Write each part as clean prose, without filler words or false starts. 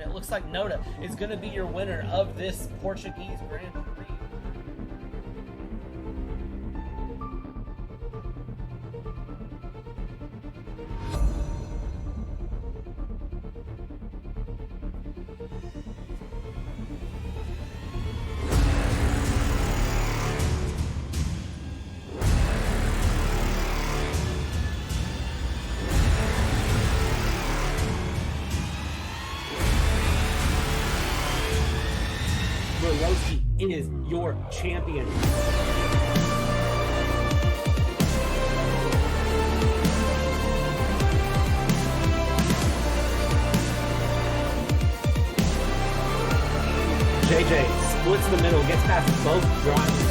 it looks like Noda is going to be your winner of this Portuguese Grand Prix. Is your champion. JJ splits the middle, gets past both drivers.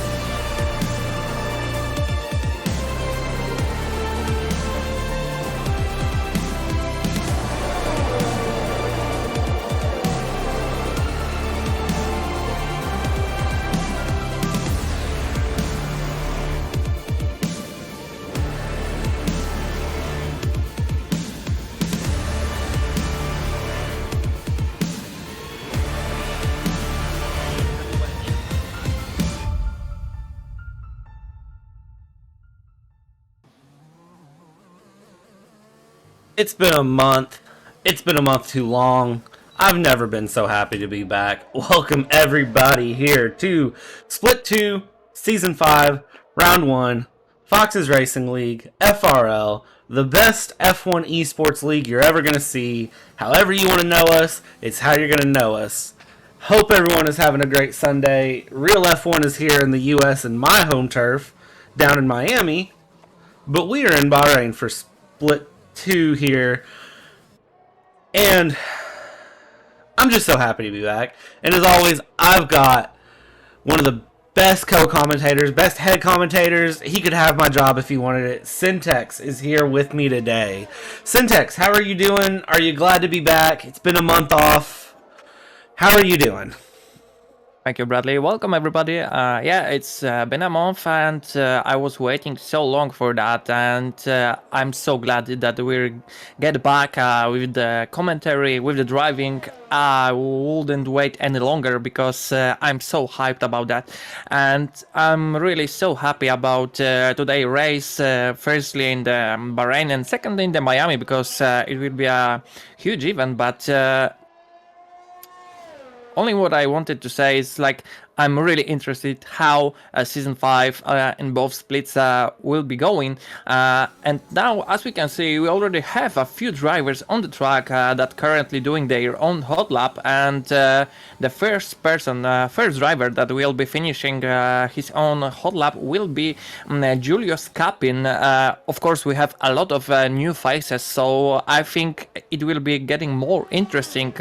It's been a month. It's been a month too long. I've never been so happy to be back. Welcome everybody here to Split 2, Season 5, Round 1, FOXXXES Racing League, FRL, the best F1 esports league you're ever going to see. However you want to know us, it's how you're going to know us. Hope everyone is having a great Sunday. Real F1 is here in the US and my home turf, down in Miami. But we are in Bahrain for Split 2 here, and I'm just so happy to be back. And as always, I've got one of the best co-commentators, best head commentators. He could have my job if he wanted it. Syntex is here with me today. Syntex, how are you doing? Are you glad to be back? It's been a month off. How are you doing? Thank you, Bradley. Welcome, everybody. Yeah, it's been a month, and I was waiting so long for that, and I'm so glad that we get back with the commentary, with the driving. I wouldn't wait any longer because I'm so hyped about that, and I'm really so happy about today's race. Firstly in the Bahrain, and secondly in the Miami, because it will be a huge event, but. Only what I wanted to say is, like, I'm really interested how Season 5 in both splits will be going. And now, as we can see, we already have a few drivers on the track that currently doing their own hot lap. And the first driver that will be finishing his own hot lap will be Julius Capin. Of course, we have a lot of new faces, so I think it will be getting more interesting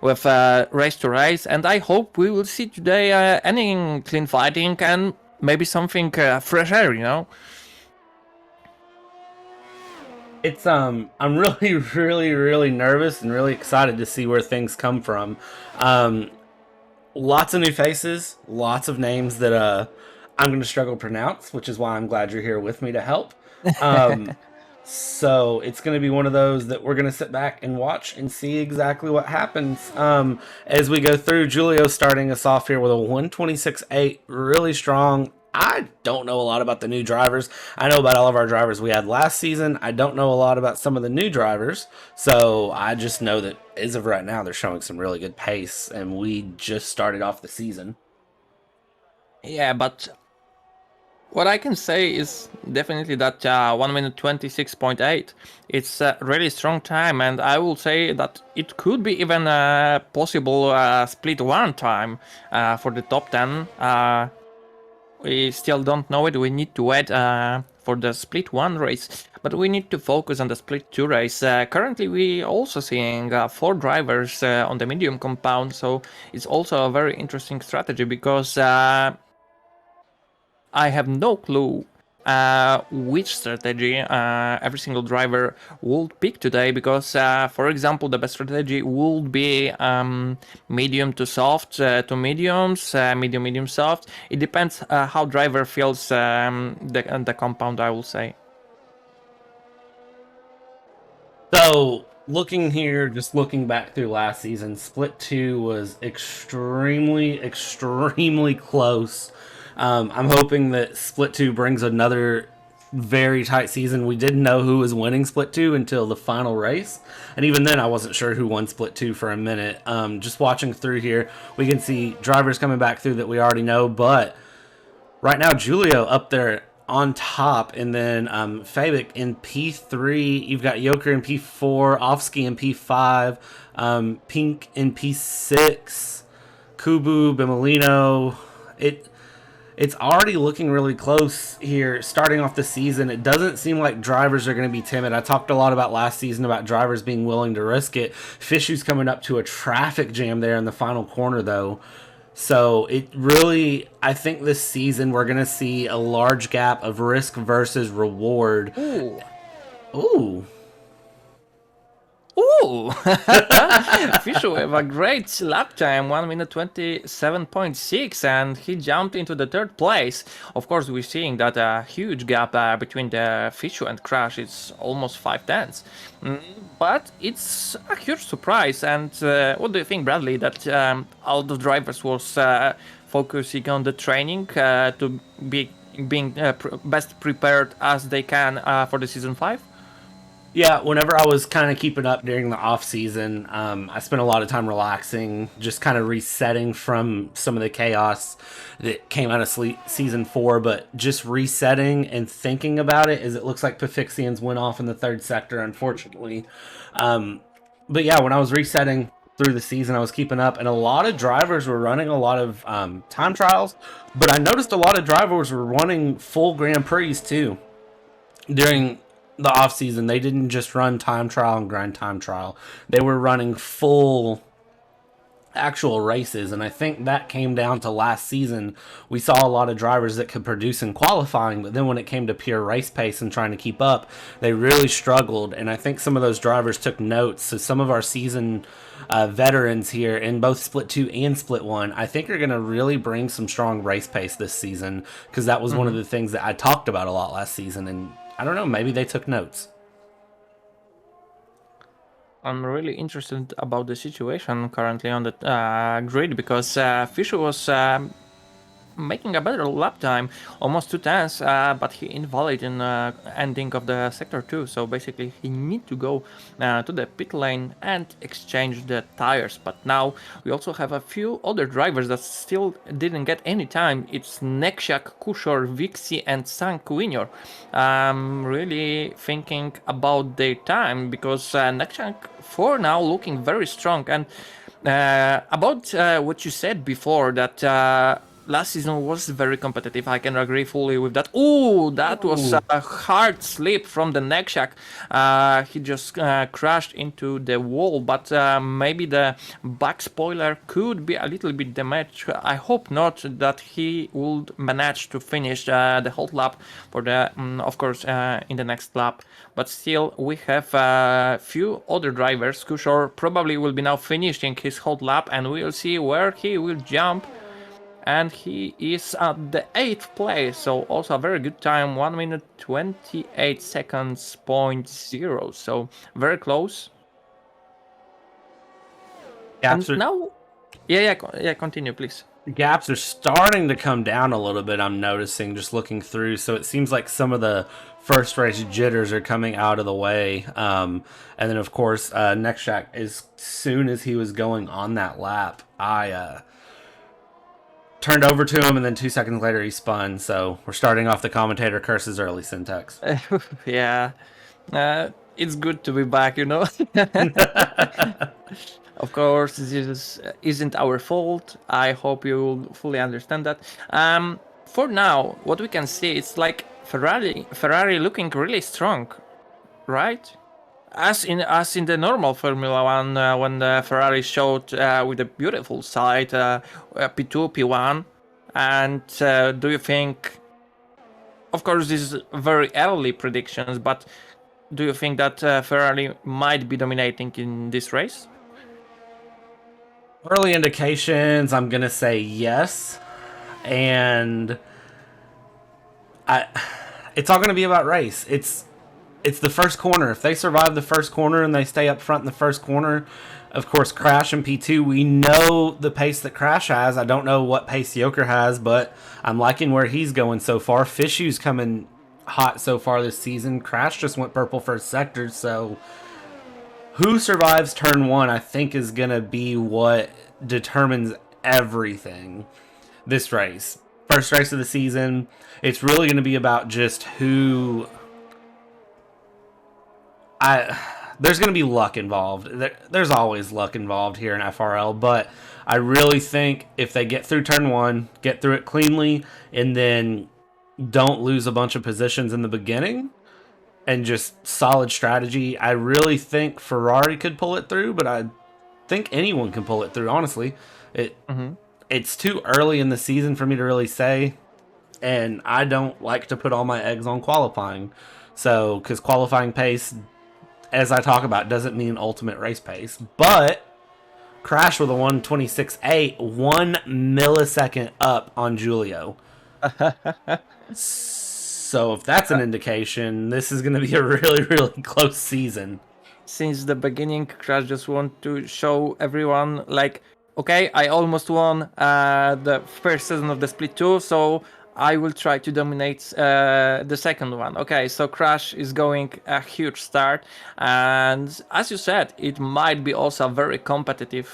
with race to race. And I hope we will see today any clean fighting and maybe something fresh air, you know? It's I'm really really nervous and really excited to see where things come from. Lots of new faces, lots of names that I'm going to struggle to pronounce, which is why I'm glad you're here with me to help. So it's going to be one of those that we're going to sit back and watch and see exactly what happens as we go through. Julio starting us off here with a 126.8, really strong. I don't know a lot about the new drivers. I know about all of our drivers we had last season. I don't know a lot about some of the new drivers. So I just know that as of right now, they're showing some really good pace, and we just started off the season. Yeah, but what I can say is definitely that 1 minute 26.8, it's a really strong time, and I will say that it could be even a possible split 1 time for the top 10. We still don't know it. We need to wait for the split 1 race, but we need to focus on the split 2 race. Currently, we also seeing 4 drivers on the medium compound, so it's also a very interesting strategy because I have no clue which strategy every single driver would pick today, because for example, the best strategy would be medium to soft to mediums, medium soft. It depends how driver feels the compound, I will say. So looking here, just looking back through last season, Split 2 was extremely close. I'm hoping that Split 2 brings another very tight season. We didn't know who was winning Split 2 until the final race. And even then, I wasn't sure who won Split 2 for a minute. Just watching through here, we can see drivers coming back through that we already know, but right now, Julio up there on top, and then Fabic in P3. You've got Joker in P4, Offski in P5, Pink in P6, Kubu, Bimolino. It's already looking really close here. Starting off the season, it doesn't seem like drivers are going to be timid. I talked a lot about last season about drivers being willing to risk it. Fishu's coming up to a traffic jam there in the final corner, though. So it really, I think this season we're going to see a large gap of risk versus reward. Ooh. Ooh. Ooh! Fisher have a great lap time, 1 minute 27.6, and he jumped into the third place. Of course, we're seeing that a huge gap between the Fisher and Crash. It's almost 5 tenths. But it's a huge surprise. And what do you think, Bradley, that all the drivers was focusing on the training to be being best prepared as they can for the season 5? Yeah, whenever I was kind of keeping up during the off season, I spent a lot of time relaxing, just kind of resetting from some of the chaos that came out of season 4, but just resetting and thinking about it, as it looks like FOXXXES went off in the third sector, unfortunately. But yeah, when I was resetting through the season, I was keeping up, and a lot of drivers were running a lot of time trials, but I noticed a lot of drivers were running full Grand Prix too during the off season. They didn't just run time trial and grind time trial. They were running full actual races, and I think that came down to last season. We saw a lot of drivers that could produce in qualifying, but then when it came to pure race pace and trying to keep up, they really struggled. And I think some of those drivers took notes. So some of our season veterans here in both Split 2 and Split 1, I think are going to really bring some strong race pace this season, because that was one of the things that I talked about a lot last season, and I don't know, maybe they took notes. I'm really interested about the situation currently on the grid because Fisher was making a better lap time, almost 2 tenths, but he invalid in ending of the sector 2. So basically, he need to go to the pit lane and exchange the tires. But now we also have a few other drivers that still didn't get any time. It's Nekshak, Kushor, Vixie, and Sanguinor. I'm really thinking about their time because Nekshak for now looking very strong. And about what you said before that last season was very competitive. I can agree fully with that. Ooh, that was a hard slip from the Nekshak. He just crashed into the wall, but maybe the back spoiler could be a little bit damaged. I hope not that he would manage to finish the whole lap for the, of course, in the next lap. But still, we have a few other drivers. Kushor probably will be now finishing his whole lap, and we'll see where he will jump. And he is at the 8th place, so also a very good time, 1 minute 28 seconds point 0, so very close. Gaps And now, yeah, continue, please. gaps are starting to come down a little bit, I'm noticing, just looking through. So it seems like some of the first race jitters are coming out of the way. And then, of course, Nekshak, as soon as he was going on that lap, I turned over to him, and then 2 seconds later he spun. So we're starting off the commentator curses early syntax. Yeah, it's good to be back, you know. Of course, this isn't our fault. I hope you fully understand that. For now, what we can see, it's like Ferrari looking really strong, right? As in the normal Formula One, when the Ferrari showed with a beautiful side, P2, P1, and do you think? Of course, this is very early predictions, but do you think that Ferrari might be dominating in this race? Early indications, I'm gonna say yes, and it's all gonna be about race. it's the first corner. If they survive the first corner and they stay up front in the first corner, of course, Crash and P2, we know the pace that Crash has. I don't know what pace Joker has, but I'm liking where he's going so far. Fishy's coming hot so far this season. Crash just went purple first sector, so who survives turn one, I think, is going to be what determines everything this race. First race of the season, it's really going to be about just who... There's going to be luck involved. There's always luck involved here in FRL, but I really think if they get through turn one, get through it cleanly, and then don't lose a bunch of positions in the beginning, and just solid strategy, I really think Ferrari could pull it through, but I think anyone can pull it through, honestly. It's too early in the season for me to really say, and I don't like to put all my eggs on qualifying. So, because qualifying pace, as I talk about, doesn't mean ultimate race pace. But Crash with a 1:26.8, 1 millisecond up on Julio. So if that's an indication, this is going to be a really, really close season. Since the beginning, Crash just want to show everyone, like, okay, I almost won the first season of the Split 2, so I will try to dominate the second one. Okay, so Crash is going a huge start, and as you said, it might be also a very competitive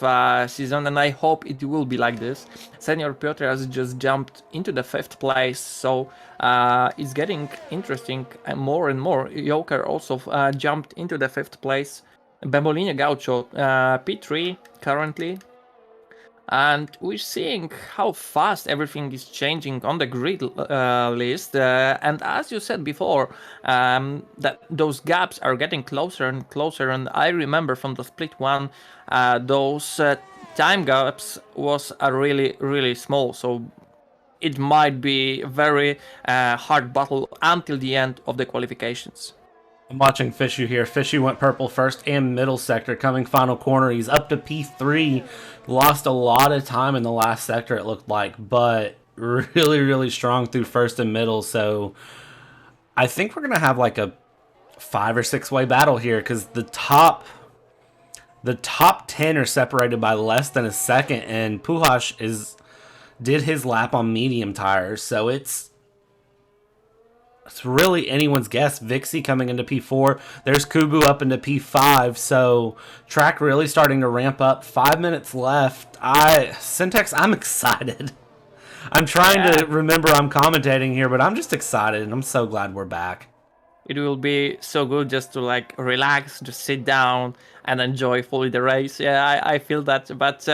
season, and I hope it will be like this. Senior Piotr has just jumped into the 5th place, so it's getting interesting and more. Joker also jumped into the 5th place. Bambolino Gaucho P3 currently. And we're seeing how fast everything is changing on the grid list. And as you said before, that those gaps are getting closer and closer. And I remember from the Split 1, those time gaps was really, really small. So it might be a very hard battle until the end of the qualifications. I'm watching Fishy here. Fishy went purple first and middle sector. Coming final corner, he's up to P3. Lost a lot of time in the last sector, it looked like, but really, really strong through first and middle. So I think we're going to have like a 5 or 6 way battle here, because the top 10 are separated by less than a second, and Puhash did his lap on medium tires, so it's really anyone's guess. Vixie coming into P4. There's Kubu up into P5. So track really starting to ramp up. 5 minutes left. Syntax, I'm excited. I'm trying to remember I'm commentating here, but I'm just excited, and I'm so glad we're back. It will be so good just to like relax, just sit down and enjoy fully the race. Yeah, I feel that, but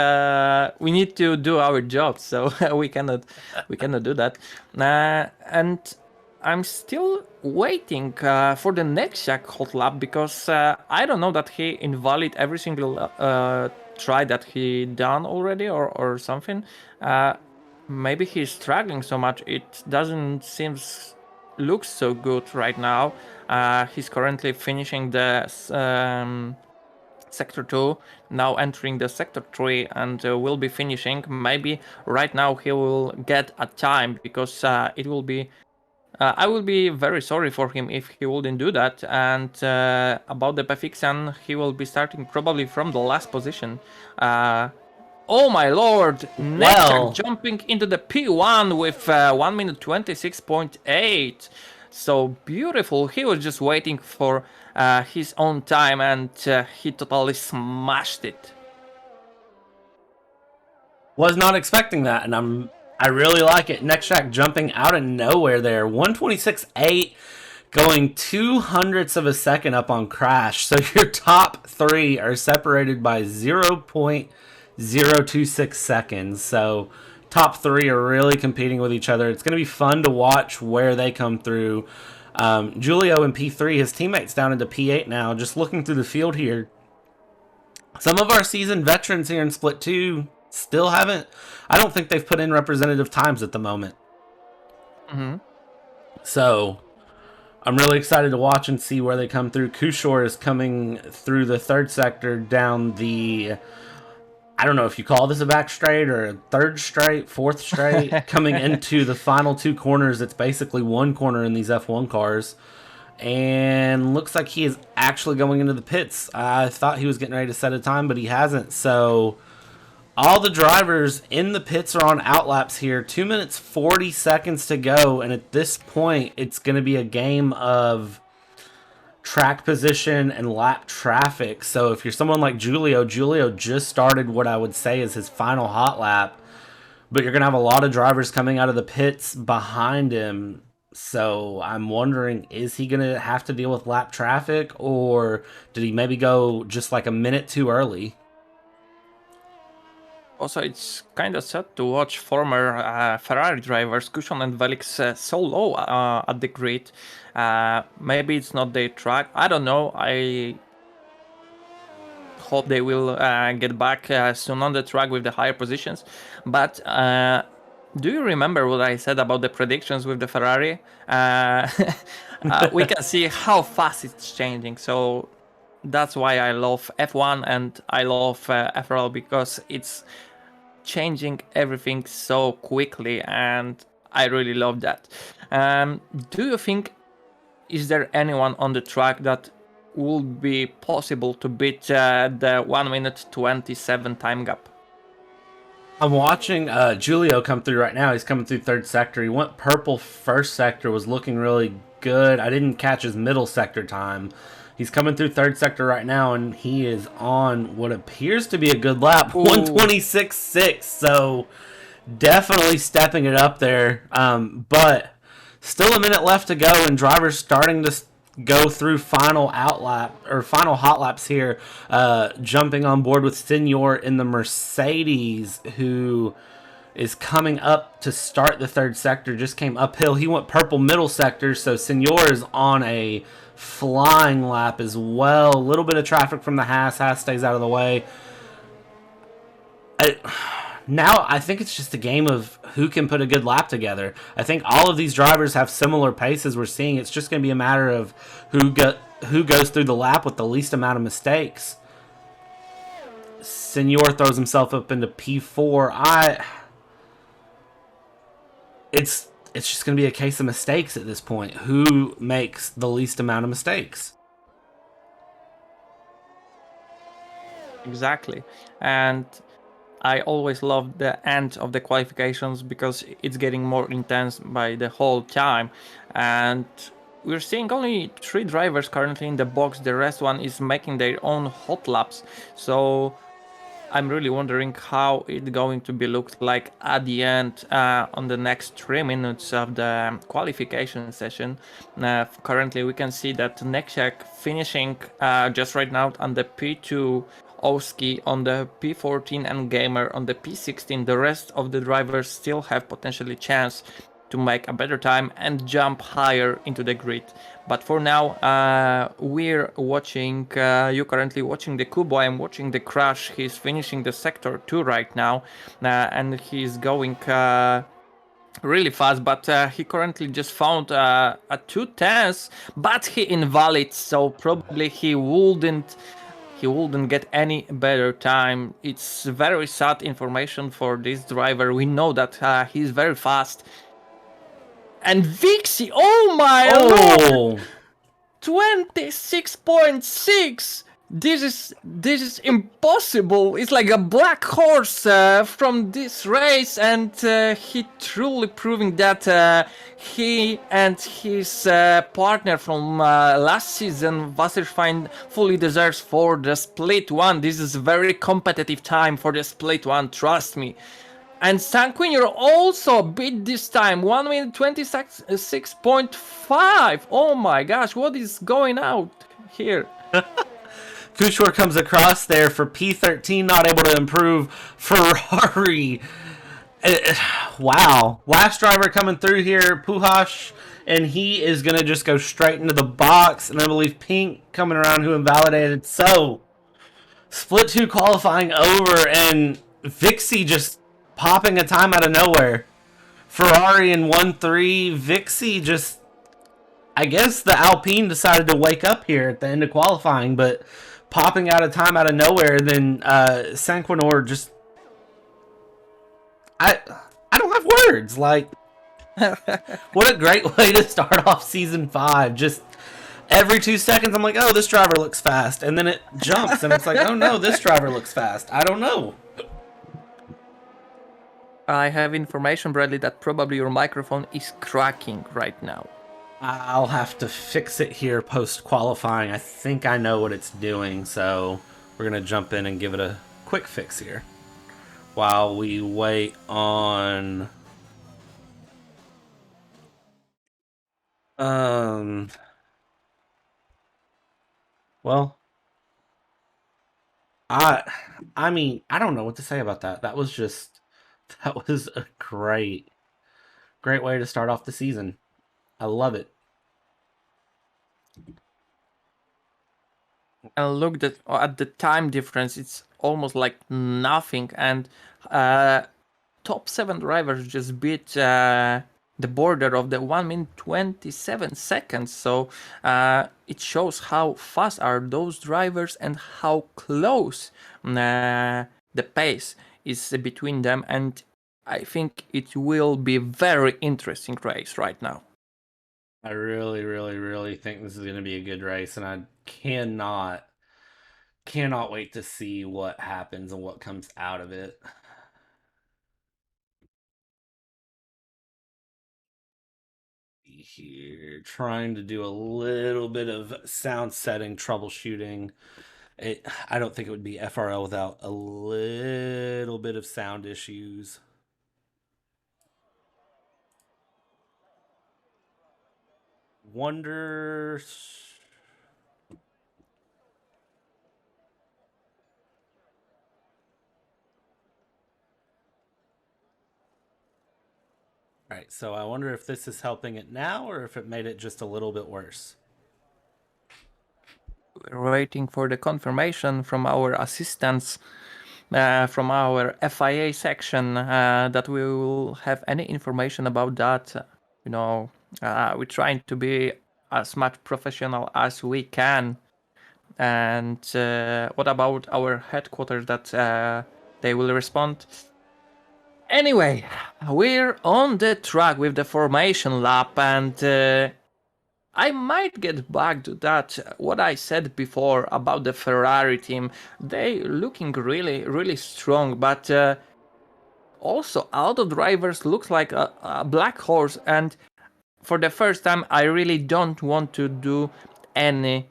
we need to do our job, so we cannot do that. And I'm still waiting for the next Jack Hot Lap, because I don't know that he invalid every single try that he done already or something. Maybe he's struggling so much, it doesn't seem looks so good right now. He's currently finishing the Sector 2, now entering the Sector 3, and will be finishing. Maybe right now he will get a time, because it will be I will be very sorry for him if he wouldn't do that. And about the FOXXXES, he will be starting probably from the last position. Oh my lord! Well, jumping into the P1 with 1 minute 26.8. So beautiful. He was just waiting for his own time, and he totally smashed it. Was not expecting that, and I really like it. Next track jumping out of nowhere there. 1:26.8, going 200ths of a second up on Crash. So your top 3 are separated by 0.026 seconds. So top 3 are really competing with each other. It's going to be fun to watch where they come through. Julio in P3, his teammates down into P8 now. Just looking through the field here, some of our seasoned veterans here in Split 2 still haven't. I don't think they've put in representative times at the moment. So I'm really excited to watch and see where they come through. Kushor is coming through the 3rd sector down the, I don't know if you call this a back straight or a 3rd straight, 4th straight, coming into the final 2 corners. It's basically one corner in these F1 cars. And looks like he is actually going into the pits. I thought he was getting ready to set a time, but he hasn't. So all the drivers in the pits are on outlaps here. 2 minutes 40 seconds to go, and at this point it's going to be a game of track position and lap traffic. So if you're someone like Julio just started what I would say is his final hot lap, but you're going to have a lot of drivers coming out of the pits behind him. So I'm wondering, is he going to have to deal with lap traffic, or did he maybe go just like a minute too early? Also, it's kind of sad to watch former Ferrari drivers, Kushon and Velix, so low at the grid. Maybe it's not their track. I don't know. I hope they will get back soon on the track with the higher positions. But do you remember what I said about the predictions with the Ferrari? We can see how fast it's changing. So that's why I love F1 and I love FRL, because it's changing everything so quickly, and I really love that. Do you think, is there anyone on the track that would be possible to beat the 1 minute 27 time gap? I'm watching Julio come through right now. He's coming through third sector. He went purple first sector, was looking really good. I didn't catch his middle sector time. He's coming through third sector right now, and he is on what appears to be a good lap, 126.6. So definitely stepping it up there. But still a minute left to go, and drivers starting to go through final hot laps here, jumping on board with Senor in the Mercedes, who is coming up to start the third sector. Just came uphill. He went purple middle sector, so Senor is on a flying lap as well. A little bit of traffic from the Haas. Haas stays out of the way. Now I think it's just a game of who can put a good lap together. I think all of these drivers have similar paces we're seeing. It's just going to be a matter of who goes through the lap with the least amount of mistakes. Senor throws himself up into P4. It's just going to be a case of mistakes at this point. Who makes the least amount of mistakes? Exactly. And I always love the end of the qualifications because it's getting more intense by the whole time. And we're seeing only 3 drivers currently in the box. The rest one is making their own hot laps. So I'm really wondering how it's going to be looked like at the end on the next 3 minutes of the qualification session. Currently we can see that Nekshak finishing just right now on the P2, Oski on the P14 and Gamer on the P16. The rest of the drivers still have potentially chance to make a better time and jump higher into the grid. But for now, we're watching, you're currently watching the Kubo, I'm watching the Crash. He's finishing the Sector 2 right now, and he's going really fast, but he currently just found a 2/10, but he invalid, so probably he wouldn't get any better time. It's very sad information for this driver. We know that he's very fast. And Vixie, oh my lord! 26.6! This is impossible. It's like a black horse from this race, and he truly proving that he and his partner from last season, Wasserstein, fully deserves for the split one. This is a very competitive time for the split one, trust me. And Sanquinier also beat this time, 1 minute 26.5. Oh my gosh, what is going out here? Kushor comes across there for P13, not able to improve. Ferrari. Wow. Last driver coming through here, Puhash, and he is going to just go straight into the box. And I believe Pink coming around who invalidated. So, split 2 qualifying over, and Vixie just popping a time out of nowhere. Ferrari in 1-3. Vixie just, I guess the Alpine decided to wake up here at the end of qualifying, but popping out a time out of nowhere. Then Sanquinor just, I don't have words. Like, what a great way to start off season 5. Just Every 2 seconds, I'm like, oh, this driver looks fast. And then it jumps, and it's like, oh no, this driver looks fast. I don't know. I have information, Bradley, that probably your microphone is cracking right now. I'll have to fix it here post qualifying. I think I know what it's doing, so we're going to jump in and give it a quick fix here while we wait on. Well, I I mean, I don't know what to say about that. That was a great way to start off the season. I love it. And look at the time difference, it's almost like nothing. And uh, top 7 drivers just beat the border of the 1 minute 27 seconds. So it shows how fast are those drivers and how close the pace is between them. And I think it will be very interesting race right now. I really think this is going to be a good race, and I cannot wait to see what happens and what comes out of it. Here, trying to do a little bit of sound setting troubleshooting. I don't think it would be FRL without a little bit of sound issues. Wonder. All right, so I wonder if this is helping it now or if it made it just a little bit worse. We're waiting for the confirmation from our assistants, from our FIA section, that we will have any information about that. We're trying to be as much professional as we can. And what about our headquarters that they will respond? Anyway, we're on the track with the formation lap, and I might get back to that, what I said before about the Ferrari team. They looking really strong, but also auto drivers looks like a black horse, and for the first time I really don't want to do any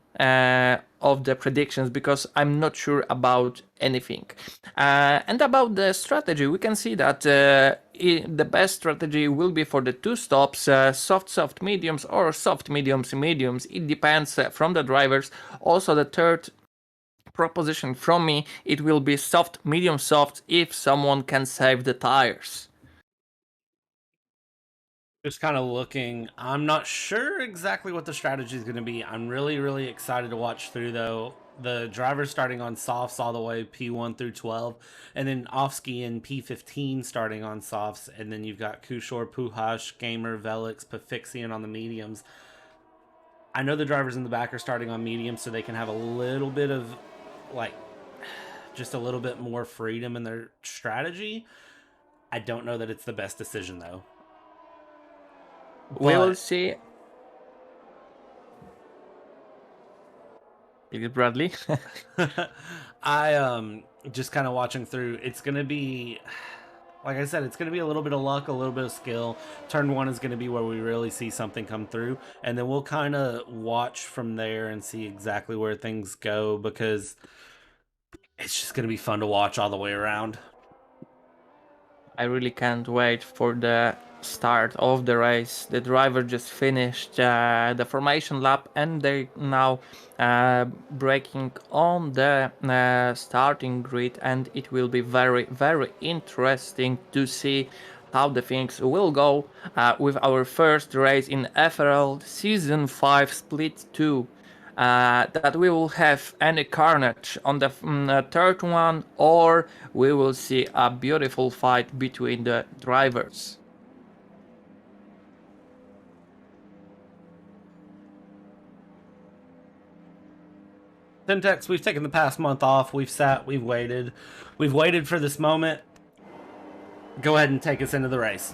of the predictions because I'm not sure about anything. And about the strategy, we can see that the best strategy will be for the 2 stops, soft mediums, or soft mediums. It depends from the drivers. Also, the third proposition from me, it will be soft medium soft if someone can save the tires. Just kind of looking. I'm not sure exactly what the strategy is going to be. I'm really excited to watch through, though. The drivers starting on softs all the way P1 through 12, and then Offski and P15 starting on softs, and then you've got Kushor, Puhash, Gamer, Velix, Pafixian on the mediums. I know the drivers in the back are starting on mediums, so they can have a little bit of, like, just a little bit more freedom in their strategy. I don't know that it's the best decision, though. We will see. Is it Bradley? I just kind of watching through. It's gonna be, like I said, it's gonna be a little bit of luck, a little bit of skill. Turn 1 is gonna be where we really see something come through, and then we'll kind of watch from there and see exactly where things go, because it's just gonna be fun to watch all the way around. I really can't wait for the start of the race. The driver just finished the formation lap, and they now braking on the starting grid, and it will be very interesting to see how the things will go with our first race in FRL Season 5 Split 2. That we will have any carnage on the third one, or we will see a beautiful fight between the drivers. Syntax, we've taken the past month off. We've sat, we've waited for this moment. Go ahead and take us into the race.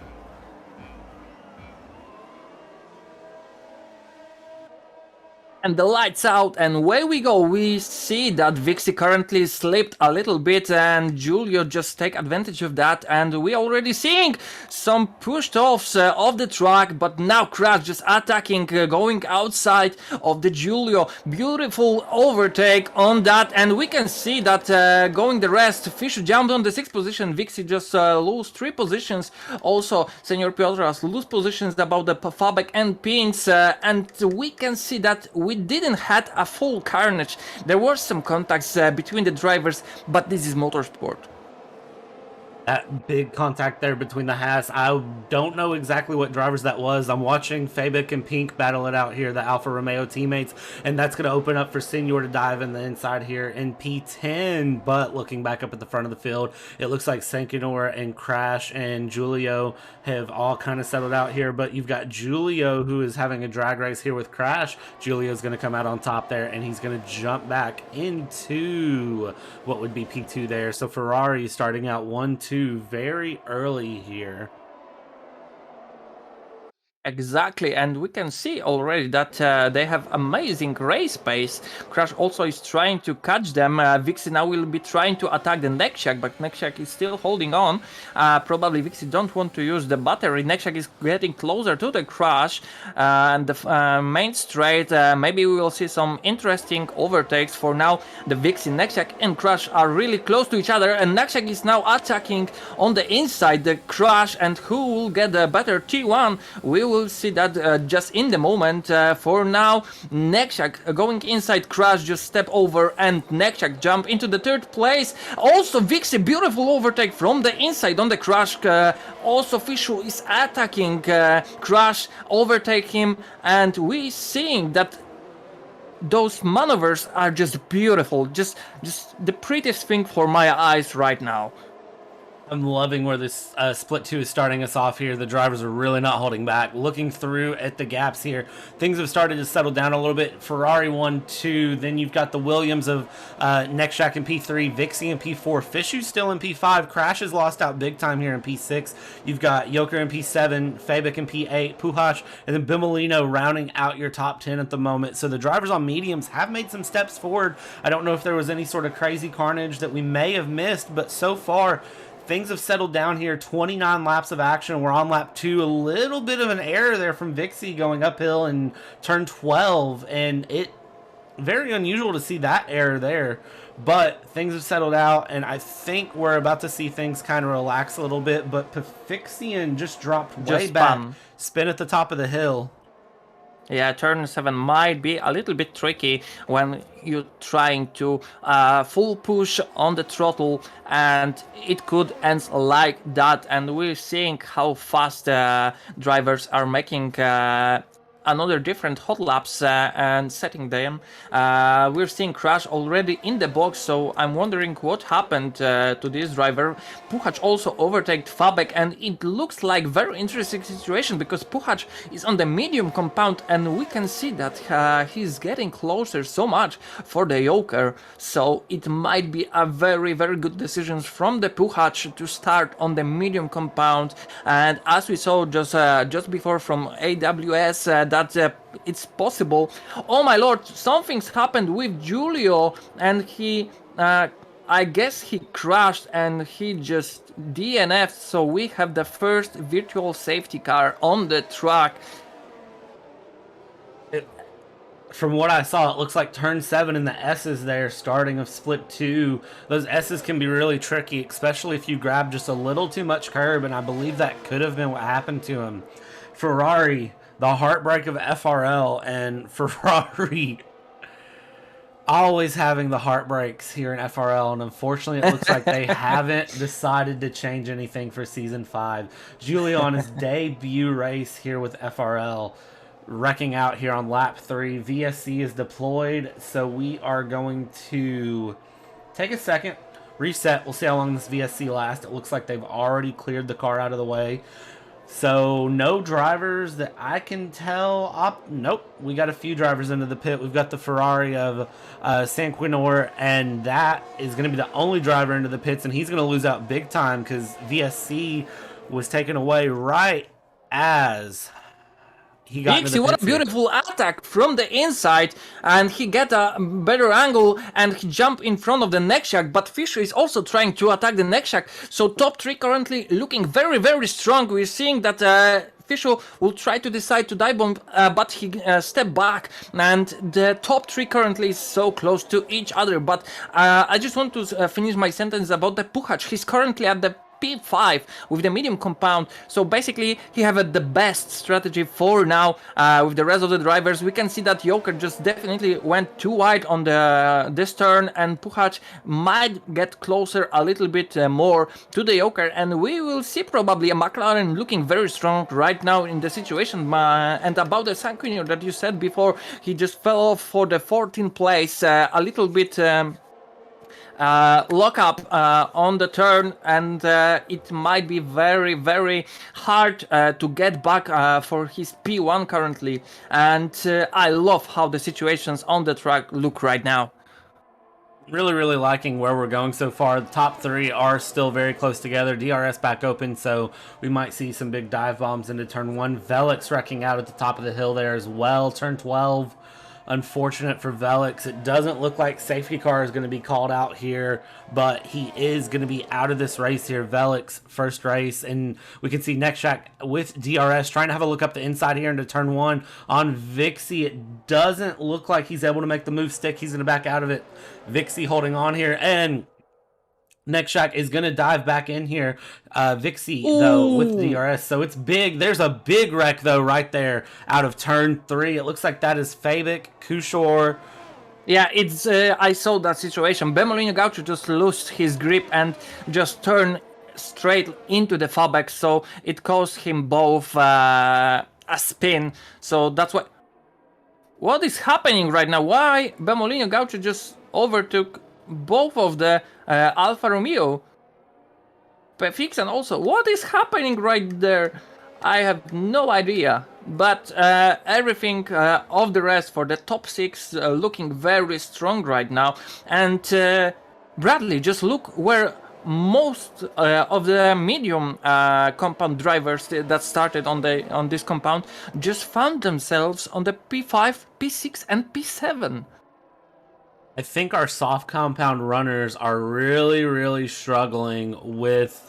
And the lights out, and away we go. We see that Vixie currently slipped a little bit, and Julio just take advantage of that. And we already seeing some pushed offs of the track, but now Crash just attacking, going outside of the Julio. Beautiful overtake on that, and we can see that going the rest. Fish jumped on the 6th position. Vixie just lose 3 positions. Also, Senor Piotras lose positions about the Fabek and Pins, and we can see that we didn't had a full carnage. There were some contacts between the drivers, but this is motorsport. That big contact there between the Haas. I don't know exactly what drivers that was. I'm watching Fabik and Pink battle it out here, the Alfa Romeo teammates, and that's going to open up for Senor to dive in the inside here in P10. But looking back up at the front of the field, it looks like Senor and Crash and Julio have all kind of settled out here. But you've got Julio, who is having a drag race here with Crash. Julio's going to come out on top there, and he's going to jump back into what would be P2 there. So Ferrari starting out 1-2 very early here. Exactly, and we can see already that they have amazing race pace. Crash also is trying to catch them. Vixie now will be trying to attack the Nexhak, but Nexhak is still holding on. Probably Vixie don't want to use the battery. Nexhak is getting closer to the Crash, and the main straight. Maybe we will see some interesting overtakes. For now, the Vixie, Nexhak, and Crash are really close to each other, and Nexhak is now attacking on the inside the Crash, and who will get the better T1? We will see that just in the moment. For now, Nexhak going inside Crash just step over, and Nexhak jump into the 3rd place. Also Vixie, beautiful overtake from the inside on the Crash. Also Fishu is attacking Crash, overtake him, and we seeing that those maneuvers are just beautiful, just the prettiest thing for my eyes right now. I'm loving where this split 2 is starting us off here. The drivers are really not holding back. Looking through at the gaps here, things have started to settle down a little bit. Ferrari 1-2. Then you've got the Williams of Nexhak in P3, Vixie in P4, Fishu still in P5. Crash has lost out big time here in P6. You've got Joker in P7, Fabik in P8, Puhash, and then Bimolino rounding out your top 10 at the moment. So the drivers on mediums have made some steps forward. I don't know if there was any sort of crazy carnage that we may have missed, but so far things have settled down here. 29 laps of action. We're on lap 2. A little bit of an error there from Vixie going uphill in turn 12, and it very unusual to see that error there. But things have settled out, and I think we're about to see things kind of relax a little bit. But Pafixian just dropped way back. Spin at the top of the hill. Yeah, turn 7 might be a little bit tricky when you're trying to full push on the throttle, and it could end like that. And we're seeing how fast drivers are making another different hot laps and setting them. We're seeing Crash already in the box, so I'm wondering what happened to this driver. Puhac also overtaked Fabek, and it looks like very interesting situation because Puhac is on the medium compound, and we can see that he's getting closer so much for the Joker, so it might be a very good decision from the Puhac to start on the medium compound. And as we saw just before from AWS, that it's possible. Oh my lord, something's happened with Julio, and he I guess he crashed and he just DNF'd, so we have the first virtual safety car on the track. From what I saw, it looks like turn 7 and the S's there, starting of split 2. Those S's can be really tricky, especially if you grab just a little too much curb, and I believe that could have been what happened to him. Ferrari, the heartbreak of FRL, and Ferrari always having the heartbreaks here in FRL, and unfortunately it looks like they haven't decided to change anything for Season 5. Julio on his debut race here with FRL, wrecking out here on lap 3. VSC is deployed, so we are going to take a second, reset. We'll see how long this VSC lasts. It looks like they've already cleared the car out of the way. So no drivers that I can tell. Nope, we got a few drivers into the pit. We've got the Ferrari of Sanquinor, and that is going to be the only driver into the pits, and he's going to lose out big time because VSC was taken away right as he got into Vixie, the what pits a here. beautiful attack from the inside, and he get a better angle, and he jump in front of the Nextjack, but Fisher is also trying to attack the Nextjack, so top 3 currently looking very, very strong. We're seeing that Fisher will try to decide to dive bomb, but he step back, and the top 3 currently is so close to each other. But I just want to finish my sentence about the Puchacz. He's currently at the P5 with the medium compound, so basically he have the best strategy for now with the rest of the drivers. We can see that Joker just definitely went too wide on this turn, and Puchacz might get closer a little bit more to the Joker, and we will see probably a McLaren looking very strong right now in the situation. And about the Sanguinier that you said before, he just fell off for the 14th place, a little bit lock up on the turn, and it might be very, very hard to get back for his P1 currently. And I love how the situations on the track look right now. Really liking where we're going so far. The top 3 are still very close together. DRS back open, so we might see some big dive bombs into turn 1. Velix wrecking out at the top of the hill there as well. Turn 12. Unfortunate for Velix. It doesn't look like safety car is going to be called out here, but he is going to be out of this race here. Velix, first race, and we can see Nextjack with DRS trying to have a look up the inside here into turn 1 on Vixie. It doesn't look like he's able to make the move stick. He's going to back out of it. Vixie holding on here, and Nextjack is going to dive back in here. Vixie, though, with DRS. So it's big. There's a big wreck, though, right there out of turn 3. It looks like that is Fabic, Kushor. Yeah, it's I saw that situation. Bemolino Gaucho just lost his grip and just turned straight into the Fabic, so it caused him both a spin. So that's why... What is happening right now? Why Bemolino Gaucho just overtook both of the Alfa Romeo? Fix, and also, what is happening right there? I have no idea. But everything of the rest for the top 6 looking very strong right now. And Bradley, just look where most of the medium compound drivers that started on this compound just found themselves on the P5, P6, and P7. I think our soft compound runners are really struggling with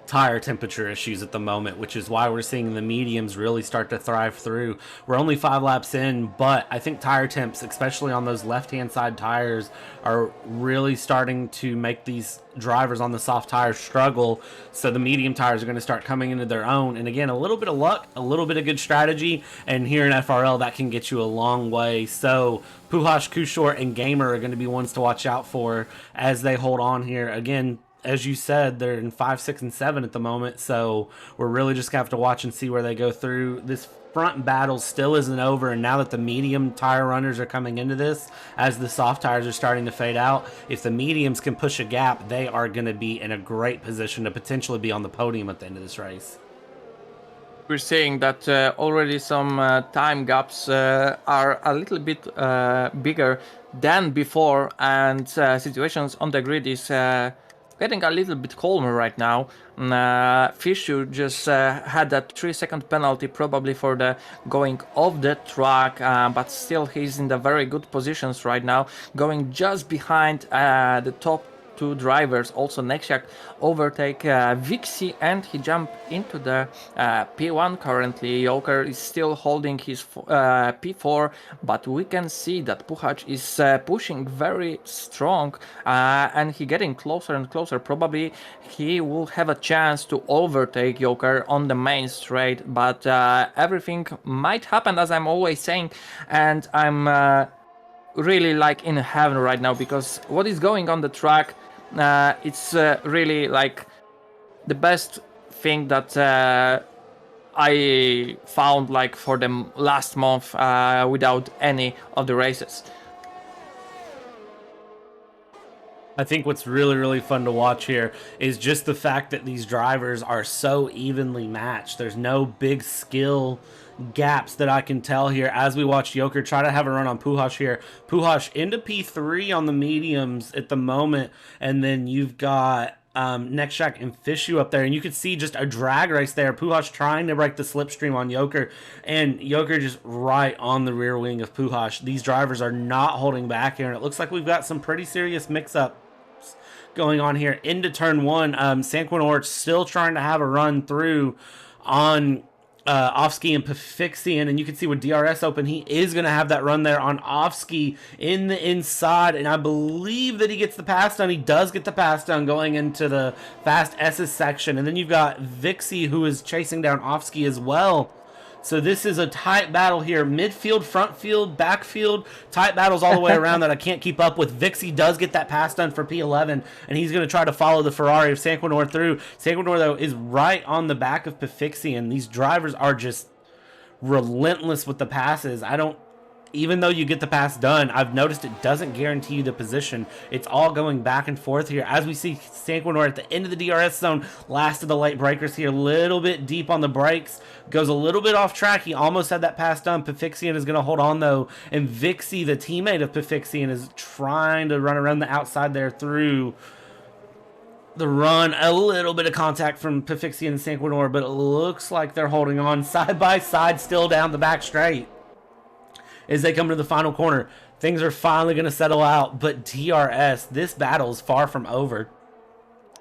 tire temperature issues at the moment, which is why we're seeing the mediums really start to thrive through. We're only 5 laps in, but I think tire temps, especially on those left-hand side tires, are really starting to make these drivers on the soft tires struggle. So the medium tires are going to start coming into their own. And again, a little bit of luck, a little bit of good strategy, and here in FRL, that can get you a long way. So Puchacz, Kushor, and Gamer are going to be ones to watch out for as they hold on here. Again, as you said, they're in 5, 6, and 7 at the moment, so we're really just going to have to watch and see where they go through. This front battle still isn't over, and now that the medium tire runners are coming into this, as the soft tires are starting to fade out, if the mediums can push a gap, they are going to be in a great position to potentially be on the podium at the end of this race. We're seeing that already some time gaps are a little bit bigger than before, and situations on the grid is getting a little bit calmer right now. Fisher just had that 3-second penalty probably for the going off the track, but still he's in the very good positions right now, going just behind the top 2 drivers. Also Nextjack overtake Vixie, and he jumped into the P1 currently. Joker is still holding his P4, but we can see that Puchacz is pushing very strong, and he getting closer and closer. Probably he will have a chance to overtake Joker on the main straight, but everything might happen, as I'm always saying, and I'm really like in heaven right now, because what is going on the track, it's really like the best thing that I found like for the last month without any of the races. I think what's really fun to watch here is just the fact that these drivers are so evenly matched. There's no big skill gaps that I can tell here as we watch Joker try to have a run on Puchacz here. Puchacz into P3 on the mediums at the moment, and then you've got Nekshak and Fishu up there, and you could see just a drag race there. Puhash trying to break the slipstream on Joker, and Joker just right on the rear wing of Puhash. These drivers are not holding back here, and it looks like we've got some pretty serious mix-up going on here into turn one. Sanquinor still trying to have a run through on Offski and FOXXXES, and you can see with DRS open, he is going to have that run there on Offski in the inside, and I believe that he gets the pass done. He does get the pass done going into the Fast S's section, and then you've got Vixie who is chasing down Offski as well. So this is a tight battle here. Midfield, front field, backfield, tight battles all the way around that I can't keep up with. Vixie does get that pass done for P11, and he's going to try to follow the Ferrari of Sanquinor through. Sanquinor, though, is right on the back of FOXXXES, and these drivers are just relentless with the passes. Even though you get the pass done, I've noticed it doesn't guarantee you the position. It's all going back and forth here. As we see Sanquinor at the end of the DRS zone, last of the late breakers here, a little bit deep on the brakes, goes a little bit off track. He almost had that pass done. FOXXXES is going to hold on, though, and Vixie, the teammate of FOXXXES, is trying to run around the outside there through the run. A little bit of contact from FOXXXES and Sanquinor, but it looks like they're holding on side by side still down the back straight. As they come to the final corner, things are finally going to settle out, but DRS, this battle is far from over.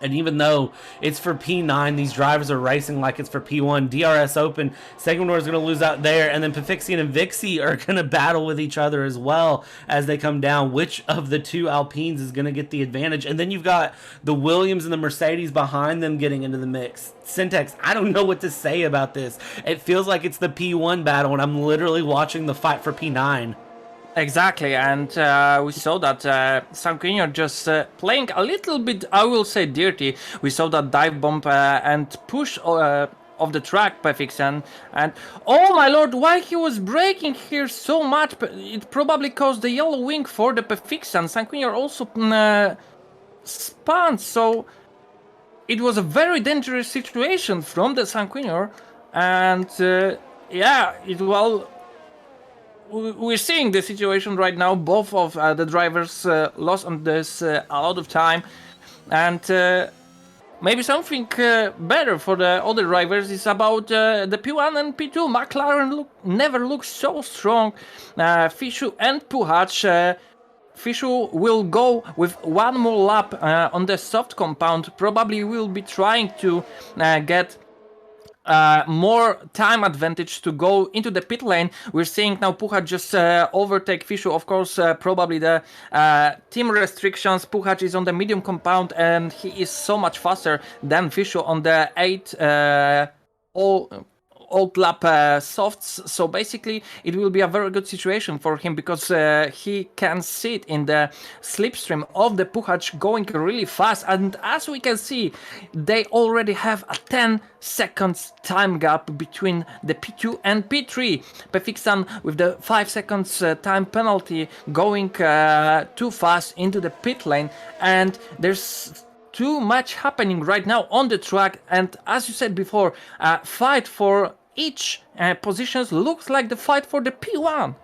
And even though it's for P9, these drivers are racing like it's for P1. DRS open, Sanquinor is going to lose out there, and then FOXXXES and Vixie are going to battle with each other as well as they come down. Which of the two Alpines is going to get the advantage? And then you've got the Williams and the Mercedes behind them getting into the mix. Syntax, I don't know what to say about this. It feels like it's the P1 battle, and I'm literally watching the fight for P9. Exactly, and we saw that Sanquinor just playing a little bit, I will say, dirty. We saw that dive bomb and push of the track by FOXXXES, and oh my lord, why he was braking here so much? It probably caused the yellow wing for the FOXXXES, and Sanquinor also spun, so it was a very dangerous situation from the Sanquinor, and yeah, we're seeing the situation right now. Both of the drivers lost on this a lot of time, and maybe something better for the other drivers is about the P1 and P2. McLaren never looked so strong. Fishu and Puhac. Fishu will go with one more lap on the soft compound. Probably will be trying to get more time advantage to go into the pit lane. We're seeing now Puhac just overtake Fishu. Of course, probably the team restrictions. Puhac is on the medium compound, and he is so much faster than Fishu on the 8 old lap softs, so basically it will be a very good situation for him because he can sit in the slipstream of the Puhac going really fast, and as we can see they already have a 10 seconds time gap between the P2 and P3. FOXXXES with the 5 seconds time penalty going too fast into the pit lane, and there's too much happening right now on the track, and as you said before, fight for each positions looks like the fight for the P1.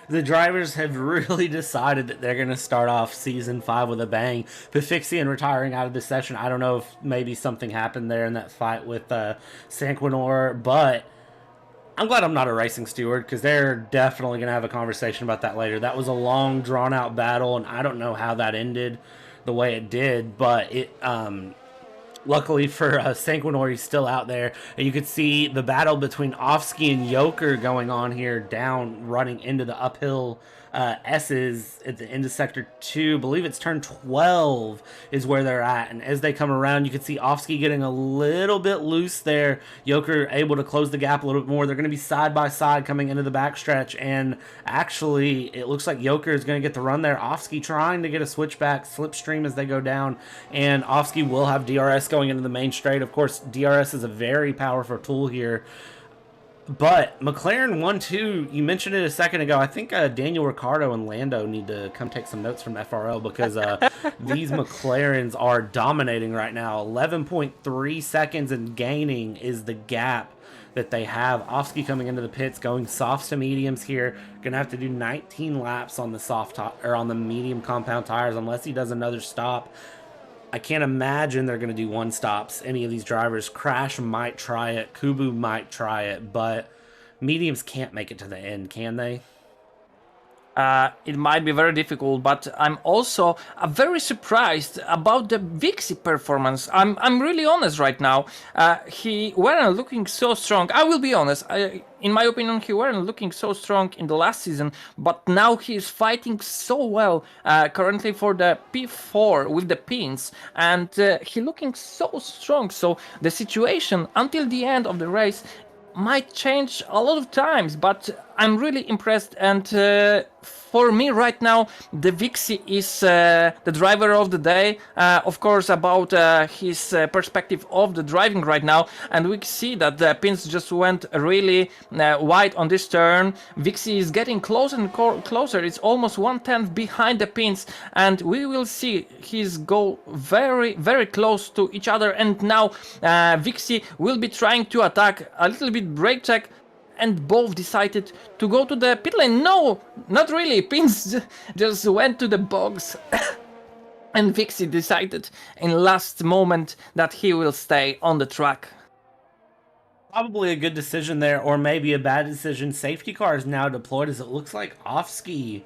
The drivers have really decided that they're going to start off Season 5 with a bang. FOXXXES retiring out of the session. I don't know if maybe something happened there in that fight with Sanquinor, but I'm glad I'm not a racing steward because they're definitely going to have a conversation about that later. That was a long, drawn-out battle, and I don't know how that ended the way it did, but it luckily for Sanquinor, he's still out there, and you could see the battle between Offski and Joker going on here, down running into the uphill S's at the end of sector 2. I believe it's turn 12 is where they're at, and as they come around, you can see Offski getting a little bit loose there. Joker able to close the gap a little bit more. They're going to be side by side coming into the backstretch, and actually it looks like Joker is going to get the run there. Offski trying to get a switchback slipstream as they go down, and Offski will have DRS going into the main straight. Of course, DRS is a very powerful tool here. But McLaren 1-2, you mentioned it a second ago. I think Daniel Ricciardo and Lando need to come take some notes from FRL because these McLarens are dominating right now. 11.3 seconds and gaining is the gap that they have. Offski coming into the pits, going softs to mediums here. Gonna have to do 19 laps on the on the medium compound tires unless he does another stop. I can't imagine they're going to do one stops. Any of these drivers, Crash might try it, Kubu might try it, but mediums can't make it to the end, can they? It might be very difficult, but I'm also very surprised about the Vixie performance. I'm really honest right now. He weren't looking so strong. I will be honest. In my opinion, he weren't looking so strong in the last season, but now he is fighting so well. Currently for the P4 with the pins, and he looking so strong. So the situation until the end of the race might change a lot of times, but I'm really impressed. And for me right now, the Vixie is the driver of the day. Of course, about his perspective of the driving right now, and we see that the pins just went really wide on this turn. Vixie is getting closer and closer. It's almost 1/10 behind the pins, and we will see his go very, very close to each other. And now Vixie will be trying to attack a little bit brake check, and both decided to go to the pit lane. No, not really. Pins just went to the box. And Vixie decided in last moment that he will stay on the track. Probably a good decision there, or maybe a bad decision. Safety car is now deployed as it looks like off-ski.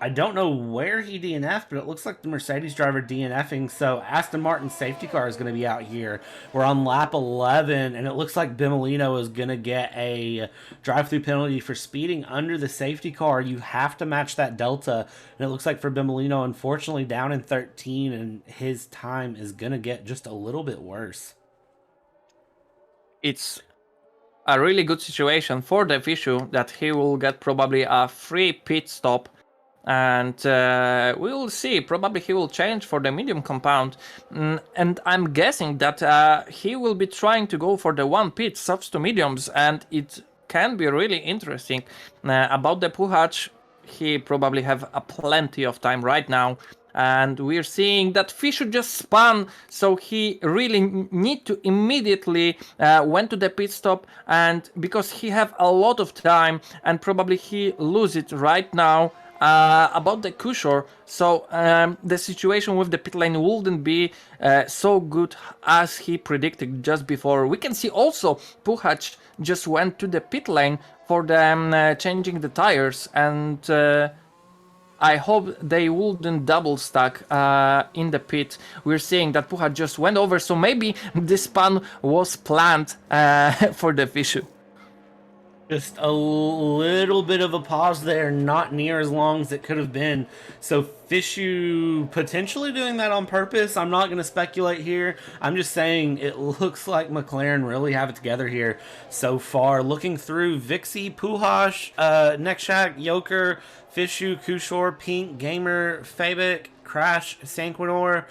I don't know where he DNF'd, but it looks like the Mercedes driver DNFing, so Aston Martin's safety car is going to be out here. We're on lap 11, and it looks like Bimolino is going to get a drive-through penalty for speeding under the safety car. You have to match that delta, and it looks like for Bimolino, unfortunately, down in 13, and his time is going to get just a little bit worse. It's a really good situation for the Vishu that he will get probably a free pit stop, and we will see. Probably he will change for the medium compound, and I'm guessing that he will be trying to go for the one pit softs to mediums, and it can be really interesting. About the Puhach, he probably have a plenty of time right now. And we're seeing that Fisher just spun, so he really need to immediately went to the pit stop, and because he have a lot of time, and probably he lose it right now. About the Kushor, so the situation with the pit lane wouldn't be so good as he predicted just before. We can see also Puhach just went to the pit lane for them changing the tires, and I hope they wouldn't double stack in the pit. We're seeing that Puha just went over, so maybe this span was planned for the Vishu. Just a little bit of a pause there, not near as long as it could have been. So Fishu potentially doing that on purpose. I'm not going to speculate here. I'm just saying it looks like McLaren really have it together here so far. Looking through Vixie, Puhash, Nekshak, Joker, Fishu, Kushor, Pink, Gamer, Fabic, Crash, Sanquinor,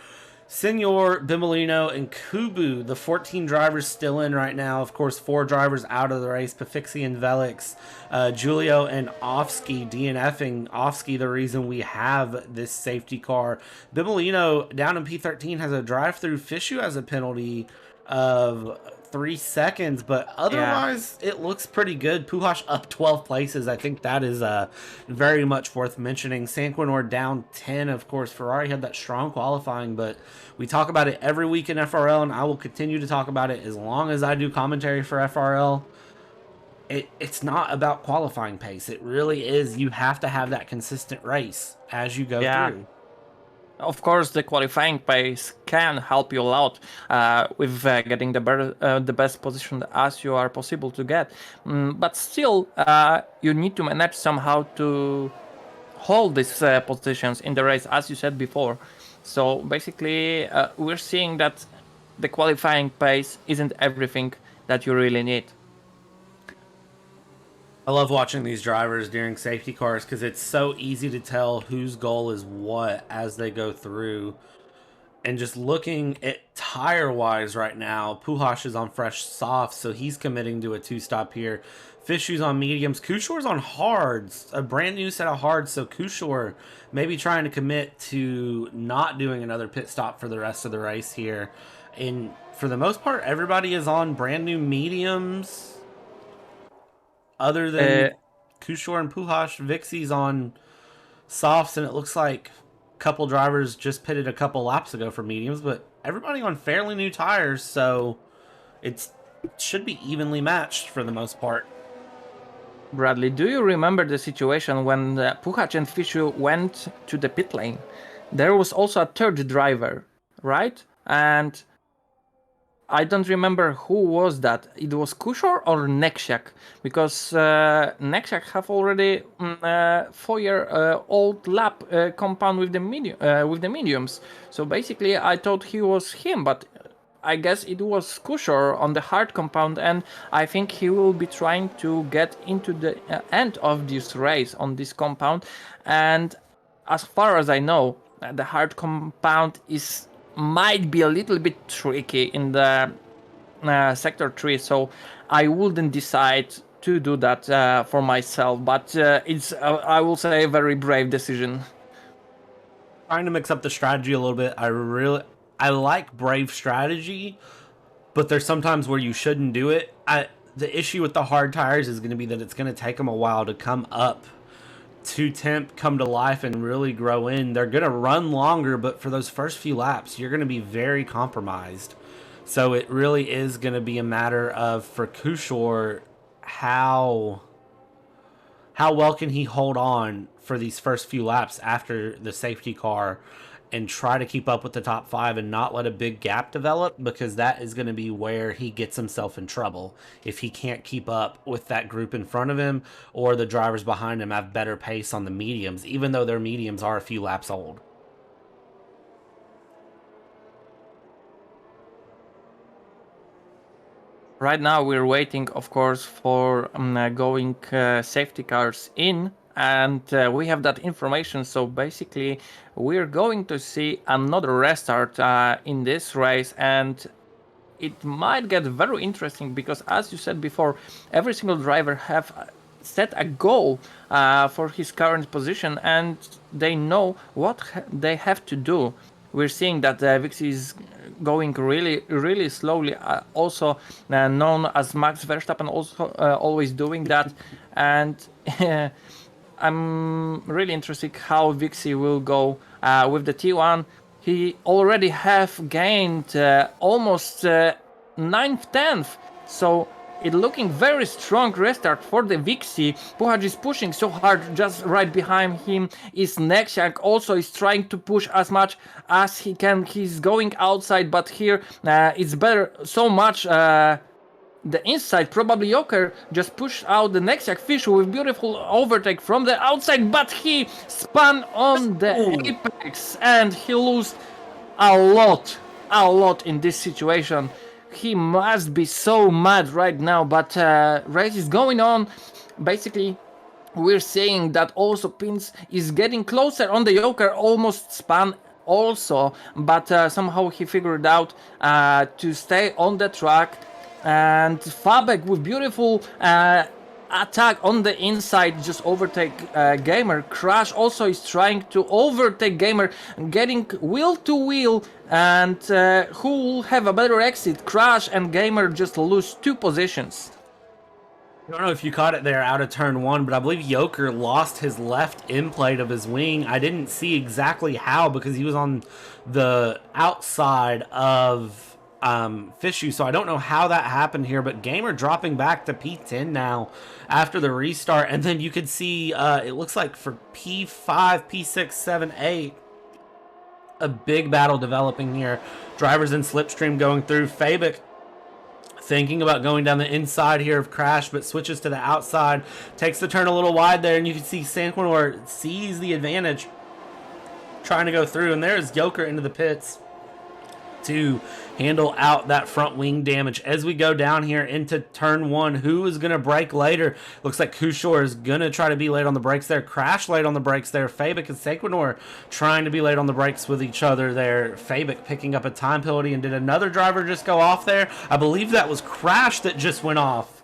Senor, Bimolino, and Kubu, the 14 drivers still in right now. Of course, 4 drivers out of the race, Pafixi and Velix, Julio and Offski DNFing. Offski, the reason we have this safety car. Bimolino, down in P13, has a drive-through. Fishu has a penalty of 3 seconds, but otherwise it looks pretty good. Puhash up 12 places. I think that is very much worth mentioning. Sanquinor down 10. Of course, Ferrari had that strong qualifying, but we talk about it every week in FRL, and I will continue to talk about it as long as I do commentary for FRL. It's not about qualifying pace. It really is. You have to have that consistent race as you go through. Of course, the qualifying pace can help you a lot with getting the best position as you are possible to get. But still, you need to manage somehow to hold these positions in the race, as you said before. So basically, we're seeing that the qualifying pace isn't everything that you really need. I love watching these drivers during safety cars because it's so easy to tell whose goal is what as they go through. And just looking at tire-wise right now, Puhash is on fresh softs, so he's committing to a 2-stop here. Fishu's on mediums. Kushor's on hards, a brand new set of hards, so Kushor maybe trying to commit to not doing another pit stop for the rest of the race here. And for the most part, everybody is on brand new mediums. Other than Kushor and Puhash, Vixie's on softs, and it looks like couple drivers just pitted a couple laps ago for mediums, but everybody on fairly new tires, so it should be evenly matched for the most part. Bradley, do you remember the situation when Puchacz and Fischer went to the pit lane? There was also a third driver, right? And I don't remember who was that. It was Kushor or Neksiak, because Neksiak have already 4-year old lap compound with the mediums. So basically, I thought he was him, but I guess it was Kushor on the hard compound, and I think he will be trying to get into the end of this race on this compound. And as far as I know, the hard compound might be a little bit tricky in the sector 3, so I wouldn't decide to do that for myself, but it's I will say a very brave decision. Trying to mix up the strategy a little bit. I like brave strategy, but there's sometimes where you shouldn't do it. The issue with the hard tires is going to be that it's going to take them a while to come up to temp, come to life, and really grow in. They're going to run longer, but for those first few laps, you're going to be very compromised. So it really is going to be a matter of, for Kushor, how well can he hold on for these first few laps after the safety car and try to keep up with the top 5 and not let a big gap develop, because that is going to be where he gets himself in trouble if he can't keep up with that group in front of him, or the drivers behind him have better pace on the mediums, even though their mediums are a few laps old. Right now we're waiting, of course, for going safety cars in, and we have that information. So basically we're going to see another restart in this race, and it might get very interesting, because as you said before, every single driver have set a goal for his current position, and they know what they have to do. We're seeing that FOXXXES is going really slowly, also known as Max Verstappen, also always doing that. And I'm really interested how FOXXXES will go with the T1. He already have gained almost 9th, 10th, so it looking very strong restart for the FOXXXES. Puchacz is pushing so hard. Just right behind him is Neksiak, also is trying to push as much as he can. He's going outside, but here it's better so much the inside. Probably Joker just pushed out the Neksiak. Fisher with beautiful overtake from the outside, but he spun on the apex and he lost a lot in this situation. He must be so mad right now, but race is going on. Basically, we're saying that also Pins is getting closer on the Joker, almost spun also, but somehow he figured out to stay on the track. And Fabek with beautiful attack on the inside just overtake Gamer. Crash also is trying to overtake Gamer, getting wheel to wheel, and who will have a better exit? Crash and Gamer just lose 2 positions. I don't know if you caught it there out of turn 1, but I believe Joker lost his left end plate of his wing. I didn't see exactly how, because he was on the outside of Fishu, so I don't know how that happened here, but Gamer dropping back to P10 now after the restart. And then you could see it looks like for P5, P6, 7, 8, a big battle developing here. Drivers in slipstream going through. Fabik thinking about going down the inside here of Crash, but switches to the outside, takes the turn a little wide there, and you can see Sanquinor sees the advantage, trying to go through, and there's Joker into the pits to handle out that front wing damage. As we go down here into turn 1, who is going to brake later? Looks like Kushor is going to try to be late on the brakes there. Crash late on the brakes there. Fabik and Sequinor trying to be late on the brakes with each other there. Fabik picking up a time penalty, and did another driver just go off there? I believe that was Crash that just went off.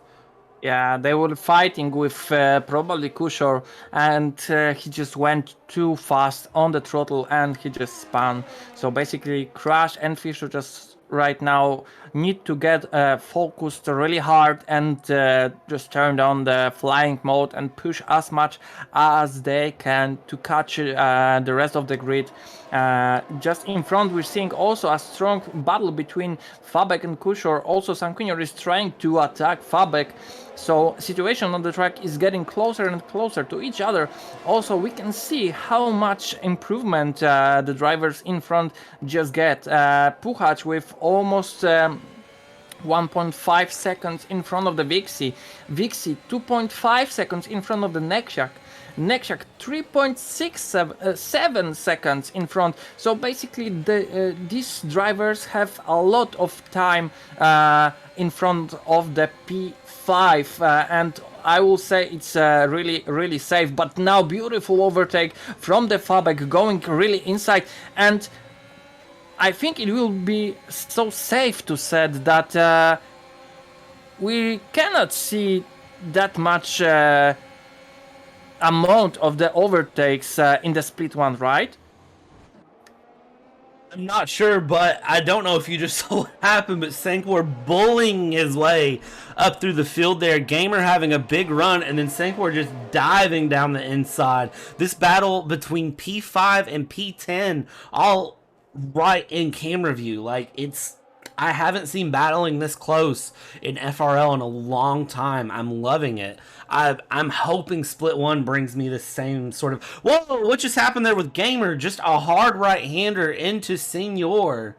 Yeah, they were fighting with probably Kushor, and he just went too fast on the throttle and he just spun. So basically Crash and Fisher just right now need to get focused really hard and just turn on the flying mode and push as much as they can to catch the rest of the grid. Just in front, we're seeing also a strong battle between Fabek and Kushor. Also, Sanquinho is trying to attack Fabek. So situation on the track is getting closer and closer to each other. Also, we can see how much improvement the drivers in front just get. Puchacz with almost 1.5 seconds in front of the Vixie. Vixie 2.5 seconds in front of the Nexiak. Nexiak 3.67 seconds in front. So basically, these drivers have a lot of time in front of the P5, and I will say it's really safe. But now beautiful overtake from the Fabek going really inside, and I think it will be so safe to say that we cannot see that much amount of the overtakes in the split one, right? I'm not sure, but I don't know if you just saw what happened, but Sankor bullying his way up through the field there. Gamer having a big run, and then Sankor just diving down the inside. This battle between P5 and P10, all right in camera view. Like, I haven't seen battling this close in FRL in a long time. I'm loving it. I'm hoping Split 1 brings me the same sort of... Whoa, what just happened there with Gamer? Just a hard right-hander into Senior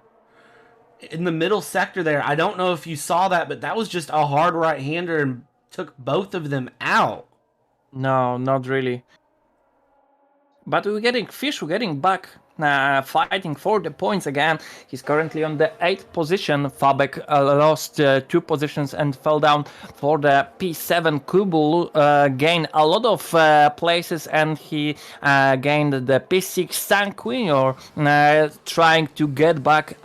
in the middle sector there. I don't know if you saw that, but that was just a hard right-hander and took both of them out. No, not really. But we're getting Fish, we're getting back fighting for the points again. He's currently on the 8th position. Fabek lost 2 positions and fell down for the P7. Kubu gained a lot of places, and he gained the P6. Sanquinho trying to get back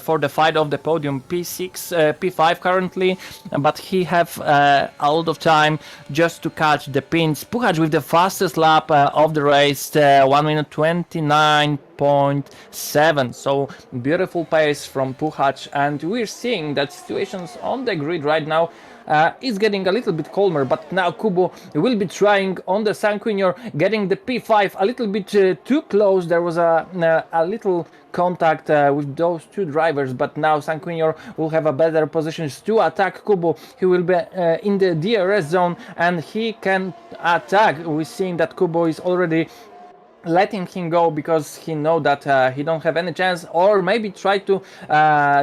for the fight of the podium. P6, P5 currently, but he have a lot of time just to catch the pins. Puchacz with the fastest lap of the race, 1 minute 29.7. So beautiful pace from Puchacz, and we're seeing that situations on the grid right now is getting a little bit calmer, but now Kubo will be trying on the Sanquinho, getting the P5 a little bit too close. There was a little contact with those two drivers, but now Sanquinho will have a better position to attack Kubo. He will be in the DRS zone, and he can attack. We're seeing that Kubo is already letting him go because he know that he don't have any chance, or maybe try to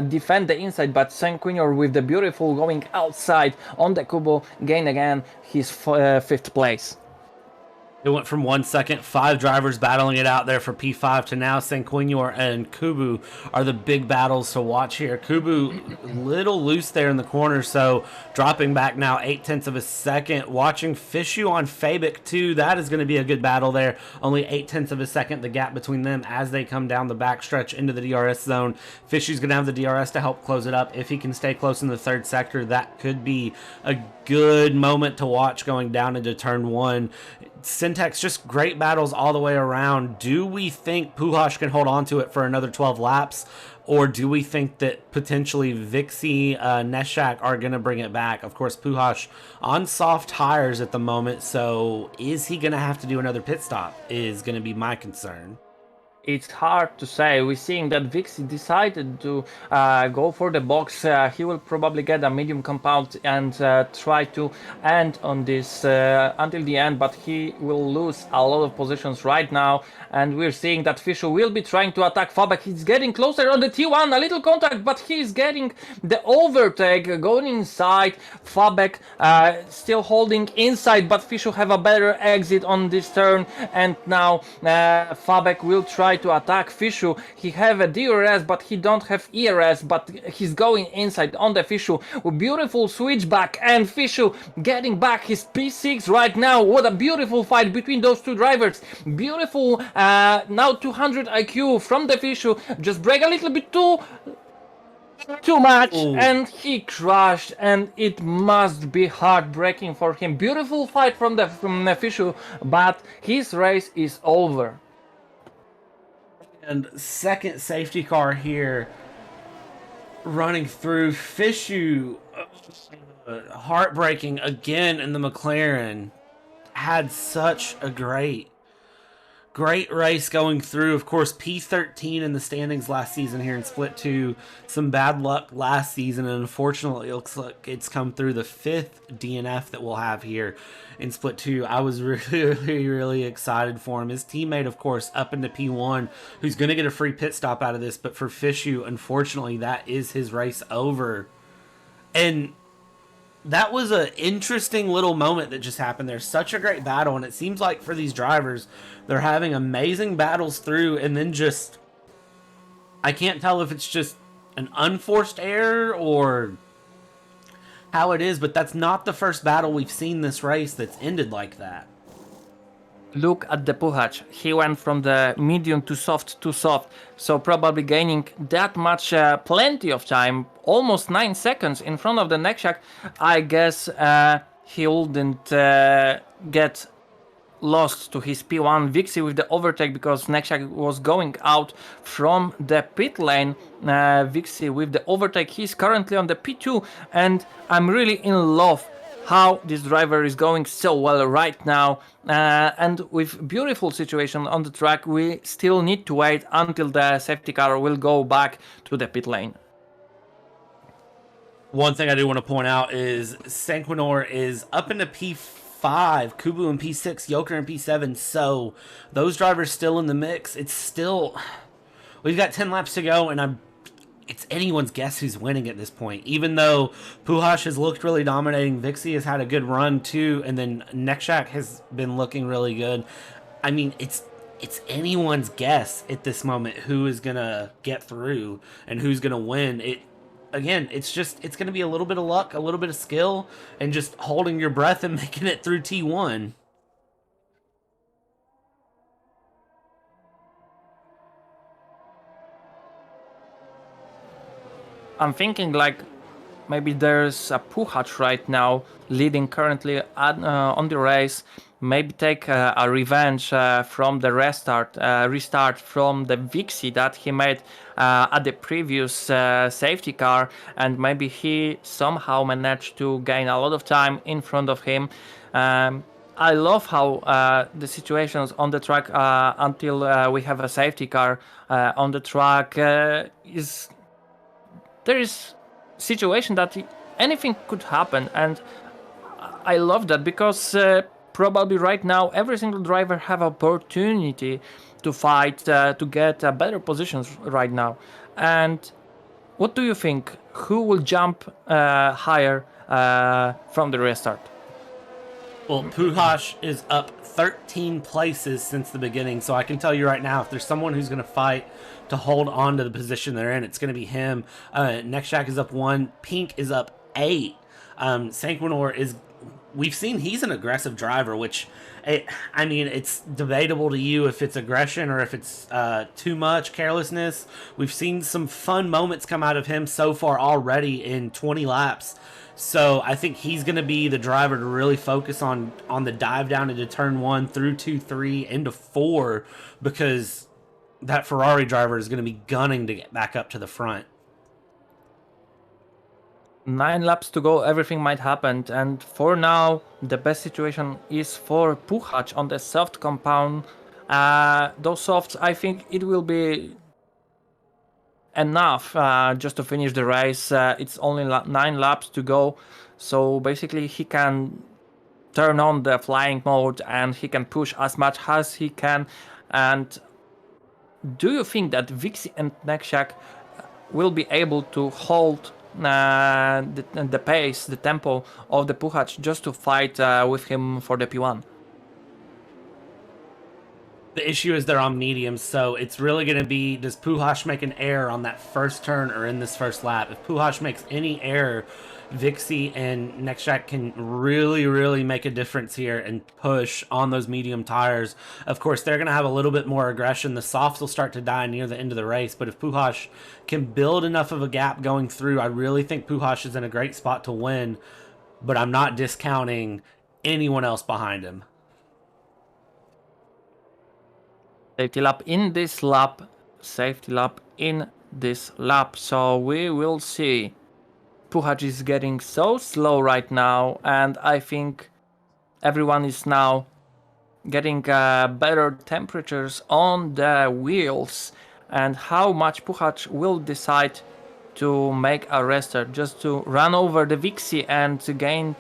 defend the inside, but Sanquinho with the beautiful going outside on the Kubo gain again his 5th place. It went from 1 second, 5 drivers battling it out there for P5 to now Sanquinho and Kubu are the big battles to watch here. Kubu little loose there in the corner, so dropping back now 0.8 of a second. Watching Fishu on Fabik too, that is going to be a good battle there. Only 0.8 of a second, the gap between them as they come down the backstretch into the DRS zone. Fishu's going to have the DRS to help close it up. If he can stay close in the 3rd sector, that could be a good moment to watch going down into turn 1. Syntax, just great battles all the way around. Do we think Puchacz can hold on to it for another 12 laps? Or do we think that potentially Vixie, Nexiak are going to bring it back? Of course, Puchacz on soft tires at the moment, so is he going to have to do another pit stop is going to be my concern. It's hard to say. We're seeing that Vixie decided to go for the box. He will probably get a medium compound and try to end on this until the end, but he will lose a lot of positions right now. And we're seeing that Fisher will be trying to attack Fabek. He's getting closer on the T1, a little contact, but he's getting the overtake, going inside. Fabek still holding inside, but Fisher have a better exit on this turn, and now Fabek will try to attack Fishu. He have a DRS, but he don't have ERS, but he's going inside on the Fishu. Beautiful switchback, and Fishu getting back his P6 right now. What a beautiful fight between those two drivers. Beautiful, now 200 IQ from the Fishu. Just break a little bit too much. Ooh. And he crashed, and it must be heartbreaking for him. Beautiful fight from the Fishu, but his race is over. And second safety car here running through. Fishu, heartbreaking again in the McLaren. Had such a great race going through. Of course, P13 in the standings last season here in Split 2. Some bad luck last season, and unfortunately, it looks like it's come through the 5th DNF that we'll have here in Split 2. I was really excited for him. His teammate, of course, up into P1, who's going to get a free pit stop out of this, but for Fishu, unfortunately, that is his race over. And that was an interesting little moment that just happened there. Such a great battle, and it seems like for these drivers, they're having amazing battles through, and then just I can't tell if it's just an unforced error or how it is, but that's not the first battle we've seen this race that's ended like that. Look at the Puchacz. He went from the medium to soft, so probably gaining that much, plenty of time, almost 9 seconds in front of the Nexiak. I guess he wouldn't get lost to his P1 Vixie with the overtake because Nexiak was going out from the pit lane. Vixie with the overtake. He's currently on the P2, and I'm really in love how this driver is going so well right now, and with beautiful situation on the track. We still need to wait until the safety car will go back to the pit lane. One thing I do want to point out is Sanquinor is up into P5, Kubu in P6, Joker in P7, so those drivers still in the mix. It's still... We've got 10 laps to go, and it's anyone's guess who's winning at this point. Even though Puchacz has looked really dominating, Vixie has had a good run too, and then Nexiak has been looking really good. I mean, it's anyone's guess at this moment who is gonna get through and who's gonna win. It's gonna be a little bit of luck, a little bit of skill, and just holding your breath and making it through T1. I'm thinking like maybe there's a Puchacz right now leading currently on the race. Maybe take a revenge from the restart from the Vixie that he made at the previous safety car, and maybe he somehow managed to gain a lot of time in front of him. I love how the situations on the track until we have a safety car on the track is there is situation that anything could happen, and I love that because probably right now every single driver have opportunity to fight to get better positions right now. And what do you think? Who will jump higher from the restart? Well, Puchacz is up 13 places since the beginning, so I can tell you right now, if there's someone who's going to fight to hold on to the position they're in, it's going to be him. Nexiak is up 1. Pink is up 8. Sanquinor is... We've seen he's an aggressive driver, which... it's debatable to you if it's aggression or if it's too much carelessness. We've seen some fun moments come out of him so far already in 20 laps. So I think he's going to be the driver to really focus on the dive down into turn 1 through 2, 3, into 4, because that Ferrari driver is going to be gunning to get back up to the front. 9 laps to go, everything might happen, and for now the best situation is for Puchacz on the soft compound. Those softs, I think it will be enough just to finish the race. It's only 9 laps to go, so basically he can turn on the flying mode and he can push as much as he can. And do you think that Vixie and Nexiak will be able to hold the pace, the tempo of the Puchacz just to fight with him for the P1? The issue is they're on mediums, so it's really going to be, does Puchacz make an error on that first turn or in this first lap? If Puchacz makes any error, Vixie and Nexiak can really make a difference here and push on those medium tires. Of course, they're going to have a little bit more aggression. The softs will start to die near the end of the race, but if Puchacz can build enough of a gap going through, I really think Puchacz is in a great spot to win, but I'm not discounting anyone else behind him. Safety lap in this lap, safety lap in this lap. So we will see. Puchacz is getting so slow right now, and I think everyone is now getting better temperatures on the wheels, and how much Puchacz will decide to make a restart just to run over the Vixie and to gain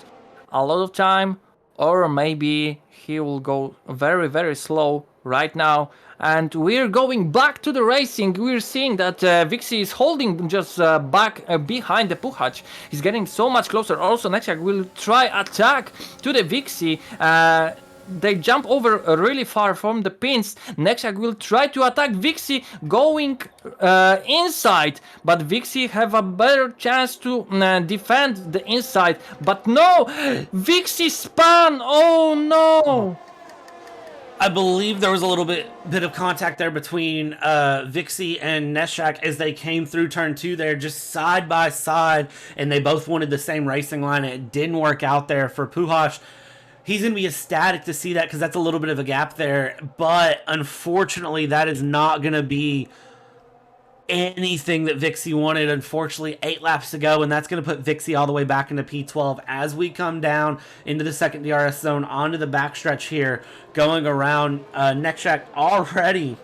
a lot of time, or maybe he will go very very slow right now. And we're going back to the racing. We're seeing that Vixie is holding just back behind the Puchacz. He's getting so much closer. Also, Nexiak will try attack to the Vixie. They jump over really far from the pins. Nexiak will try to attack Vixie going inside, but Vixie have a better chance to defend the inside. But no, Vixie spun. Oh no. I believe there was a little bit of contact there between Vixie and Neshak as they came through turn 2 there, just side by side, and they both wanted the same racing line. It didn't work out there for Puchacz. He's going to be ecstatic to see that because that's a little bit of a gap there, but unfortunately that is not going to be anything that Vixie wanted. Unfortunately, 8 laps to go, and that's going to put Vixie all the way back into P12 as we come down into the second DRS zone onto the backstretch here, going around Nekshak already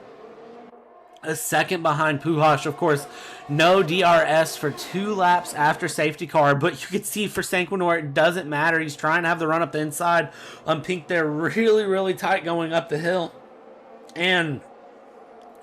a second behind Puchacz. Of course, no DRS for 2 laps after safety car, but you can see for Sanquinor it doesn't matter. He's trying to have the run up the inside on Pink there, really, really tight going up the hill, and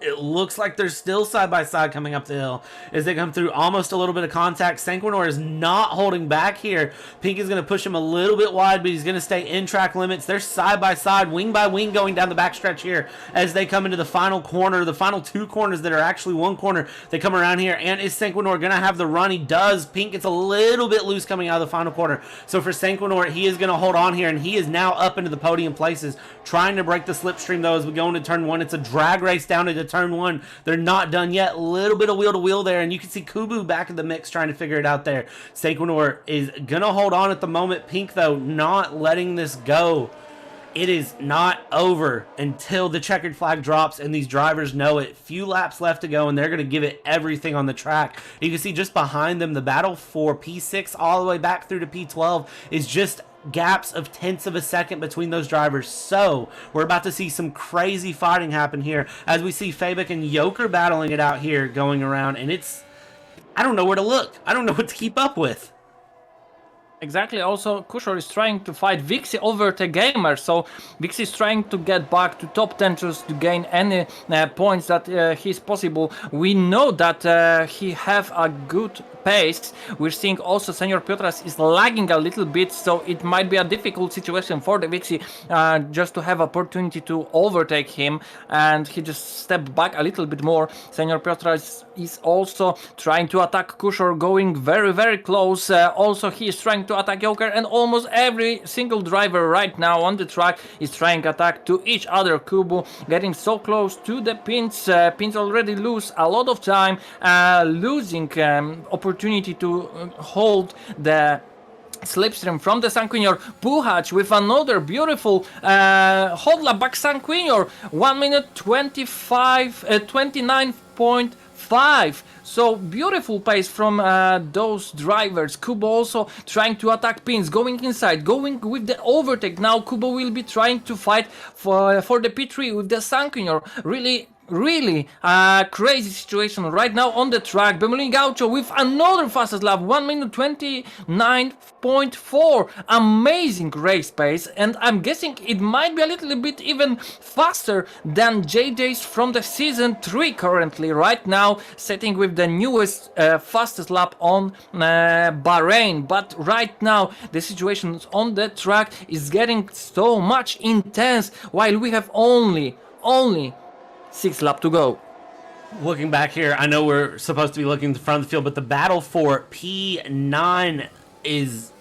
it looks like they're still side by side coming up the hill as they come through. Almost a little bit of contact. Sanquinor is not holding back here. Pink is going to push him a little bit wide, but he's going to stay in track limits. They're side by side, wing by wing, going down the backstretch here as they come into the final corner, the final 2 corners that are actually 1 corner. They come around here, and is Sanquinor going to have the run? He does. Pink gets a little bit loose coming out of the final corner. So for Sanquinor, he is going to hold on here, and he is now up into the podium places, trying to break the slipstream though as we go into turn 1. It's a drag race down into turn 1. They're not done yet. A little bit of wheel to wheel there, and you can see Kubu back in the mix trying to figure it out there. Sanquinor is gonna hold on at the moment. Pink though not letting this go. It is not over until the checkered flag drops and these drivers know it. Few laps left to go, and they're going to give it everything on the track. You can see just behind them, the battle for P6 all the way back through to P12 is just gaps of tenths of a second between those drivers. So we're about to see some crazy fighting happen here as we see Fabik and Joker battling it out here going around, and it's, I don't know where to look. I don't know what to keep up with. Exactly. Also, Kushor is trying to fight Vixie over the gamer, so Vixie is trying to get back to top 10 just to gain any points that he's possible. We know that he have a good pace. We're seeing also Senior Piotras is lagging a little bit, so it might be a difficult situation for the Vixie just to have opportunity to overtake him, and he just stepped back a little bit more. Senior Piotras is also trying to attack Kushor, going very very close. Also he is trying to attack Joker, and almost every single driver right now on the track is trying to attack to each other. Kubu getting so close to the pins. Pins already lose a lot of time, losing opportunity to hold the slipstream from the Sanquinor. Puchacz with another beautiful hold lap back Sanquinor, 1 minute 29.5. So beautiful pace from those drivers. Kubo also trying to attack pins, going inside, going with the overtake. Now Kubo will be trying to fight for the P3 with the Sanquinor. Really crazy situation right now on the track. Bemolin Gaucho with another fastest lap, 1 minute 29.4. Amazing race pace, and I'm guessing it might be a little bit even faster than JJ's from the season 3 currently right now, setting with the newest fastest lap on Bahrain. But right now the situation on the track is getting so much intense while we have only 6 laps to go. Looking back here, I know we're supposed to be looking at the front of the field, but the battle for P9 is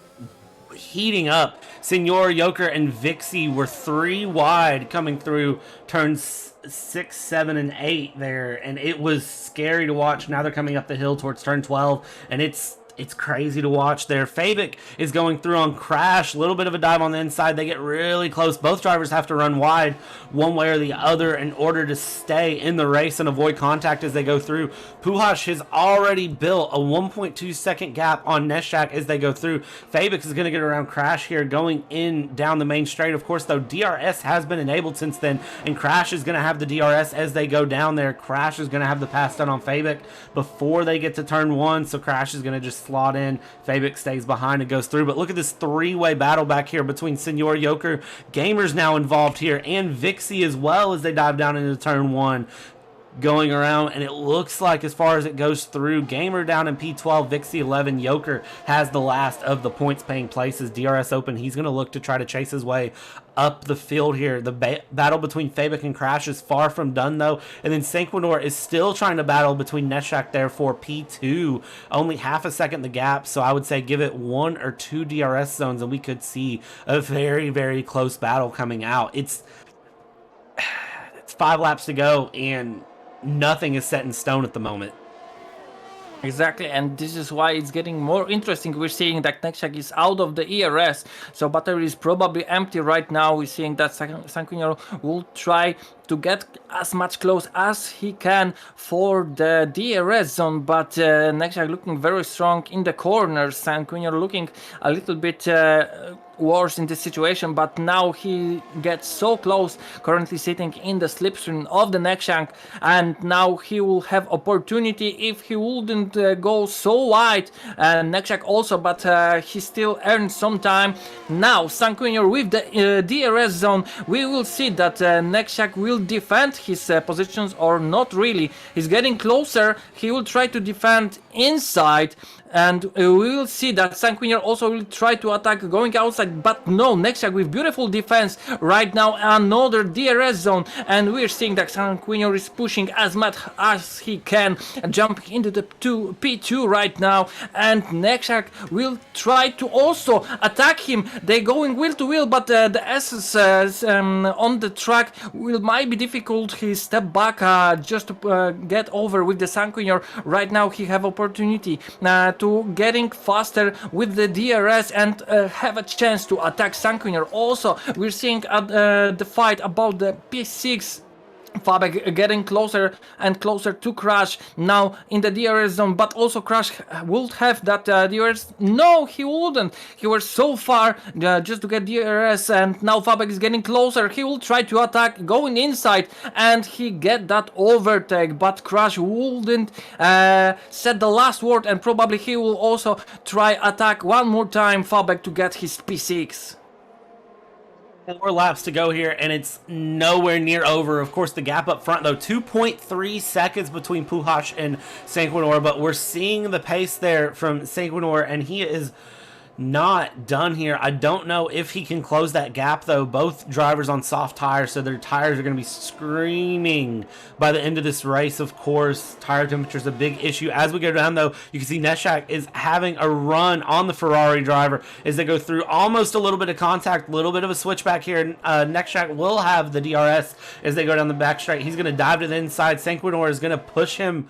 heating up. Senor, Joker, and Vixie were 3 wide coming through turns 6, 7, and 8 there, and it was scary to watch. Now they're coming up the hill towards turn 12, and it's it's crazy to watch there. Fabic is going through on Crash, a little bit of a dive on the inside. They get really close. Both drivers have to run wide one way or the other in order to stay in the race and avoid contact as they go through. Pujols has already built a 1.2 second gap on Neshak as they go through. Fabic is going to get around Crash here going in down the main straight. Of course, though, DRS has been enabled since then, and Crash is going to have the DRS as they go down there. Crash is going to have the pass done on Fabic before they get to turn 1, so Crash is going to just slot in. Fabic stays behind and goes through. But look at this three-way battle back here between Senor Joker, Gamer's now involved here, and Vixie as well as they dive down into turn 1. Going around, and it looks like as far as it goes through, Gamer down in P12, Vixie 11, Joker has the last of the points paying places. DRS open, he's going to look to try to chase his way up the field here. The battle between Fabic and Crash is far from done though, and then Sanquinor is still trying to battle between Neshak there for P2, only half a second the gap, so I would say give it 1 or 2 DRS zones and we could see a very, very close battle coming out. It's 5 laps to go and nothing is set in stone at the moment. Exactly, and this is why it's getting more interesting. We're seeing that Nexhak is out of the ERS, so battery is probably empty right now. We're seeing that Sanquinho will try to get as much close as he can for the DRS zone, but Nexhak looking very strong in the corners. Sanquinho looking a little bit worse in this situation, but now he gets so close, currently sitting in the slipstream of the Nexhak, and now he will have opportunity if he wouldn't go so wide. Nexhak also, but he still earned some time. Now Sanquinho with the DRS zone, we will see that Nexhak will defend his positions or not really. He's getting closer, he will try to defend inside, and we will see that Sanquinho also will try to attack going outside, but no, Nexhak with beautiful defense right now, another DRS zone, and we're seeing that Sanquinho is pushing as much as he can, jumping into the P2 right now, and Nexhak will try to also attack him. They're going wheel to wheel, but the S's on the track might be difficult. He stepped back just to get over with the Sanquinho. Right now he have opportunity to getting faster with the DRS and have a chance to attack Sanquinho. Also, we're seeing the fight about the P6. Fabek getting closer and closer to Crash now in the DRS zone, but also Crash would have that DRS. No, he wouldn't. He was so far just to get DRS, and now Fabek is getting closer. He will try to attack going inside, and he get that overtake, but Crash wouldn't said the last word, and probably he will also try attack one more time Fabek to get his P6. 4 laps to go here, and it's nowhere near over. Of course, the gap up front, though, 2.3 seconds between Pujols and Sanquinor, but we're seeing the pace there from Sanquinor, and he is not done here. I don't know if he can close that gap, though. Both drivers on soft tires, so their tires are going to be screaming by the end of this race. Of course, tire temperature is a big issue. As we go down, though, you can see Neshak is having a run on the Ferrari driver as they go through almost a little bit of contact, a little bit of a switchback here. Neshak will have the DRS as they go down the back straight. He's going to dive to the inside. Sanquinor is going to push him,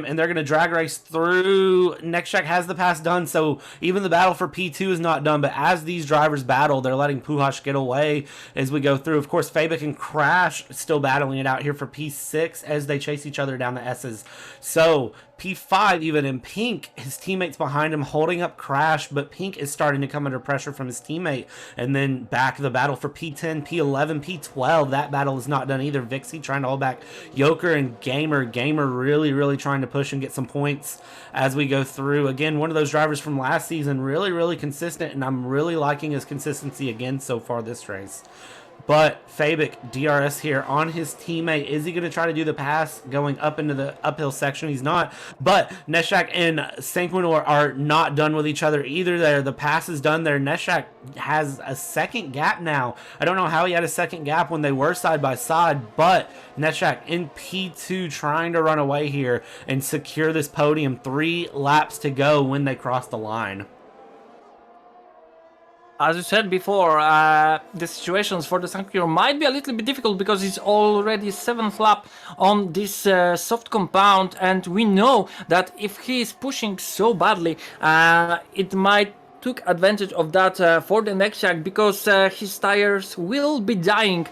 and they're going to drag race through. Nexhak has the pass done, so even the battle for P2 is not done, but as these drivers battle, they're letting Pujols get away as we go through. Of course, Fabic and Crash still battling it out here for P6 as they chase each other down the S's. So P5 even in Pink, his teammates behind him holding up Crash, but Pink is starting to come under pressure from his teammate. And then back the battle for P10, P11, P12. That battle is not done either. Vixie trying to hold back Joker and Gamer. Gamer really trying to push and get some points as we go through. Again, one of those drivers from last season, really consistent, and I'm really liking his consistency again so far this race. But Fabic, DRS here on his teammate. Is he going to try to do the pass going up into the uphill section? He's not. But Neshak and Sanquinor are not done with each other either there. The pass is done there. Neshak has a second gap now. I don't know how he had a second gap when they were side by side, but Neshak in P2 trying to run away here and secure this podium. 3 laps to go when they cross the line. As you said before, the situations for the Sankyo might be a little bit difficult because it's already 7th lap on this soft compound, and we know that if he is pushing so badly, it might took advantage of that for the next track, because his tires will be dying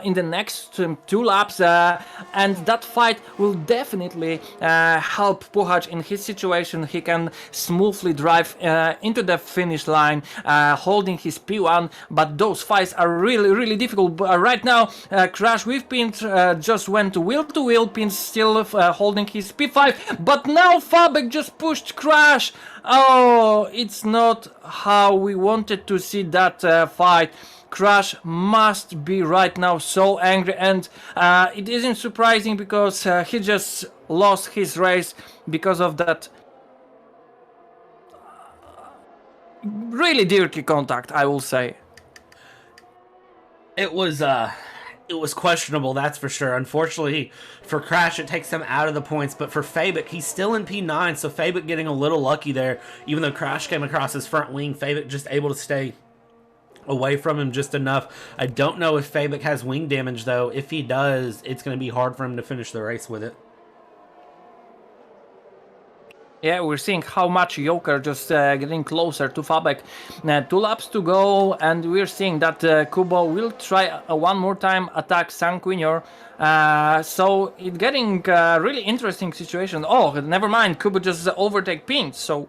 in the next 2 laps, and that fight will definitely help Puchacz in his situation. He can smoothly drive into the finish line, holding his P1, but those fights are really difficult. Right now, Crash with Pins just went wheel to wheel, Pins still holding his P5, but now Fabek just pushed Crash. Oh, it's not how we wanted to see that fight. Crash must be right now so angry, and it isn't surprising because he just lost his race because of that really dirty contact, I will say. It was questionable, that's for sure. Unfortunately for Crash, it takes him out of the points, but for Fabik, he's still in P9, so Fabik getting a little lucky there. Even though Crash came across his front wing, Fabik just able to stay away from him just enough. I don't know if Fabik has wing damage, though. If he does, it's going to be hard for him to finish the race with it. Yeah, we're seeing how much Joker just getting closer to Fabek. 2 laps to go, and we're seeing that Kubo will try one more time attack Sanguinior. So it's getting a really interesting situation. Oh, never mind, Kubo just overtake Pink. So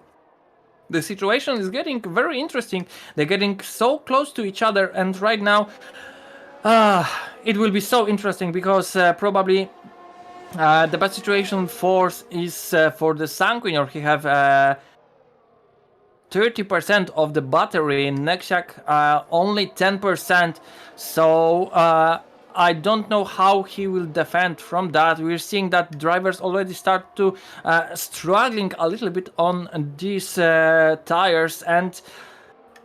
the situation is getting very interesting. They're getting so close to each other, and right now it will be so interesting because probably the best situation is for the Sanguinior. He have 30% of the battery. In Nexak only 10%. So I don't know how he will defend from that. We're seeing that drivers already start to struggling a little bit on these tires, and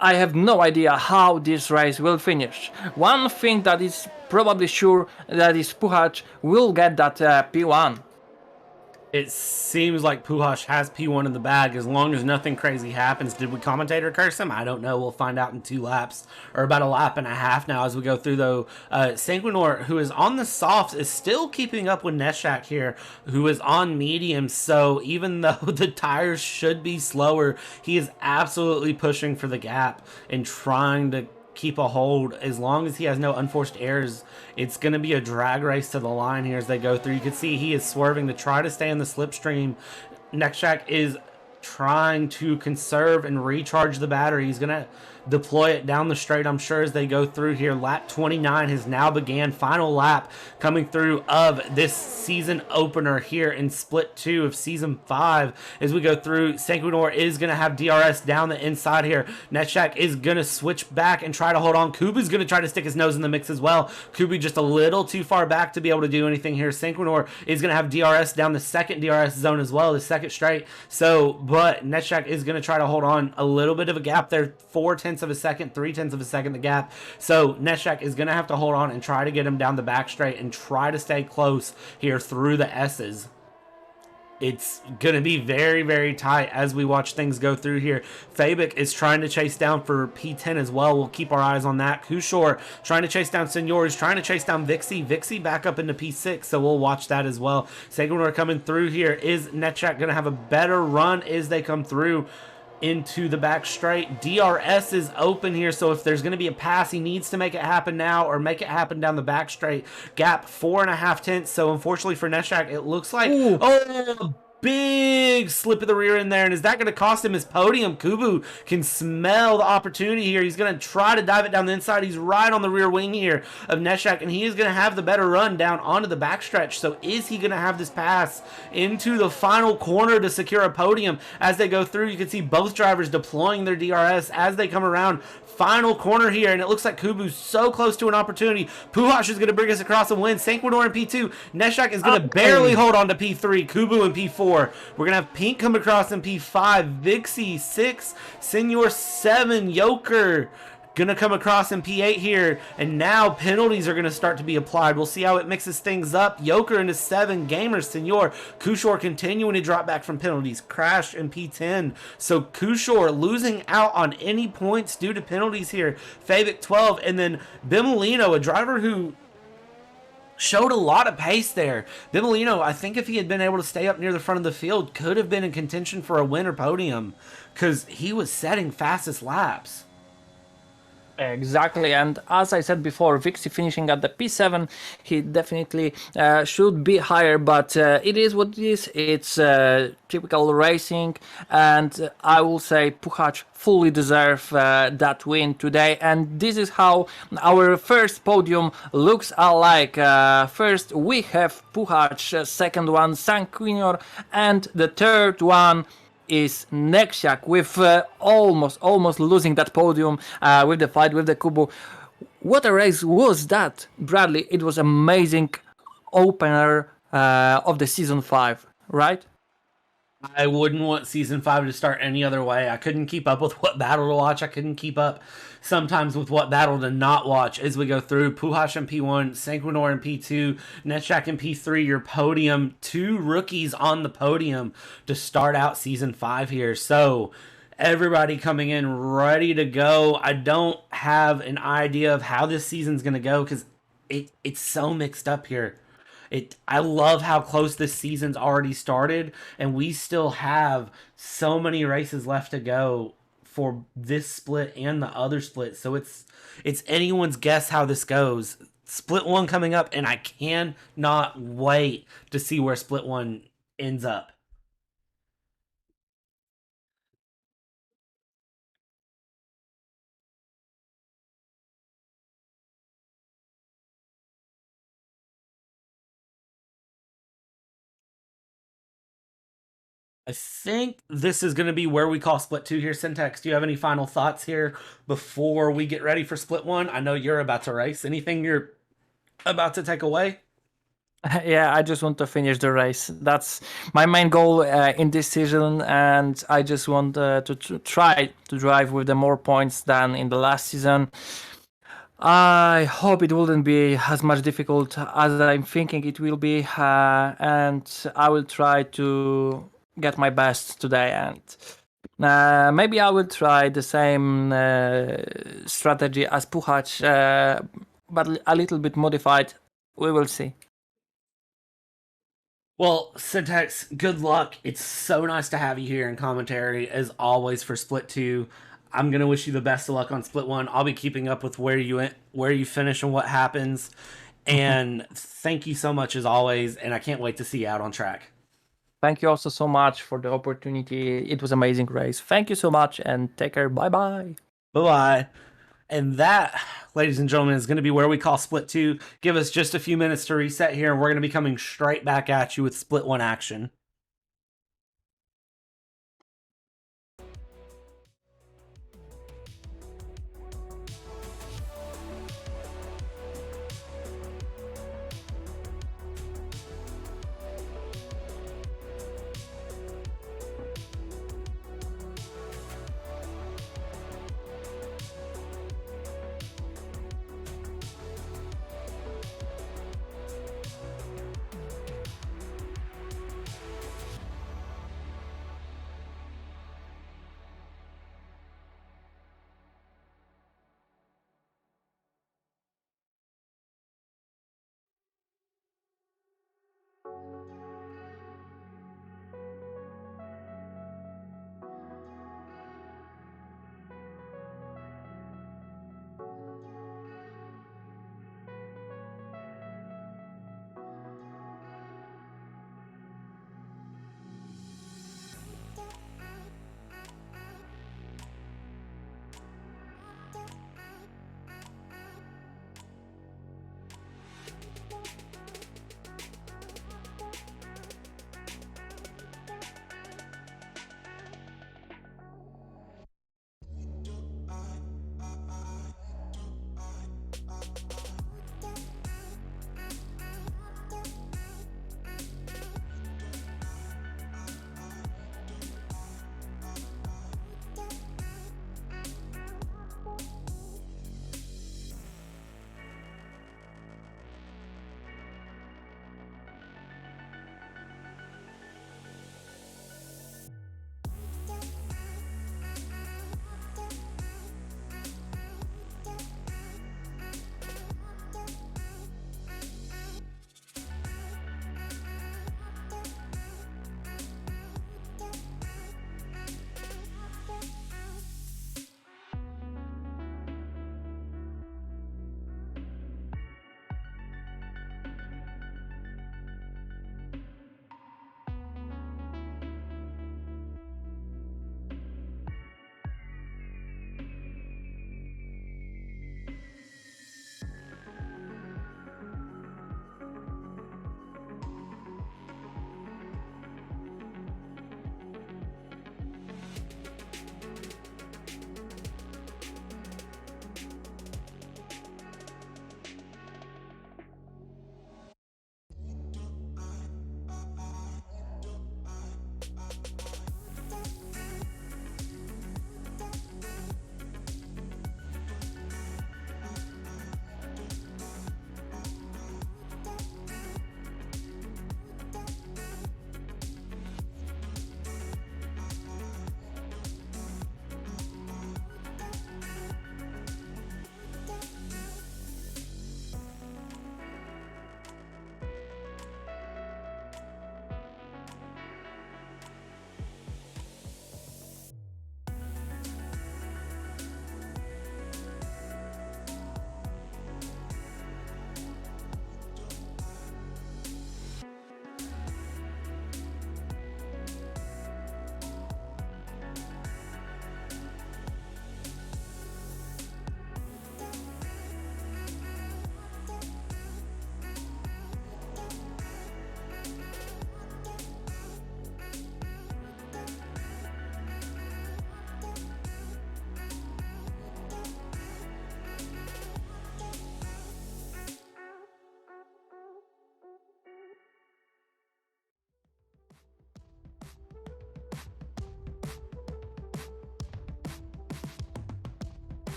I have no idea how this race will finish. One thing that is probably sure, that is Puchacz will get that P1. It seems like Puchacz has P1 in the bag as long as nothing crazy happens. Did we commentator curse him? I don't know. We'll find out in 2 laps, or about a lap and a half now as we go through, though. Sanguinior, who is on the softs, is still keeping up with Neshak here, who is on medium. So even though the tires should be slower, he is absolutely pushing for the gap and trying to keep a hold. As long as he has no unforced errors, it's going to be a drag race to the line here as they go through. You can see he is swerving to try to stay in the slipstream. Nextjack is trying to conserve and recharge the battery. He's going to deploy it down the straight, I'm sure, as they go through here. Lap 29 has now began. Final lap coming through of this season opener here in split 2 of season 5. As we go through, Sanguinior is going to have DRS down the inside here. Netshack is going to switch back and try to hold on. Kubu's going to try to stick his nose in the mix as well. Kubu just a little too far back to be able to do anything here. Sanguinior is going to have DRS down the second DRS zone as well, the second straight. So, but Netshack is going to try to hold on. A little bit of a gap there, 0.4 of a second, 0.3 of a second the gap. So Neshak is going to have to hold on and try to get him down the back straight and try to stay close here through the S's. It's going to be very tight as we watch things go through here. Fabik is trying to chase down for P10 as well. We'll keep our eyes on that. Kushor trying to chase down Senor. He's trying to chase down Vixie. Vixie back up into P6, so we'll watch that as well. Sanguinior coming through here. Is Netchak going to have a better run as they come through into the back straight? DRS is open here, so if there's going to be a pass, he needs to make it happen now or make it happen down the back straight. Gap 4.5 so unfortunately for Neshak, it looks like big slip of the rear end there, and is that going to cost him his podium? Kubu can smell the opportunity here. He's going to try to dive it down the inside. He's right on the rear wing here of Neshak, and he is going to have the better run down onto the backstretch. So is he going to have this pass into the final corner to secure a podium? As they go through, you can see both drivers deploying their DRS as they come around. Final corner here, and it looks like Kubu's so close to an opportunity. Puhash is going to bring us across and win. Sanguinior in P2. Neshak is going to barely hold on to P3. Kubu in P4. We're going to have Pink come across in P5. Vixie 6. Senor 7. Joker Gonna come across in P8 here, and now penalties are gonna start to be applied. We'll see how it mixes things up. Joker into 7, Gamer, Senor. Kushor continuing to drop back from penalties. Crash in P10. So Kushor losing out on any points due to penalties here. Fabic 12, and then Bimolino, a driver who showed a lot of pace there. Bimolino, I think if he had been able to stay up near the front of the field, could have been in contention for a win or podium, because he was setting fastest laps. Exactly, and as I said before, Vixie finishing at the P7, he definitely should be higher, but it is what it is. It's typical racing, and I will say Puchacz fully deserve that win today, and this is how our first podium looks alike. First we have Puchacz, second one Sanguinor, and the third one is Nexiak with almost losing that podium with the fight with the Kubu. What a race was that, Bradley? It was amazing opener of the season 5, right? I wouldn't want season 5 to start any other way. I couldn't keep up with what battle to watch. I couldn't keep up sometimes with what battle to not watch as we go through. Puchacz in P1, Sanguinor in P2, Nexiak in P3, your podium. 2 rookies on the podium to start out season 5 here. So everybody coming in ready to go. I don't have an idea of how this season's going to go because it's so mixed up here. I love how close this season's already started, and we still have so many races left to go for this split and the other split. So it's anyone's guess how this goes. Split 1 coming up, and I cannot wait to see where split 1 ends up. I think this is going to be where we call split 2 here. Syntax, do you have any final thoughts here before we get ready for split 1? I know you're about to race. Anything you're about to take away? Yeah, I just want to finish the race. That's my main goal in this season, and I just want to try to drive with the more points than in the last season. I hope it wouldn't be as much difficult as I'm thinking it will be, and I will try to get my best today. And maybe I will try the same strategy as Puchacz, but a little bit modified. We will see. Well, Syntax, good luck. It's so nice to have you here in commentary, as always, for Split 2. I'm going to wish you the best of luck on Split 1. I'll be keeping up with where you finish and what happens. And thank you so much, as always, and I can't wait to see you out on track. Thank you also so much for the opportunity. It was an amazing race. Thank you so much, and take care. Bye-bye. Bye-bye. And that, ladies and gentlemen, is going to be where we call Split 2. Give us just a few minutes to reset here, and we're going to be coming straight back at you with Split 1 action.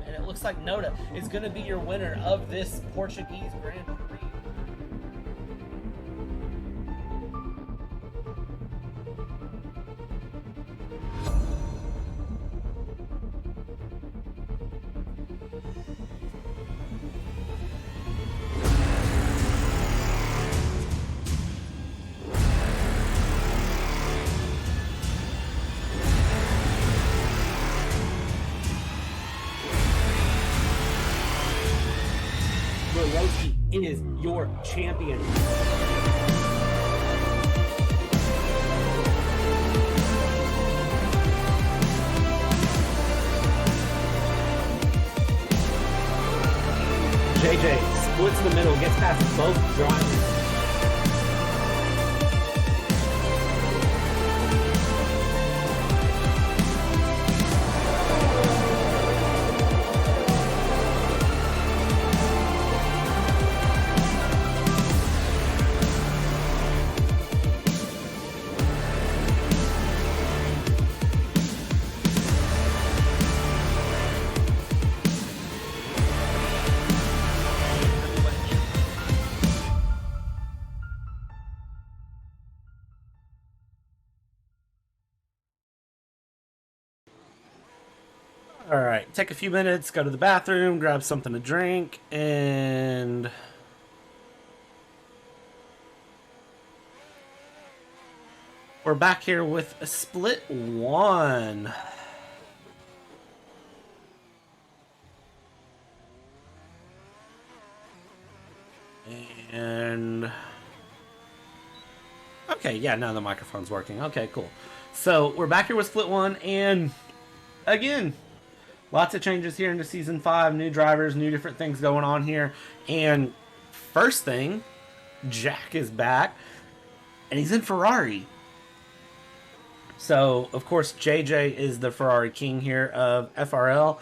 And it looks like Noda is going to be your winner of this Portuguese Grand Prix. Is your champion. JJ splits in the middle, gets past both drivers. All right, take a few minutes, go to the bathroom, grab something to drink, and we're back here with a split one. And okay, yeah, now the microphone's working. Okay, cool. So we're back here with split one, and again, lots of changes here into season 5. New drivers, new different things going on here. And first thing, Jack is back, and he's in Ferrari. So, of course, JJ is the Ferrari king here of FRL.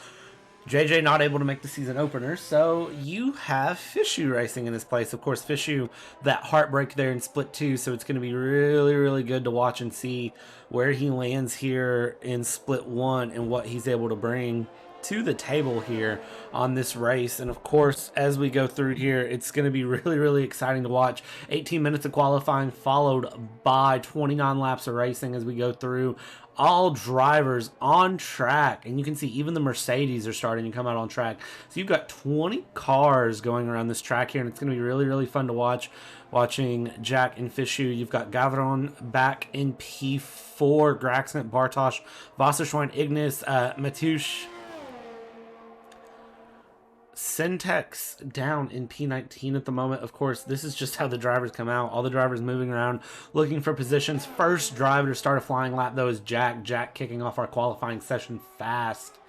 JJ not able to make the season opener, so you have Fishu racing in his place. Of course, Fishu, that heartbreak there in Split 2, so it's going to be really, really good to watch and see where he lands here in Split 1 and what he's able to bring to the table here on this race. And of course, as we go through here, it's going to be really, really exciting to watch. 18 minutes of qualifying followed by 29 laps of racing as we go through. All drivers on track, and you can see even the Mercedes are starting to come out on track. So you've got 20 cars going around this track here, and it's going to be really, really fun to watch. Watching Jack and Fishu. You've got Gavron back in P4, Graxent, Bartosz, Wasserschwein, Ignis, Matusz, Syntax down in P19 at the moment. Of course, this is just how the drivers come out. All the drivers moving around, looking for positions. First driver to start a flying lap, though, is Jack. Jack kicking off our qualifying session fast.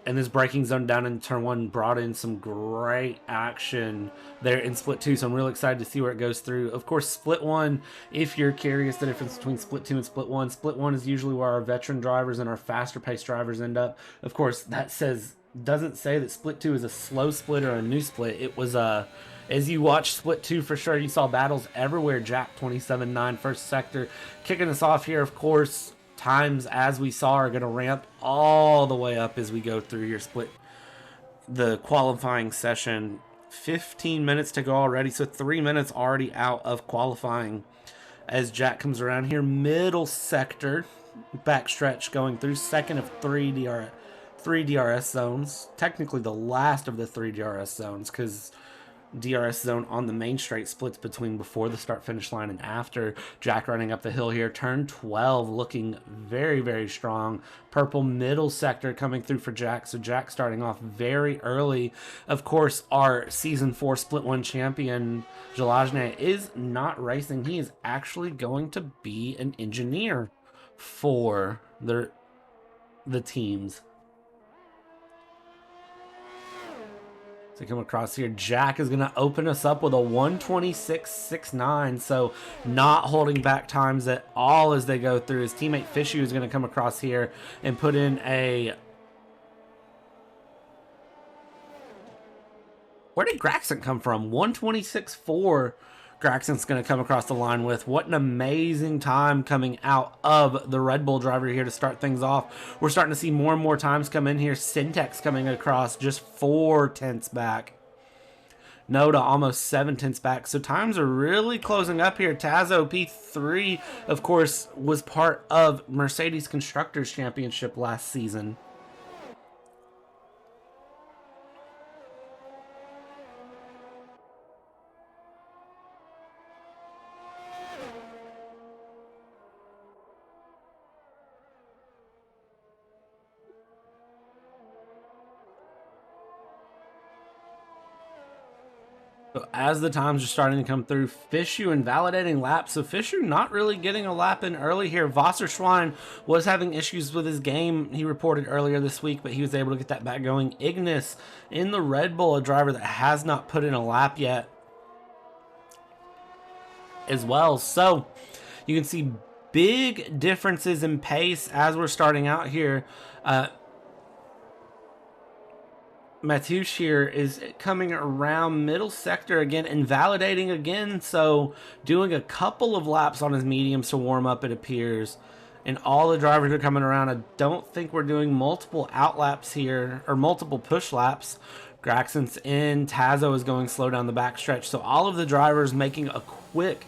And this braking zone down in turn 1 brought in some great action there in Split 2, so I'm really excited to see where it goes through. Of course, Split 1, if you're curious the difference between Split 2 and Split 1, Split 1 is usually where our veteran drivers and our faster paced drivers end up. Of course, that doesn't say that Split 2 is a slow split or a new split. It was as you watch Split 2 for sure, you saw battles everywhere. Jack 27.9 first sector kicking us off here. Of course, times as we saw are going to ramp all the way up as we go through your split the qualifying session. 15 minutes to go already, so 3 minutes already out of qualifying as Jack comes around here. Middle sector backstretch going through, second of three DRS zones, technically the last of the 3 DRS zones, because DRS zone on the main straight splits between before the start finish line and after. Jack running up the hill here, turn 12 looking very, very strong. Purple middle sector coming through for Jack, so Jack starting off very early. Of course, our season 4 split 1 champion Jalajne is not racing. He is actually going to be an engineer for the teams. So come across here, Jack is going to open us up with a 1:26.69, so not holding back times at all as they go through. His teammate Fishu is going to come across here and put in a... Where did Graxent come from? 1:26.4. Graxent's going to come across the line with. What an amazing time coming out of the Red Bull driver here to start things off. We're starting to see more and more times come in here. Syntax coming across just 4 tenths back. Noda almost 7 tenths back. So times are really closing up here. Tazo P3, of course, was part of Mercedes Constructors Championship last season. So as the times are starting to come through, Fishu invalidating laps. So Fishu not really getting a lap in early here. Wasserschwein was having issues with his game, he reported earlier this week, but he was able to get that back going. Ignis in the Red Bull, a driver that has not put in a lap yet as well. So you can see big differences in pace as we're starting out here. Matusz here is coming around middle sector again, invalidating again, so doing a couple of laps on his mediums to warm up, it appears. And all the drivers are coming around. I don't think we're doing multiple out laps here, or multiple push laps. Graxen's in, Tazo is going slow down the backstretch, so all of the drivers making a quick,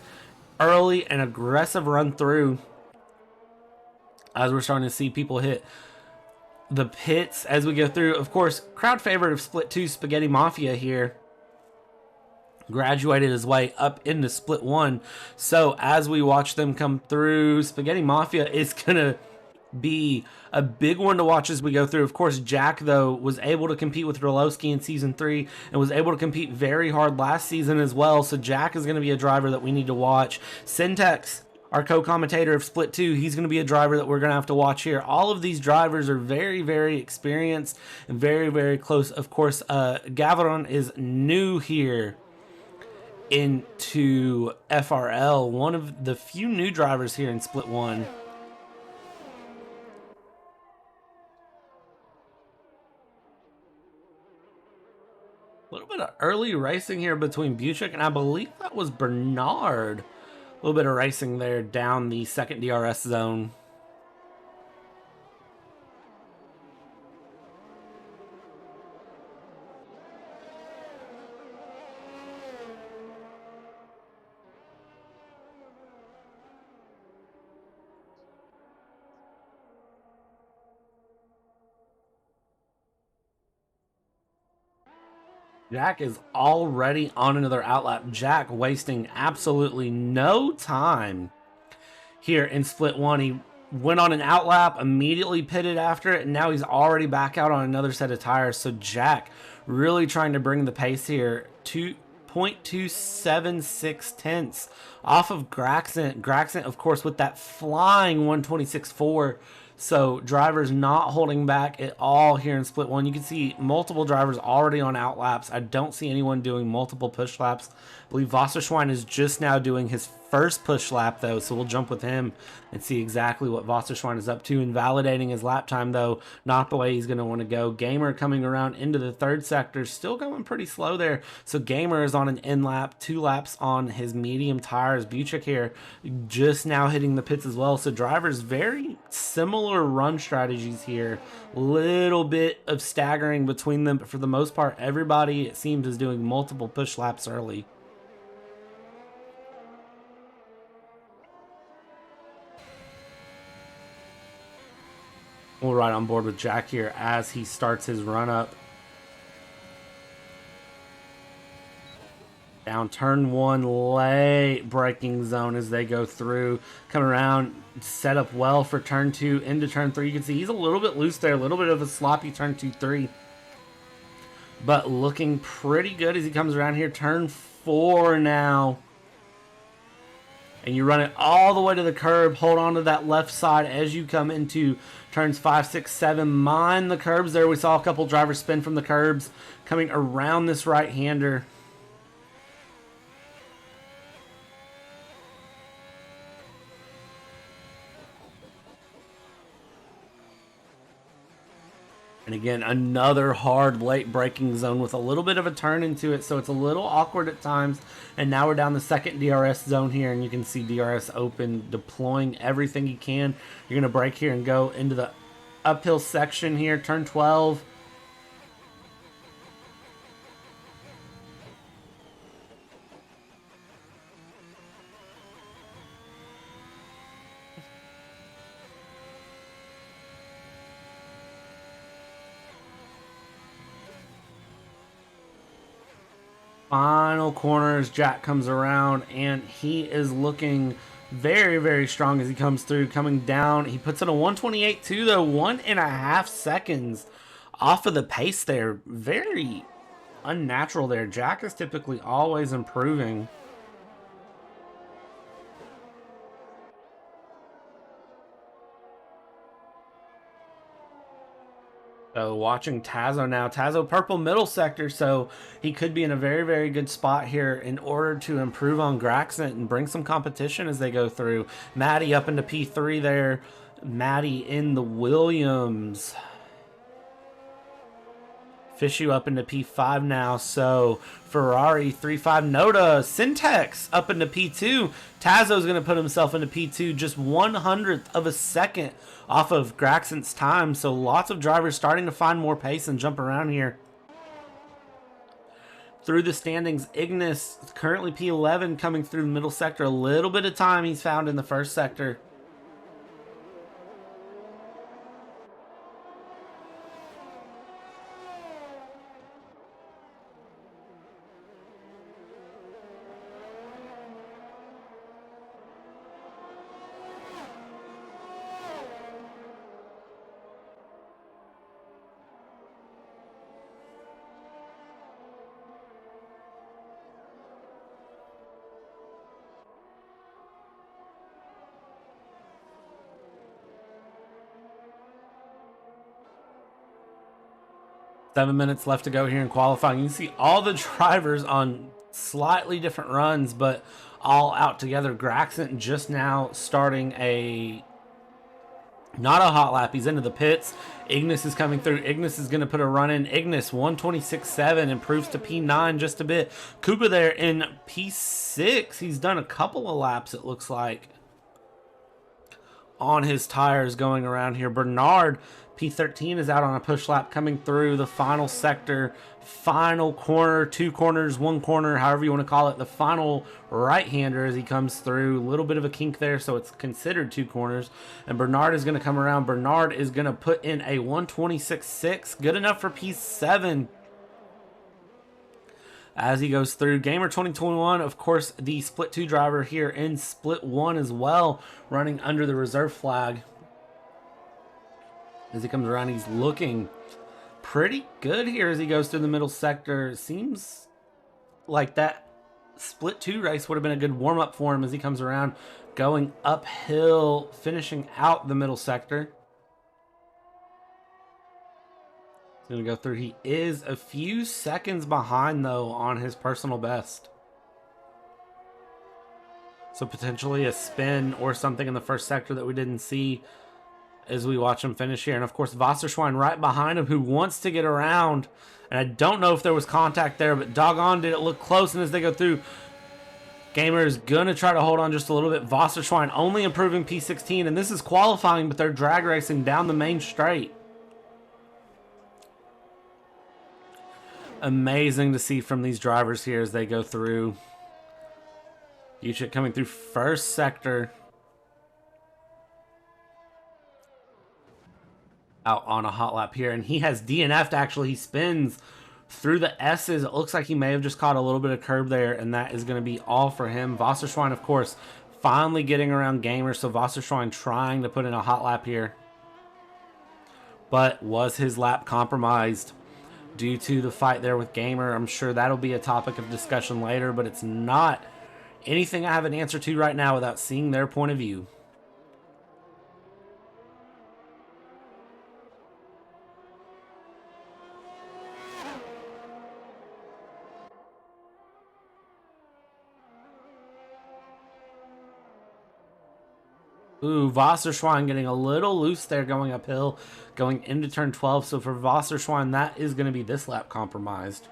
early, and aggressive run through as we're starting to see people hit the pits as we go through. Of course, crowd favorite of Split 2, Spaghetti Mafia here, graduated his way up into Split 1. So as we watch them come through, Spaghetti Mafia is going to be a big one to watch as we go through. Of course, Jack, though, was able to compete with Roloski in Season 3 and was able to compete very hard last season as well. So Jack is going to be a driver that we need to watch. Syntex, our co-commentator of Split 2, he's going to be a driver that we're going to have to watch here. All of these drivers are very, very experienced and very, very close. Of course, Gavron is new here into FRL, one of the few new drivers here in Split 1. A little bit of early racing here between Buchek and I believe that was Bernard. A little bit of racing there down the second DRS zone. Jack is already on another outlap. Jack wasting absolutely no time here in Split 1. He went on an outlap, immediately pitted after it, and now he's already back out on another set of tires. So Jack really trying to bring the pace here. 2.276 tenths off of Graxent. Graxent, of course, with that flying 126.4. So drivers not holding back at all here in Split 1. You can see multiple drivers already on outlaps. I don't see anyone doing multiple push laps. I believe Wasserschwein is just now doing his first push lap, though, so we'll jump with him and see exactly what Wasserschwein is up to. Invalidating his lap time, though, not the way he's going to want to go. Gamer coming around into the third sector, still going pretty slow there. So Gamer is on an in lap, 2 laps on his medium tires. Buchek here just now hitting the pits as well. So drivers very similar run strategies here. Little bit of staggering between them, but for the most part, everybody, it seems, is doing multiple push laps early. We're right on board with Jack here as he starts his run up. Down turn 1, late braking zone as they go through. Come around, set up well for turn 2 into turn 3. You can see he's a little bit loose there, a little bit of a sloppy turn 2-3. But looking pretty good as he comes around here. Turn 4 now. And you run it all the way to the curb. Hold on to that left side as you come into turns 5, 6, 7. Mind the curbs there. We saw a couple drivers spin from the curbs coming around this right-hander. And again, another hard late braking zone with a little bit of a turn into it, so it's a little awkward at times. And now we're down the second DRS zone here, and you can see DRS open, deploying everything he can. You're going to brake here and go into the uphill section here, turn 12. Final corners, Jack comes around, and he is looking very, very strong as he comes through, coming down. He puts in a 128.2, though, 1.5 seconds off of the pace there. Very unnatural there. Jack is typically always improving. So watching Tazo now. Tazo purple middle sector, so he could be in a very, very good spot here in order to improve on Graxent and bring some competition as they go through. Maddie up into P3 there. Maddie in the Williams. Fishu up into P5 now, so Ferrari 3.5 Noda. Syntex up into P2. Tazo's going to put himself into P2, just 1/100th of a second off of Graxent's time, so lots of drivers starting to find more pace and jump around here. Through the standings, Ignis currently P11 coming through the middle sector. A little bit of time he's found in the first sector. 7 minutes left to go here in qualifying. You can see all the drivers on slightly different runs, but all out together. Graxon just now starting not a hot lap. He's into the pits. Ignis is coming through. Ignis is going to put a run in. Ignis 126.7 improves to P9 just a bit. Koopa there in P6. He's done a couple of laps, it looks like, on his tires going around here. Bernard, P13, is out on a push lap coming through the final sector, final corner, 2 corners, 1 corner, however you want to call it. The final right-hander as he comes through. A little bit of a kink there, so it's considered 2 corners. And Bernard is going to come around. Bernard is going to put in a 126.6. Good enough for P7. As he goes through. Gamer 2021, of course, the Split 2 driver here in Split 1 as well, running under the reserve flag. As he comes around, he's looking pretty good here as he goes through the middle sector. It seems like that Split 2 race would have been a good warm-up for him as he comes around, going uphill, finishing out the middle sector. He's going to go through. He is a few seconds behind, though, on his personal best. So potentially a spin or something in the first sector that we didn't see as we watch him finish here. And, of course, Wasserschwein right behind him, who wants to get around. And I don't know if there was contact there, but doggone did it look close. And as they go through, Gamer is going to try to hold on just a little bit. Wasserschwein only improving P16. And this is qualifying, but they're drag racing down the main straight. Amazing to see from these drivers here as they go through. Yuchik coming through first sector. Out on a hot lap here. And he has DNF'd, actually. He spins through the S's. It looks like he may have just caught a little bit of curb there, and that is going to be all for him. Wasserschwein, of course, finally getting around Gamer. So Wasserschwein trying to put in a hot lap here. But was his lap compromised due to the fight there with Gamer? I'm sure that'll be a topic of discussion later, but it's not anything I have an answer to right now without seeing their point of view. Ooh, Wasserschwein getting a little loose there going uphill, going into turn 12. So for Wasserschwein, that is going to be this lap compromised.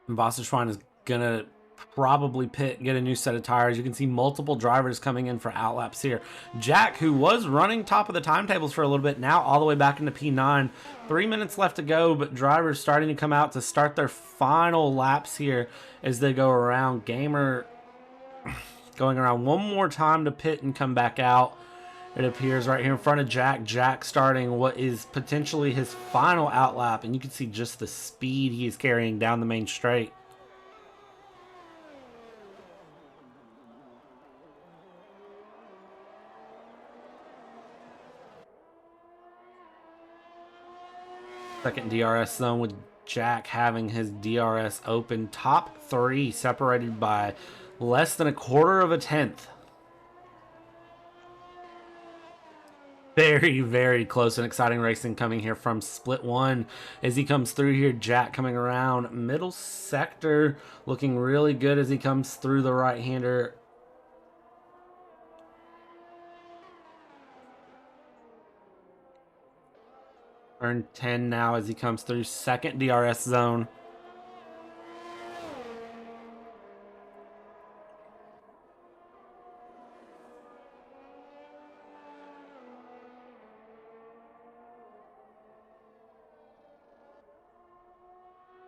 And Wasserschwein is going to probably get a new set of tires. You can see multiple drivers coming in for outlaps here. Jack, who was running top of the timetables for a little bit, now all the way back into P9. 3 minutes left to go, but drivers starting to come out to start their final laps here as they go around. Gamer going around one more time to pit and come back out. It appears right here in front of Jack. Jack starting what is potentially his final outlap, and you can see just the speed he is carrying down the main straight. Second DRS zone with Jack having his DRS open. Top 3 separated by less than a quarter of a tenth. Very, very close and exciting racing coming here from Split 1 as he comes through here. Jack coming around middle sector, looking really good as he comes through the right-hander. Turn 10 now as he comes through second DRS zone.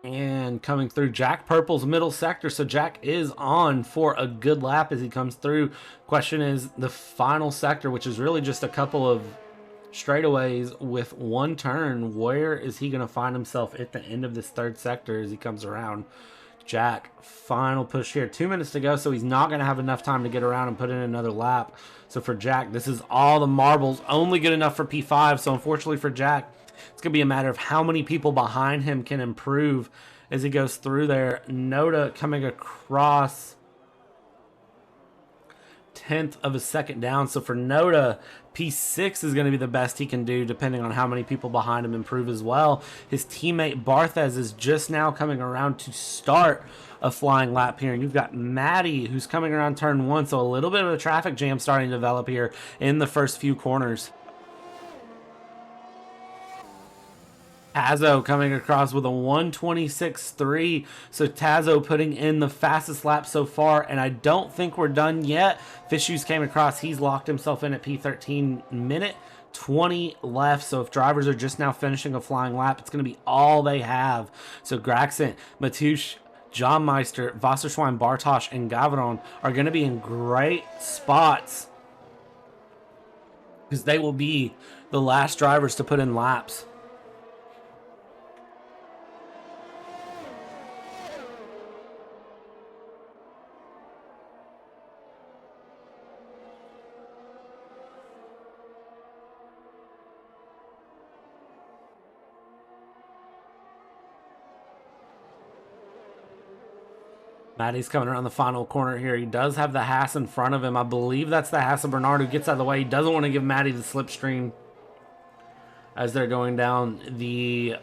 And coming through Jack Purple's middle sector. So Jack is on for a good lap as he comes through. Question is the final sector, which is really just a couple of straightaways with one turn. Where is he going to find himself at the end of this third sector as he comes around? Jack, final push here. 2 minutes to go, so he's not going to have enough time to get around and put in another lap. So for Jack, this is all the marbles. Only good enough for P5. So unfortunately for Jack, it's going to be a matter of how many people behind him can improve as he goes through there. Noda coming across 1/10 of a second down. So for Noda, P6 is going to be the best he can do, depending on how many people behind him improve as well. His teammate Barthez is just now coming around to start a flying lap here. And you've got Maddie, who's coming around turn 1. So a little bit of a traffic jam starting to develop here in the first few corners. Tazo coming across with a 1:26.3. So Tazo putting in the fastest lap so far, and I don't think we're done yet. Fishues came across. He's locked himself in at P13, minute 20 left. So if drivers are just now finishing a flying lap, it's going to be all they have. So Graxent, Matouche, John Meister, Wasserschwein, Bartosz, and Gavron are going to be in great spots because they will be the last drivers to put in laps. Maddie's coming around the final corner here. He does have the Haas in front of him. I believe that's the Haas of Bernard who gets out of the way. He doesn't want to give Maddie the slipstream as they're going down the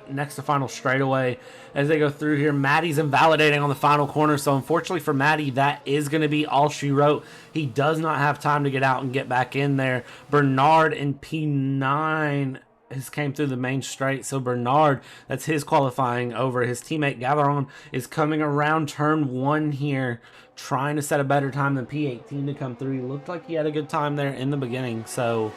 next to final straightaway. As they go through here, Maddie's invalidating on the final corner. So unfortunately for Maddie, that is going to be all she wrote. He does not have time to get out and get back in there. Bernard in P9 has came through the main straight. So Bernard, that's his qualifying over. His teammate Gavaron is coming around turn 1 here, trying to set a better time than P18 to come through. He looked like he had a good time there in the beginning. So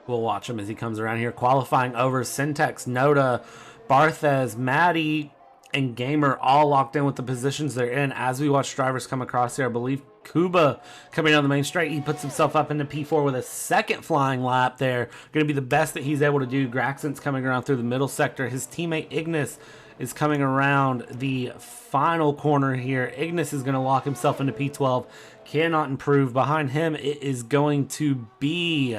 we'll watch him as he comes around here. Qualifying over, Syntax, Noda, Barthez, Maddie, and Gamer all locked in with the positions they're in as we watch drivers come across here. I believe Kuba coming down the main straight. He puts himself up into P4 with a second flying lap there. Going to be the best that he's able to do. Graxent's coming around through the middle sector. His teammate Ignis is coming around the final corner here. Ignis is going to lock himself into P12. Cannot improve. Behind him, it is going to be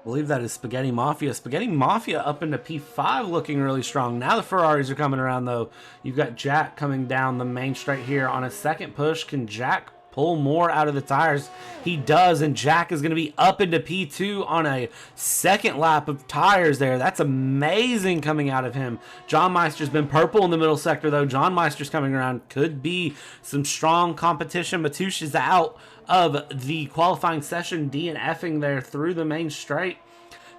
I believe that is Spaghetti Mafia. Spaghetti Mafia up into P5 looking really strong. Now the Ferraris are coming around, though. You've got Jack coming down the main straight here on a second push. Can Jack pull more out of the tires? He does, and Jack is going to be up into P2 on a second lap of tires there. That's amazing coming out of him. John Meister's been purple in the middle sector, though. John Meister's coming around. Could be some strong competition. Matouche is out of the qualifying session, DNFing there through the main straight.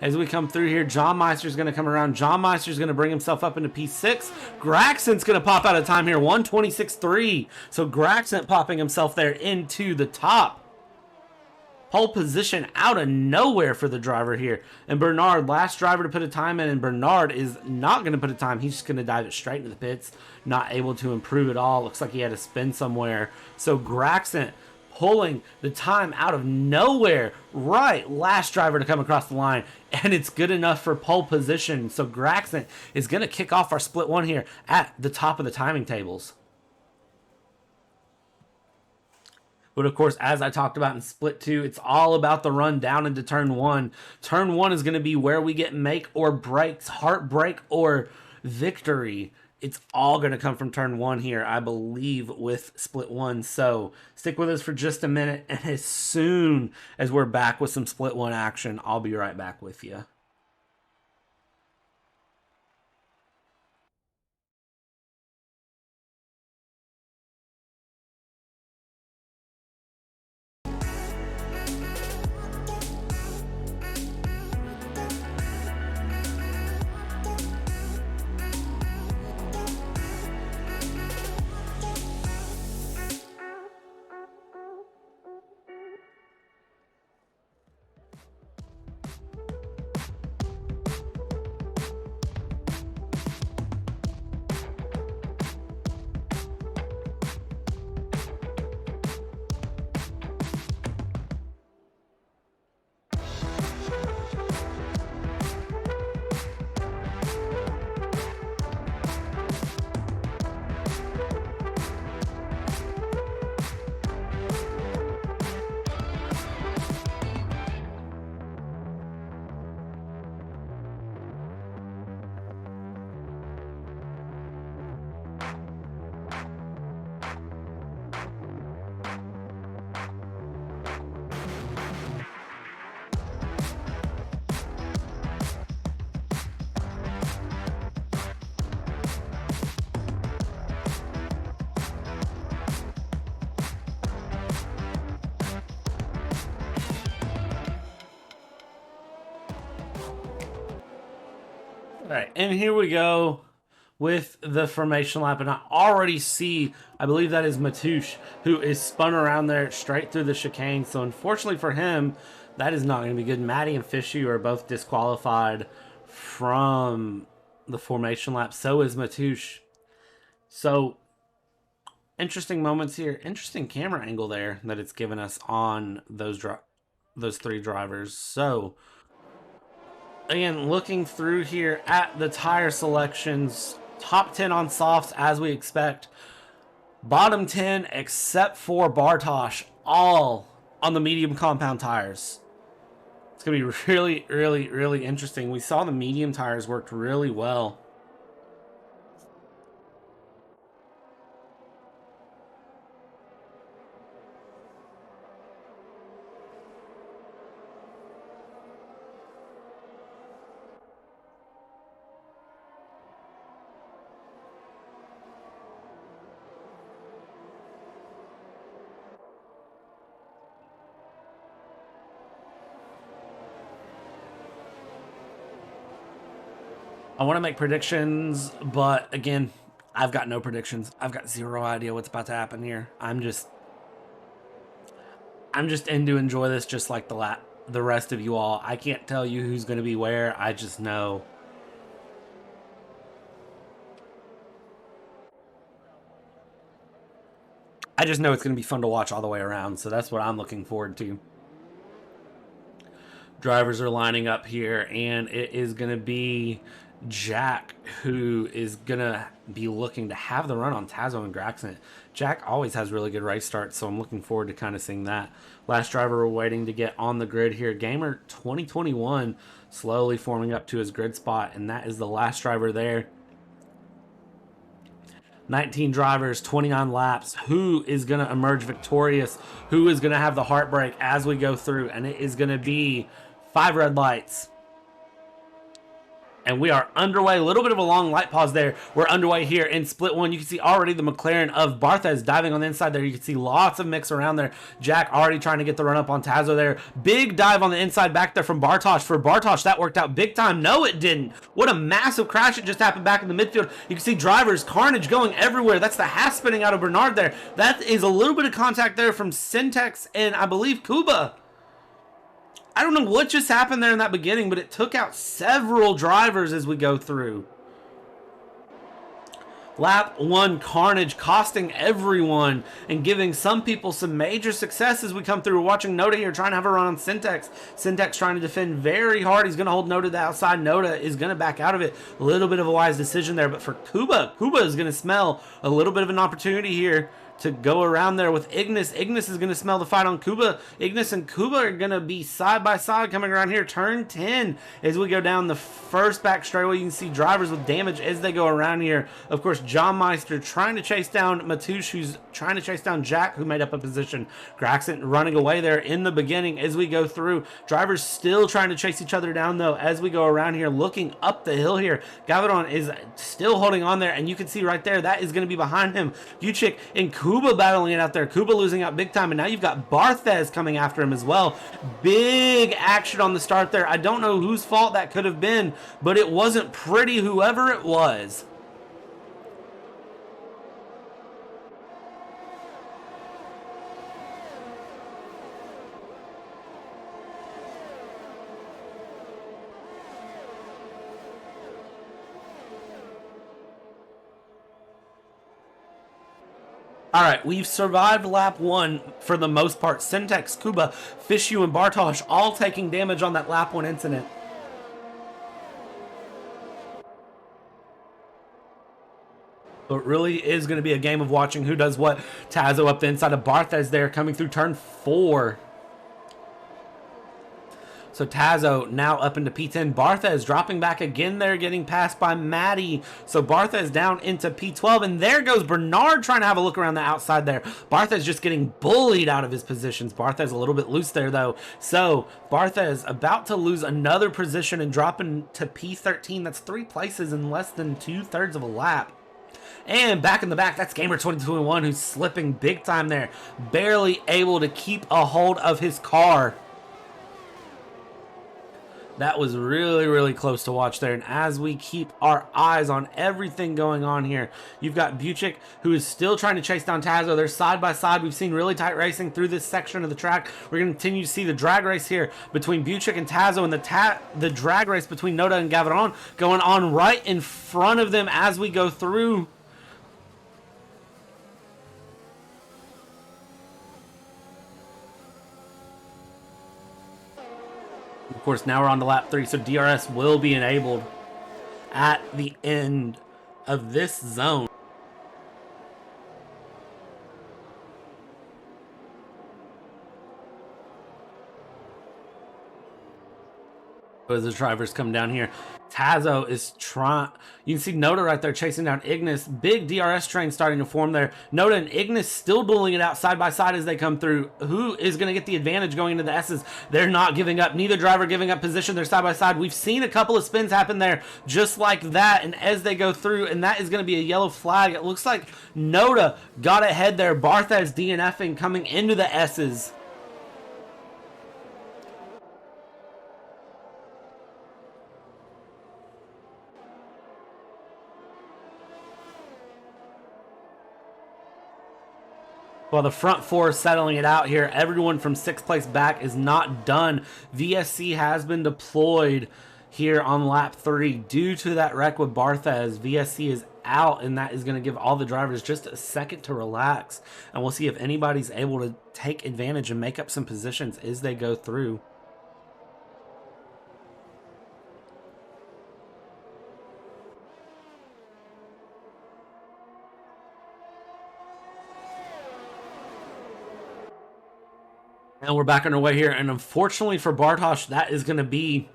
As we come through here, John Meister's going to come around. John Meister's going to bring himself up into P6. Graxent's going to pop out of time here, 1:26.3. So Graxent popping himself there into the top. Pole position out of nowhere for the driver here. And Bernard, last driver to put a time in, and Bernard is not going to put a time. He's just going to dive it straight into the pits. Not able to improve at all. Looks like he had to spin somewhere. So Graxent pulling the time out of nowhere. Right, last driver to come across the line, and it's good enough for pole position. So Graxent is going to kick off our split 1 here at the top of the timing tables. But of course, as I talked about in split 2, it's all about the run down into turn 1. Turn 1 is going to be where we get make or breaks, heartbreak or victory. It's all going to come from turn 1 here, I believe, with split 1. So stick with us for just a minute, and as soon as we're back with some split 1 action, I'll be right back with you. right, and here we go with the formation lap, and I already see, I believe that is Matouche, who is spun around there straight through the chicane. So unfortunately for him, that is not going to be good. Maddie and Fishy are both disqualified from the formation lap. So is Matouche. So interesting moments here. Interesting camera angle there that it's given us on those three drivers. So again, looking through here at the tire selections, top 10 on softs as we expect. Bottom 10 except for Bartosz, all on the medium compound tires. It's going to be really, really, really interesting. We saw the medium tires worked really well. I want to make predictions, but again, I've got no predictions. I've got zero idea what's about to happen here. I'm just in to enjoy this, just like the rest of you all. I can't tell you who's going to be where. I just know. I just know it's going to be fun to watch all the way around, so that's what I'm looking forward to. Drivers are lining up here, and it is going to be Jack who is going to be looking to have the run on Tazo and Graxent. Jack always has really good race starts, so I'm looking forward to kind of seeing that. Last driver we're waiting to get on the grid here. Gamer 2021 slowly forming up to his grid spot, and that is the last driver there. 19 drivers, 29 laps. Who is going to emerge victorious? Who is going to have the heartbreak as we go through? And it is going to be 5 red lights. And we are underway. A little bit of a long light pause there. We're underway here in split one. You can see already the McLaren of Barthez diving on the inside there. You can see lots of mix around there. Jack already trying to get the run up on Tazo there. Big dive on the inside back there from Bartosz. For Bartosz, that worked out big time. No, it didn't. What a massive crash it just happened back in the midfield. You can see drivers, carnage going everywhere. That's the Haas spinning out of Bernard there. That is a little bit of contact there from Syntex and I believe Kuba. I don't know what just happened there in that beginning, but it took out several drivers as we go through. Lap 1 carnage costing everyone and giving some people some major success as we come through. We're watching Noda here trying to have a run on Syntex. Syntex trying to defend very hard. He's going to hold Noda to the outside. Noda is going to back out of it. A little bit of a wise decision there, but for Kuba is going to smell a little bit of an opportunity here to go around there with Ignis. Ignis is going to smell the fight on Kuba. Ignis and Kuba are going to be side by side coming around here. Turn 10 as we go down the first back straightaway. You can see drivers with damage as they go around here. Of course, John Meister trying to chase down Matouche, who's trying to chase down Jack, who made up a position. Graxent running away there in the beginning as we go through. Drivers still trying to chase each other down, though, as we go around here, looking up the hill here. Gavidon is still holding on there, and you can see right there, that is going to be behind him. Vucic and Kuba battling it out there. Kuba losing out big time, and now you've got Barthez coming after him as well. Big action on the start there. I don't know whose fault that could have been, but it wasn't pretty, whoever it was. All right, we've survived lap 1 for the most part. Syntex, Kuba, Fishu, and Bartosz all taking damage on that lap 1 incident. So it really is going to be a game of watching who does what. Tazo up the inside of Barthez there, coming through turn 4. So Tazo now up into P10. Barthez dropping back again there, getting passed by Maddie. So Barthez down into P12. And there goes Bernard trying to have a look around the outside there. Barthez just getting bullied out of his positions. Barthez a little bit loose there, though. So Barthez about to lose another position and dropping to P13. That's 3 places in less than 2/3 of a lap. And back in the back, that's Gamer 2021 who's slipping big time there. Barely able to keep a hold of his car. That was really, really close to watch there. And as we keep our eyes on everything going on here, you've got Buchik, who is still trying to chase down Tazo. They're side by side. We've seen really tight racing through this section of the track. We're going to continue to see the drag race here between Buchik and Tazo, and the drag race between Noda and Gavron going on right in front of them as we go through. Of course, now we're on to lap 3, so DRS will be enabled at the end of this zone. As the drivers come down here, Tazo is trying. You can see Noda right there chasing down Ignis. Big DRS train starting to form there. Noda and Ignis still dueling it out side by side as they come through. Who is going to get the advantage going into the S's? They're not giving up. Neither driver giving up position. They're side by side. We've seen a couple of spins happen there just like that. And as they go through, and that is going to be a yellow flag. It looks like Noda got ahead there. Barthez DNFing coming into the S's. While the front four is settling it out here, everyone from 6th place back is not done. VSC has been deployed here on lap 3 due to that wreck with Barthez. VSC is out, and that is going to give all the drivers just a second to relax. And we'll see if anybody's able to take advantage and make up some positions as they go through. And we're back on our way here, and unfortunately for Bartosz, that is going to be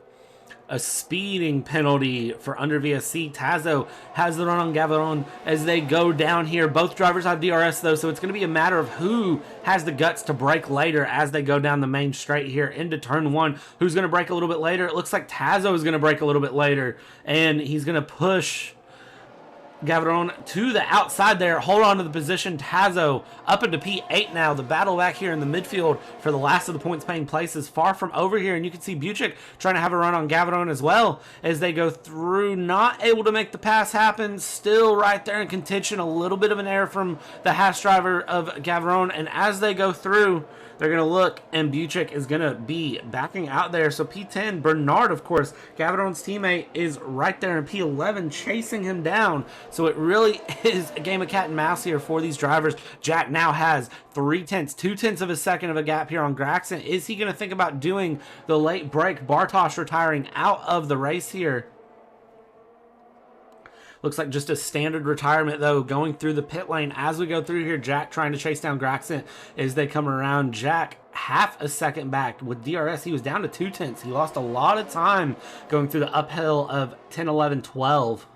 a speeding penalty for under VSC. Tazo has the run on Gavron as they go down here. Both drivers have DRS though, so it's going to be a matter of who has the guts to brake later as they go down the main straight here into turn 1. Who's going to brake a little bit later? It looks like Tazo is going to brake a little bit later, and he's going to push Gavron to the outside there. Hold on to the position. Tazo up into P8 now. The battle back here in the midfield for the last of the points paying places far from over here. And you can see Buchik trying to have a run on Gavron as well as they go through. Not able to make the pass happen. Still right there in contention. A little bit of an error from the Haas driver of Gavron. And as they go through, they're going to look, and Buchik is going to be backing out there. So P10, Bernard, of course, Gavron's teammate, is right there in P11 chasing him down. So it really is a game of cat and mouse here for these drivers. Jack now has 2/10 of a second of a gap here on Graxon. Is he going to think about doing the late break? Bartosz retiring out of the race here. Looks like just a standard retirement, though, going through the pit lane. As we go through here, Jack trying to chase down Graxon as they come around. Jack half a second back. With DRS, he was down to 2/10. He lost a lot of time going through the uphill of 10, 11, 12.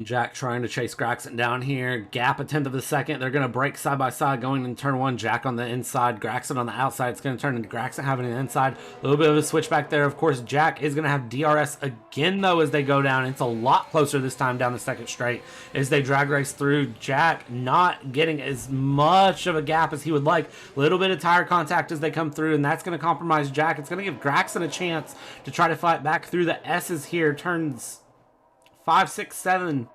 Jack trying to chase Graxon down here. Gap 1/10 of a second. They're going to break side by side going into turn 1. Jack on the inside. Graxon on the outside. It's going to turn into Graxon having an inside. A little bit of a switch back there. Of course, Jack is going to have DRS again, though, as they go down. It's a lot closer this time down the second straight as they drag race through. Jack not getting as much of a gap as he would like. A little bit of tire contact as they come through, and that's going to compromise Jack. It's going to give Graxon a chance to try to fight back through the S's here. Turns 5, 6, 7.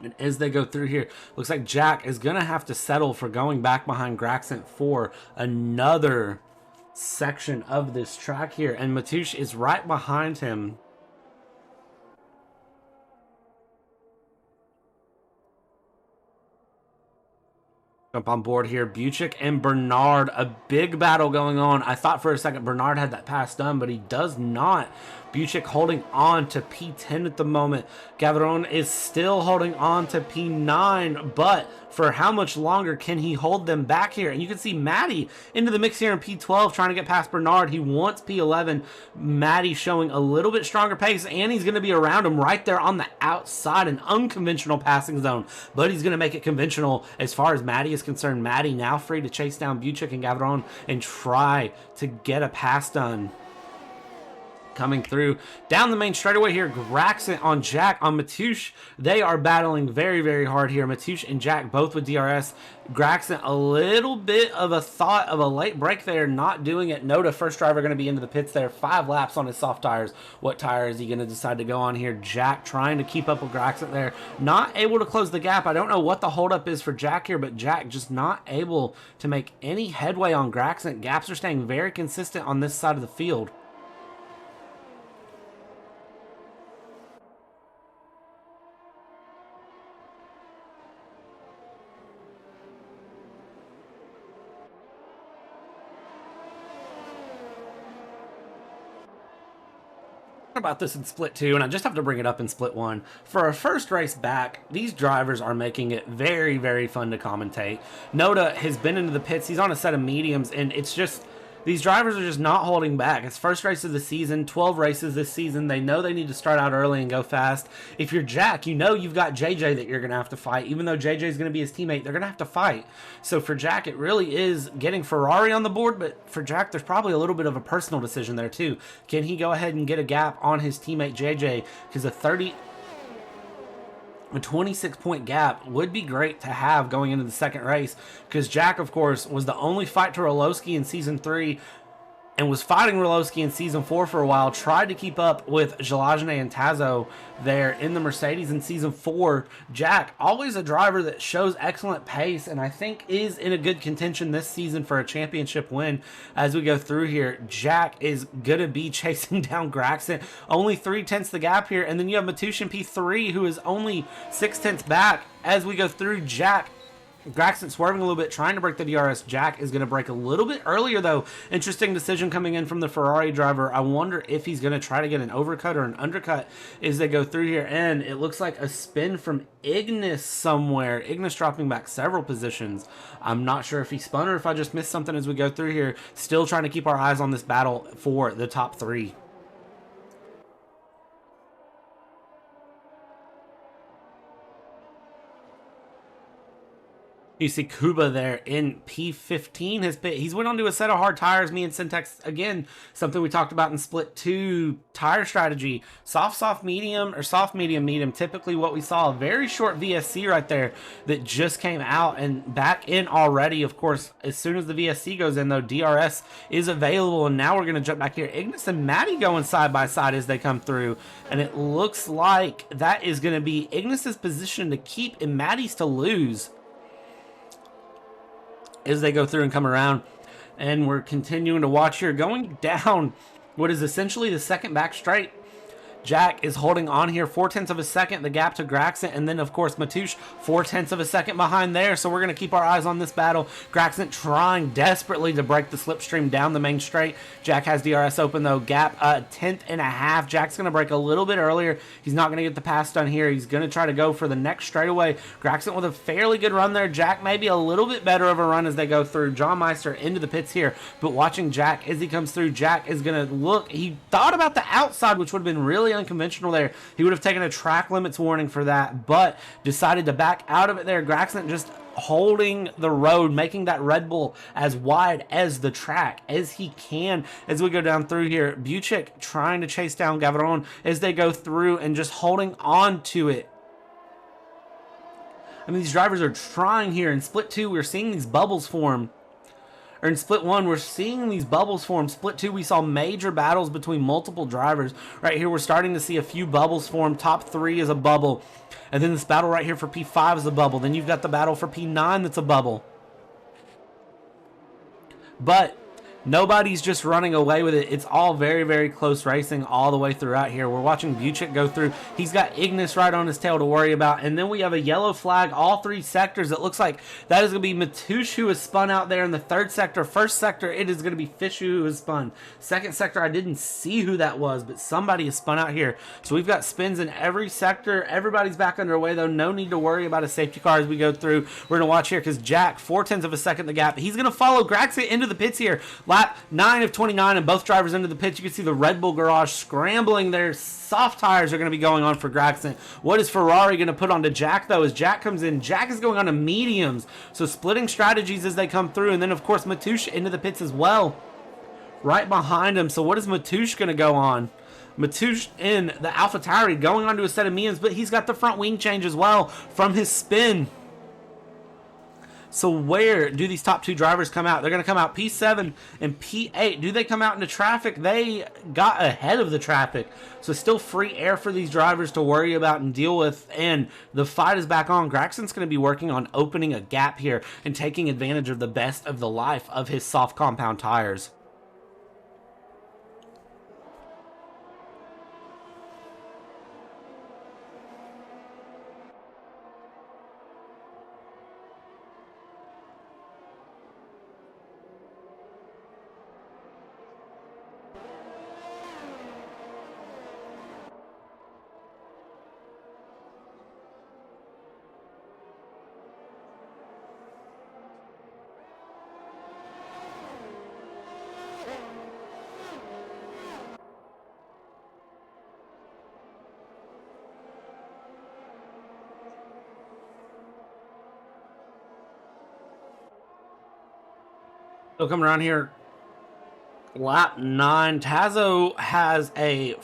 And as they go through here, looks like Jack is going to have to settle for going back behind Graxon for another section of this track here. And Matoush is right behind him. Jump on board here. Buchik and Bernard, a big battle going on. I thought for a second Bernard had that pass done, but he does not. Buchik holding on to P10 at the moment. Gavron is still holding on to P9, but for how much longer can he hold them back here? And you can see Maddie into the mix here in P12 trying to get past Bernard. He wants P11. Maddie showing a little bit stronger pace, and he's going to be around him right there on the outside, an unconventional passing zone, but he's going to make it conventional as far as Maddie is concerned. Maddie now free to chase down Buchik and Gavron and try to get a pass done. Coming through down the main straightaway here, Graxent on Jack on Matoush. They are battling very, very hard here. Matoush and Jack both with DRS. Graxent a little bit of a thought of a late break there, not doing it. Noda, first driver, going to be into the pits there. 5 laps on his soft tires. What tire is he going to decide to go on here? Jack trying to keep up with Graxent there. Not able to close the gap. I don't know what the holdup is for Jack here, but Jack just not able to make any headway on Graxent. Gaps are staying very consistent on this side of the field. About this in split 2, and I just have to bring it up in split 1. For our first race back, these drivers are making it very, very fun to commentate. Noda has been into the pits. He's on a set of mediums, and it's just, these drivers are just not holding back. It's first race of the season, 12 races this season. They know they need to start out early and go fast. If you're Jack, you know you've got JJ that you're going to have to fight. Even though JJ is going to be his teammate, they're going to have to fight. So for Jack, it really is getting Ferrari on the board, but for Jack, there's probably a little bit of a personal decision there too. Can he go ahead and get a gap on his teammate JJ? Because a 26-point gap would be great to have going into the second race, because Jack, of course, was the only fight to Roloski in Season 3 and was fighting Roloski in Season 4 for a while, tried to keep up with Jalajne and Tazo there in the Mercedes in Season 4. Jack, always a driver that shows excellent pace, and I think is in a good contention this season for a championship win. As we go through here, Jack is going to be chasing down Graxent. Only 3/10 the gap here, and then you have Matoush in P3, who is only 6/10 back. As we go through, Jack, Graxent swerving a little bit, trying to break the DRS. Jack is going to break a little bit earlier, though. Interesting decision coming in from the Ferrari driver. I wonder if he's going to try to get an overcut or an undercut as they go through here. And it looks like a spin from Ignis somewhere. Ignis dropping back several positions. I'm not sure if he spun or if I just missed something as we go through here. Still trying to keep our eyes on this battle for the top 3. You see Kuba there in P15. He's went on to a set of hard tires. Me and Syntax, again, something we talked about in split 2, tire strategy. Soft, medium, or soft, medium. Typically what we saw, a very short VSC right there that just came out and back in already. Of course, as soon as the VSC goes in, though, DRS is available. And now we're going to jump back here. Ignis and Maddie going side by side as they come through. And it looks like that is going to be Ignis's position to keep and Maddie's to lose as they go through and come around. And we're continuing to watch here, going down what is essentially the second back straight. Jack is holding on here, 0.4 of a second, the gap to Graxent, and then, of course, Matoush, 0.4 of a second behind there. So we're going to keep our eyes on this battle. Graxent trying desperately to break the slipstream down the main straight. Jack has DRS open, though. Gap 1/10.5. Jack's going to break a little bit earlier. He's not going to get the pass done here. He's going to try to go for the next straightaway. Graxent with a fairly good run there. Jack maybe a little bit better of a run as they go through. John Meister into the pits here, but watching Jack as he comes through, Jack is going to look. He thought about the outside, which would have been really unconventional there. He would have taken a track limits warning for that, but decided to back out of it there. Graxent just holding the road, making that Red Bull as wide as the track as he can as we go down through here. Buchik trying to chase down Gavron as they go through and just holding on to it. I mean, these drivers are trying here. In split 2, we're seeing these bubbles form. Or in split 1, we're seeing these bubbles form. Split 2, we saw major battles between multiple drivers. Right here, we're starting to see a few bubbles form. Top 3 is a bubble. And then this battle right here for P5 is a bubble. Then you've got the battle for P9 that's a bubble. But nobody's just running away with it. It's all very, very close racing all the way throughout here. We're watching Buchik go through. He's got Ignis right on his tail to worry about. And then we have a yellow flag, all 3 sectors. It looks like that is going to be Matoush who is spun out there in the 3rd sector. 1st sector, it is going to be Fishu who is spun. 2nd sector, I didn't see who that was, but somebody is spun out here. So we've got spins in every sector. Everybody's back underway, though. No need to worry about a safety car as we go through. We're going to watch here because Jack, 0.4 of a second the gap. He's going to follow Graxent into the pits here. Lap 9 of 29 and both drivers into the pits. You can see the Red Bull garage scrambling. Their soft tires are going to be going on for Graxent. What is Ferrari going to put onto Jack, though, as Jack comes in? Jack is going on to mediums, so splitting strategies as they come through. And then, of course, Matoush into the pits as well, right behind him. So what is Matoush going to go on? Matouche in the AlphaTauri going onto a set of mediums, but he's got the front wing change as well from his spin. So where do these top two drivers come out? They're going to come out P7 and P8. Do they come out into traffic? They got ahead of the traffic. So still free air for these drivers to worry about and deal with. And the fight is back on. Graxon's going to be working on opening a gap here and taking advantage of the best of the life of his soft compound tires. So coming around here, lap 9, Tazo has a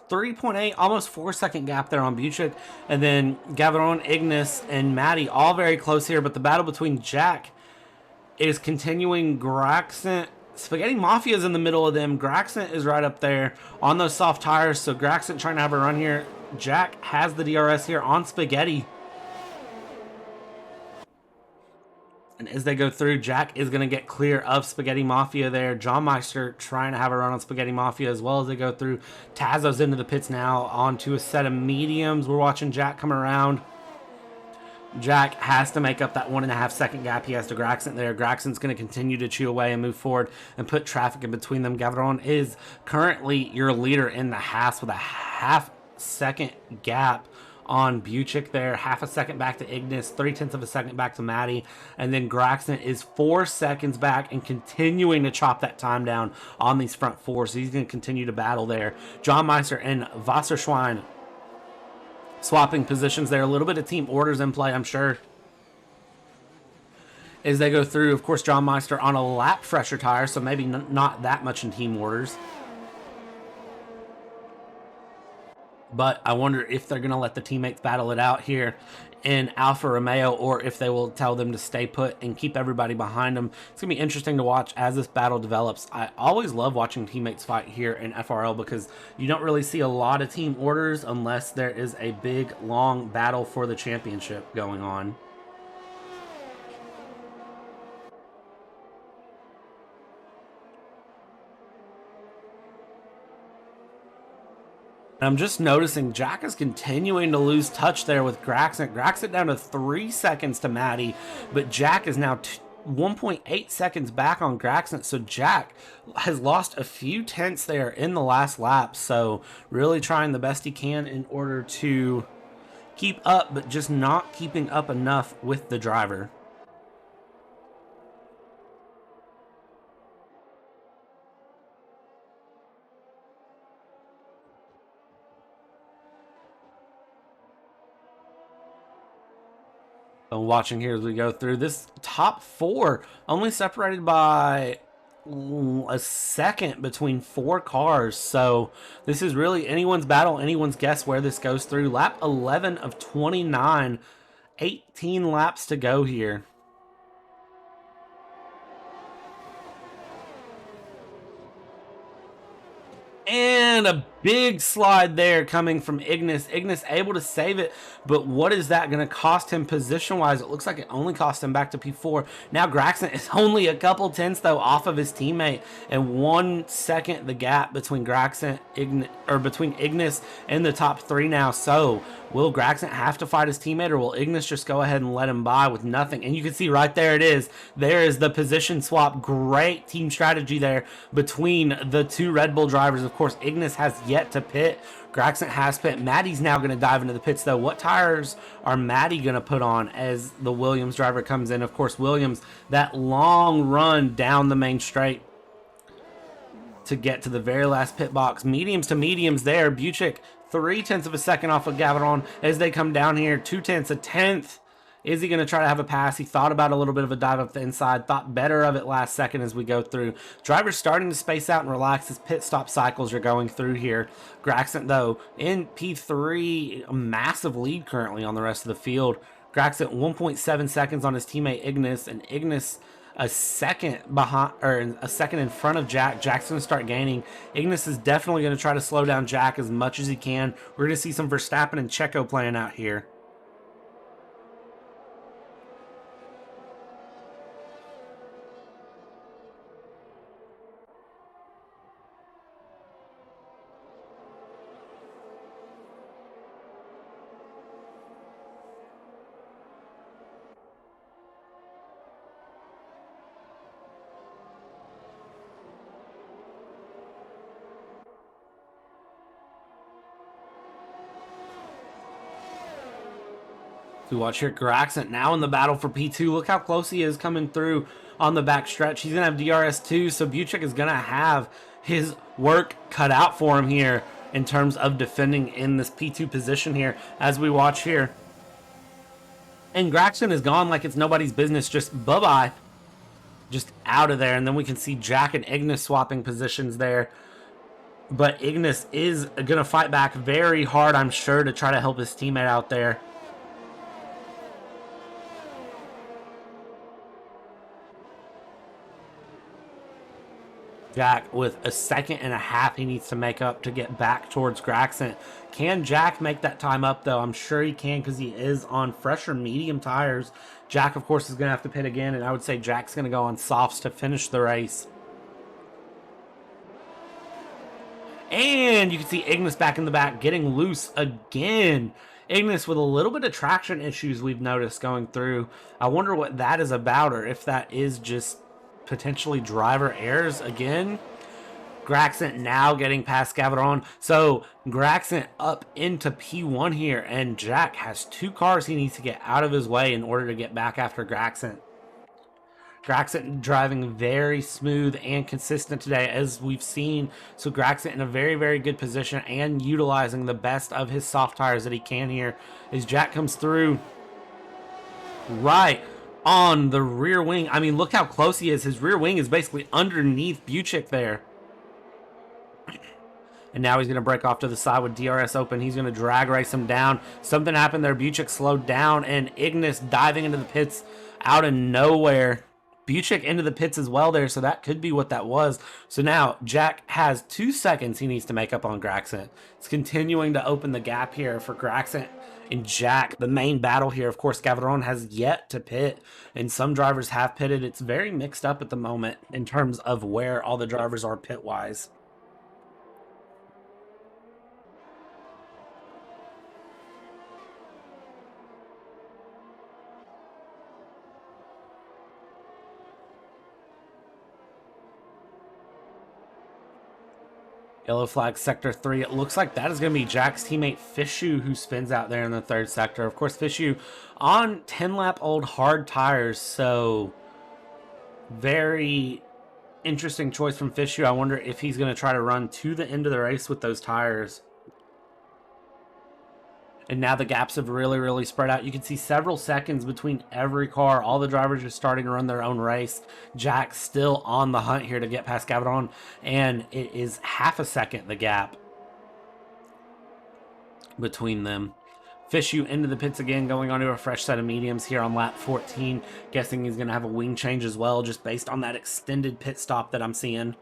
3.8, almost 4-second gap there on Buchik, and then Gaviron, Ignis, and Maddie all very close here, but the battle between Jack is continuing. Graxon, Spaghetti Mafia is in the middle of them. Graxon is right up there on those soft tires, so Graxon trying to have a run here. Jack has the DRS here on Spaghetti. And as they go through, Jack is going to get clear of Spaghetti Mafia there. John Meister trying to have a run on Spaghetti Mafia as well as they go through. Tazo's into the pits now onto a set of mediums. We're watching Jack come around. Jack has to make up that 1.5-second gap he has to Graxon there. Graxon's going to continue to chew away and move forward and put traffic in between them. Gaviron is currently your leader in the Haas with a half-second gap on Buchik there, 0.5 second back to Ignis, 0.3 of a second back to Maddie, and then Graxon is 4 seconds back and continuing to chop that time down on these front four, so he's going to continue to battle there. John Meister and Wasserschwein swapping positions there, a little bit of team orders in play, I'm sure, as they go through. Of course, John Meister on a lap fresher tire, so maybe not that much in team orders. But I wonder if they're going to let the teammates battle it out here in Alfa Romeo, or if they will tell them to stay put and keep everybody behind them. It's going to be interesting to watch as this battle develops. I always love watching teammates fight here in FRL because you don't really see a lot of team orders unless there is a big, long battle for the championship going on. And I'm just noticing Jack is continuing to lose touch there with Graxon. Graxon down to 3 seconds to Maddie, but Jack is now 1.8 seconds back on Graxon. So Jack has lost a few tenths there in the last lap. So really trying the best he can in order to keep up, but just not keeping up enough with the driver. So watching here as we go through this top four, only separated by a second between 4 cars. So this is really anyone's battle, anyone's guess where this goes through. Lap 11 of 29, 18 laps to go here. And a big slide there coming from Ignis. Ignis able to save it, but what is that going to cost him position-wise? It looks like it only cost him back to P4. Now Graxon is only a couple tenths, though, off of his teammate. And 1 second the gap between between Ignis and the top 3 now. So will Graxon have to fight his teammate, or will Ignis just go ahead and let him by with nothing? And you can see right there it is. There is the position swap. Great team strategy there between the 2 Red Bull drivers. Of course, Ignis has yet to pit. Graxon has pit. Maddie's now going to dive into the pits, though. What tires are Maddie going to put on as the Williams driver comes in? Of course, Williams, that long run down the main straight to get to the very last pit box. Mediums to mediums there. Buchik, 0.3 of a second off of Gaviron as they come down here. 0.2, a tenth Is he going to try to have a pass? He thought about a little bit of a dive up the inside, thought better of it last second as we go through. Driver's starting to space out and relax. His pit stop cycles are going through here. Gragson, though, in P3, a massive lead currently on the rest of the field. Gragson 1.7 seconds on his teammate Ignis, and Ignis a second behind, or a second in front of Jack. Jack's going to start gaining. Ignis is definitely going to try to slow down Jack as much as he can. We're going to see some Verstappen and Checo playing out here. We watch here, Gragson now in the battle for P2. Look how close he is coming through on the back stretch. He's going to have DRS too, so Buchek is going to have his work cut out for him here in terms of defending in this P2 position here as we watch here. And Gragson is gone like it's nobody's business, just bye-bye. Just out of there, and then we can see Jack and Ignis swapping positions there. But Ignis is going to fight back very hard, I'm sure, to try to help his teammate out there. Jack with a second and a half he needs to make up to get back towards Gragson. Can Jack make that time up, though? I'm sure he can because he is on fresher medium tires. Jack, of course, is going to have to pit again, and I would say Jack's going to go on softs to finish the race. And you can see Ignis back in the back getting loose again. Ignis with a little bit of traction issues we've noticed going through. I wonder what that is about, or if that is just potentially driver errors again. Gragson now getting past Gavaron. So Gragson up into P1 here, and Jack has two cars he needs to get out of his way in order to get back after Gragson. Gragson driving very smooth and consistent today, as we've seen. So Gragson in a very, very good position and utilizing the best of his soft tires that he can here as Jack comes through right on the rear wing. I mean, look how close he is. His rear wing is basically underneath Buchek there. And now he's going to break off to the side with DRS open. He's going to drag race him down. Something happened there. Buchek slowed down, and Ignis diving into the pits out of nowhere. Buchek into the pits as well there, so that could be what that was. So now Jack has 2 seconds he needs to make up on Gragson. It's continuing to open the gap here for Gragson and Jack. The main battle here, of course, Gavaron has yet to pit, and some drivers have pitted. It's very mixed up at the moment in terms of where all the drivers are pit-wise. Yellow flag sector 3. It looks like that is going to be Jack's teammate Fishu who spins out there in the third sector. Of course, Fishu on 10-lap-old hard tires, so very interesting choice from Fishu. I wonder if he's going to try to run to the end of the race with those tires. And now the gaps have really, really spread out. You can see several seconds between every car. All the drivers are starting to run their own race. Jack's still on the hunt here to get past Gavaron, and it is half a second, the gap between them. Fishu into the pits again, going on to a fresh set of mediums here on lap 14. Guessing he's going to have a wing change as well, just based on that extended pit stop that I'm seeing.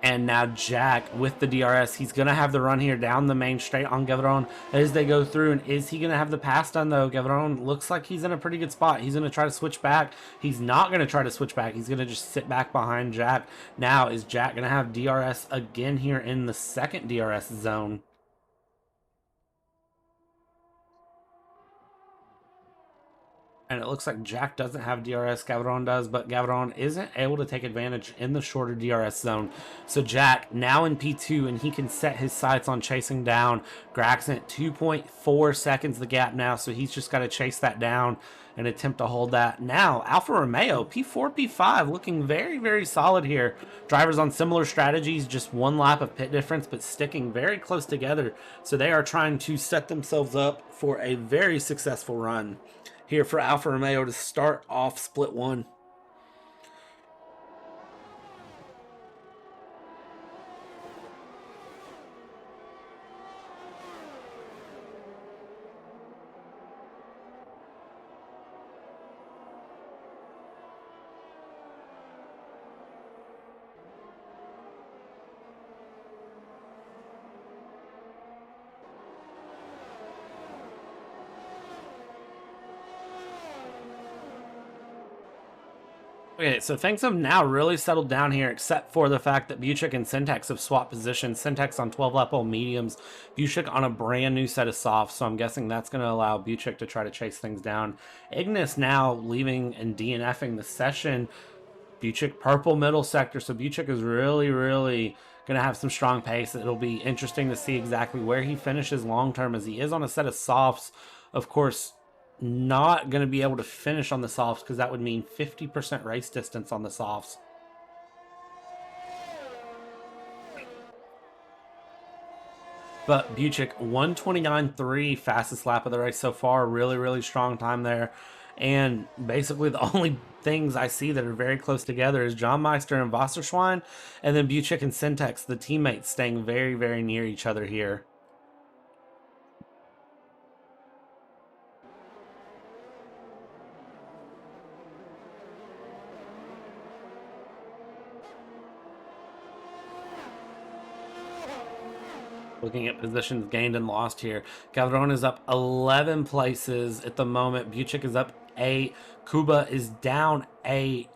And now Jack with the DRS, he's going to have the run here down the main straight on Gavaron as they go through. And is he going to have the pass done, though? Gavaron looks like he's in a pretty good spot. He's going to try to switch back. He's not going to try to switch back. He's going to just sit back behind Jack. Now, is Jack going to have DRS again here in the second DRS zone? And it looks like Jack doesn't have DRS, Gavron does, but Gavron isn't able to take advantage in the shorter DRS zone. So Jack now in P2, and he can set his sights on chasing down Graxon at 2.4 seconds the gap now, so he's just got to chase that down and attempt to hold that. Now, Alfa Romeo, P4, P5, looking very, very solid here. Drivers on similar strategies, just one lap of pit difference, but sticking very close together. So they are trying to set themselves up for a very successful run here for Alfa Romeo to start off split one. Okay, so things have now really settled down here, except for the fact that Buchik and Syntax have swapped positions. Syntax on 12 lap old mediums, Buchik on a brand new set of softs, so I'm guessing that's going to allow Buchik to try to chase things down. Ignis now leaving and DNFing the session. Buchik purple middle sector, so Buchik is really, really going to have some strong pace. It'll be interesting to see exactly where he finishes long term, as he is on a set of softs. Of course, not going to be able to finish on the softs because that would mean 50% race distance on the softs. But Buchik, 129.3, fastest lap of the race so far. Really, really strong time there. And basically the only things I see that are very close together is John Meister and Wasserschwein, and then Buchik and Syntax, the teammates, staying very, very near each other here. Looking at positions gained and lost here. Calderon is up 11 places at the moment. Buchik is up 8. Kuba is down 8.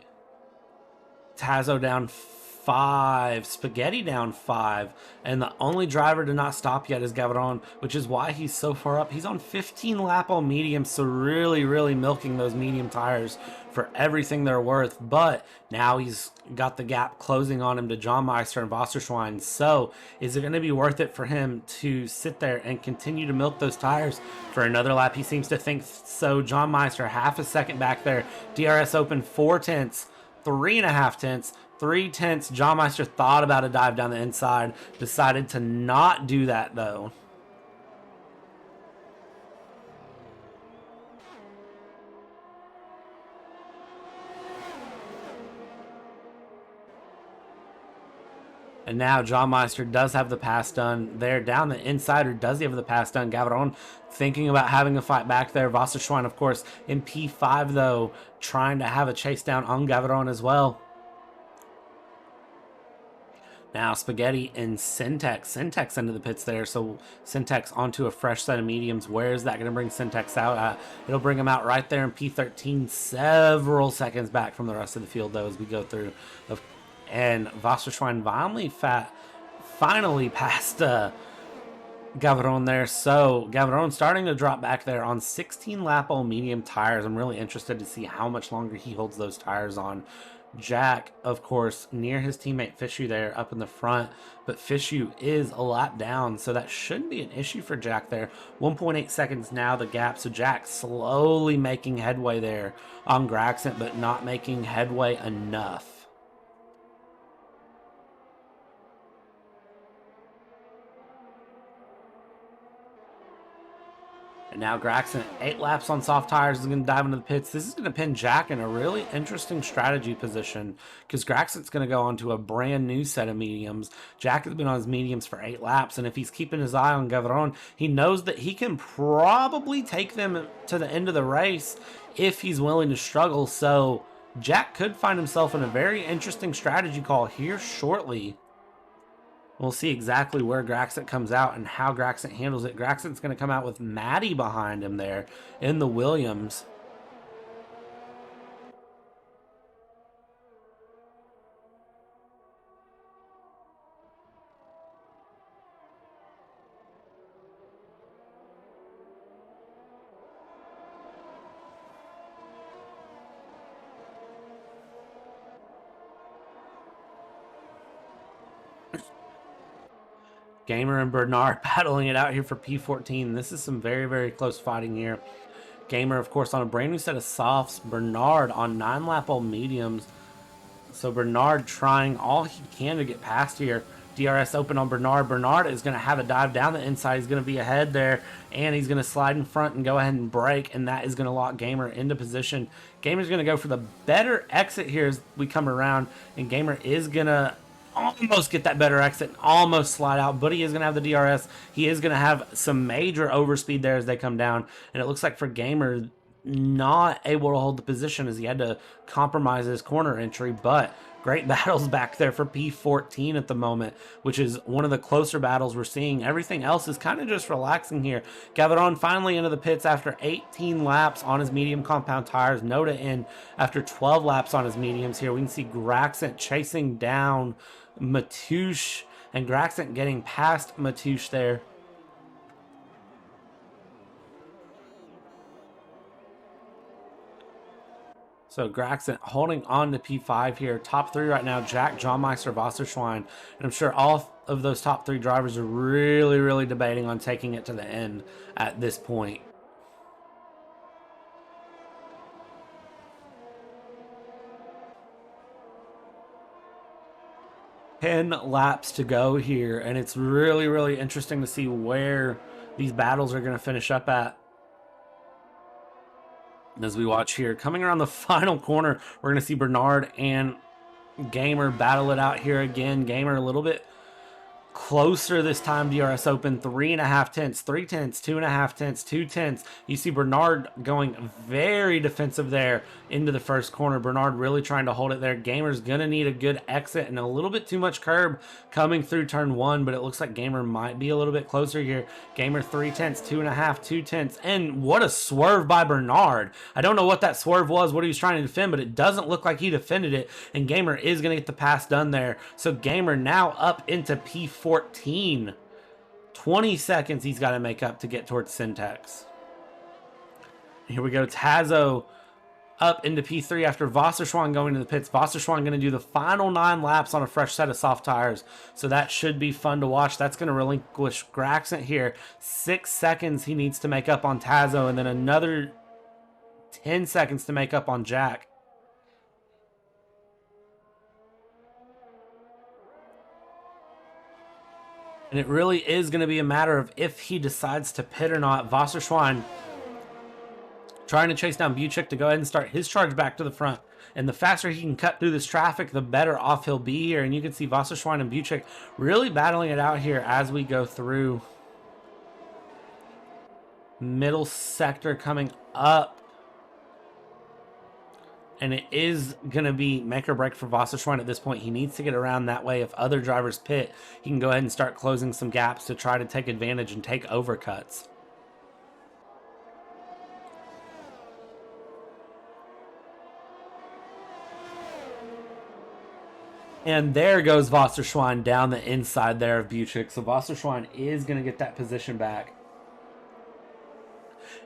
Tazo down 5. Spaghetti down 5. And the only driver to not stop yet is Gavron, which is why he's so far up. He's on 15 lap on medium, so really, really milking those medium tires for everything they're worth. But now he's got the gap closing on him to John Meister and Wasserschwein. So is it going to be worth it for him to sit there and continue to milk those tires for another lap? He seems to think so. John Meister half a second back there. DRS open 4 tenths. 3.5 tenths, 3 tenths. John Meister thought about a dive down the inside, decided to not do that though. And now John Meister does have the pass done there down the inside, or does he have the pass done? Gavron thinking about having a fight back there. Wasserschwein, of course, in P5 though, trying to have a chase down on Gavron as well. Now Spaghetti and Syntax. Syntax into the pits there, so Syntax onto a fresh set of mediums. Where is that going to bring Syntax out? It'll bring him out right there in P13, several seconds back from the rest of the field, though, as we go through. And Wasserschwein finally passed Gavron there. So Gavron starting to drop back there on 16 lap old medium tires. I'm really interested to see how much longer he holds those tires on. Jack, of course, near his teammate Fishu there up in the front, but Fishu is a lap down, so that shouldn't be an issue for Jack there. 1.8 seconds now the gap, so Jack slowly making headway there on Graxon, but not making headway enough. And now Graxon, 8 laps on soft tires, is going to dive into the pits. This is going to pin Jack in a really interesting strategy position because Graxon's going to go onto a brand new set of mediums. Jack has been on his mediums for 8 laps, and if he's keeping his eye on Gavron, he knows that he can probably take them to the end of the race if he's willing to struggle. So Jack could find himself in a very interesting strategy call here shortly. We'll see exactly where Graxon comes out and how Graxon handles it. Graxon's going to come out with Maddie behind him there in the Williams. Gamer and Bernard battling it out here for P14. This is some very, very close fighting here. Gamer, of course, on a brand new set of softs. Bernard on 9-lap-old mediums. So Bernard trying all he can to get past here. DRS open on Bernard. Bernard is going to have a dive down the inside. He's going to be ahead there, and he's going to slide in front and go ahead and brake, and that is going to lock Gamer into position. Gamer's going to go for the better exit here as we come around, and Gamer is going to almost get that better exit and almost slide out, but he is going to have the DRS. He is going to have some major overspeed there as they come down, and it looks like for Gamer, not able to hold the position as he had to compromise his corner entry, but great battles back there for P14 at the moment, which is one of the closer battles we're seeing. Everything else is kind of just relaxing here. Gaviron finally into the pits after 18 laps on his medium compound tires. Noda in after 12 laps on his mediums here. We can see Graxent chasing down Matouche, and Graxent getting past Matouche there. So Graxent holding on to P5 here. Top three right now, Jack, John Meister, Wasserschwein. And I'm sure all of those top three drivers are really, really debating on taking it to the end at this point. Ten laps to go here, and it's really, really interesting to see where these battles are going to finish up at. As we watch here, coming around the final corner, we're going to see Bernard and Gamer battle it out here again. Gamer a little bit closer this time. DRS open 3.5 tenths, 3 tenths, 2.5 tenths, 2 tenths. You see Bernard going very defensive there into the first corner. Bernard really trying to hold it there. Gamer's gonna need a good exit and a little bit too much curb coming through turn one, but it looks like Gamer might be a little bit closer here. Gamer 3 tenths, 2.5, 2 tenths, and what a swerve by Bernard. I don't know what that swerve was, what he was trying to defend, but it doesn't look like he defended it, and Gamer is gonna get the pass done there. So Gamer now up into P14. 20 seconds he's got to make up to get towards Syntax. Here we go. Tazo up into P3 after Wasserschwein going to the pits. Wasserschwein going to do the final 9 laps on a fresh set of soft tires. So that should be fun to watch. That's going to relinquish Graxent here. 6 seconds he needs to make up on Tazo, and then another 10 seconds to make up on Jack. And it really is going to be a matter of if he decides to pit or not. Wasserschwein trying to chase down Buchik to go ahead and start his charge back to the front. And the faster he can cut through this traffic, the better off he'll be here. And you can see Wasserschwein and Buchik really battling it out here as we go through. Middle sector coming up. And it is going to be make or break for Wasserschwein at this point. He needs to get around that way. If other drivers pit, he can go ahead and start closing some gaps to try to take advantage and take overcuts. And there goes Wasserschwein down the inside there of Buchik. So Wasserschwein is going to get that position back.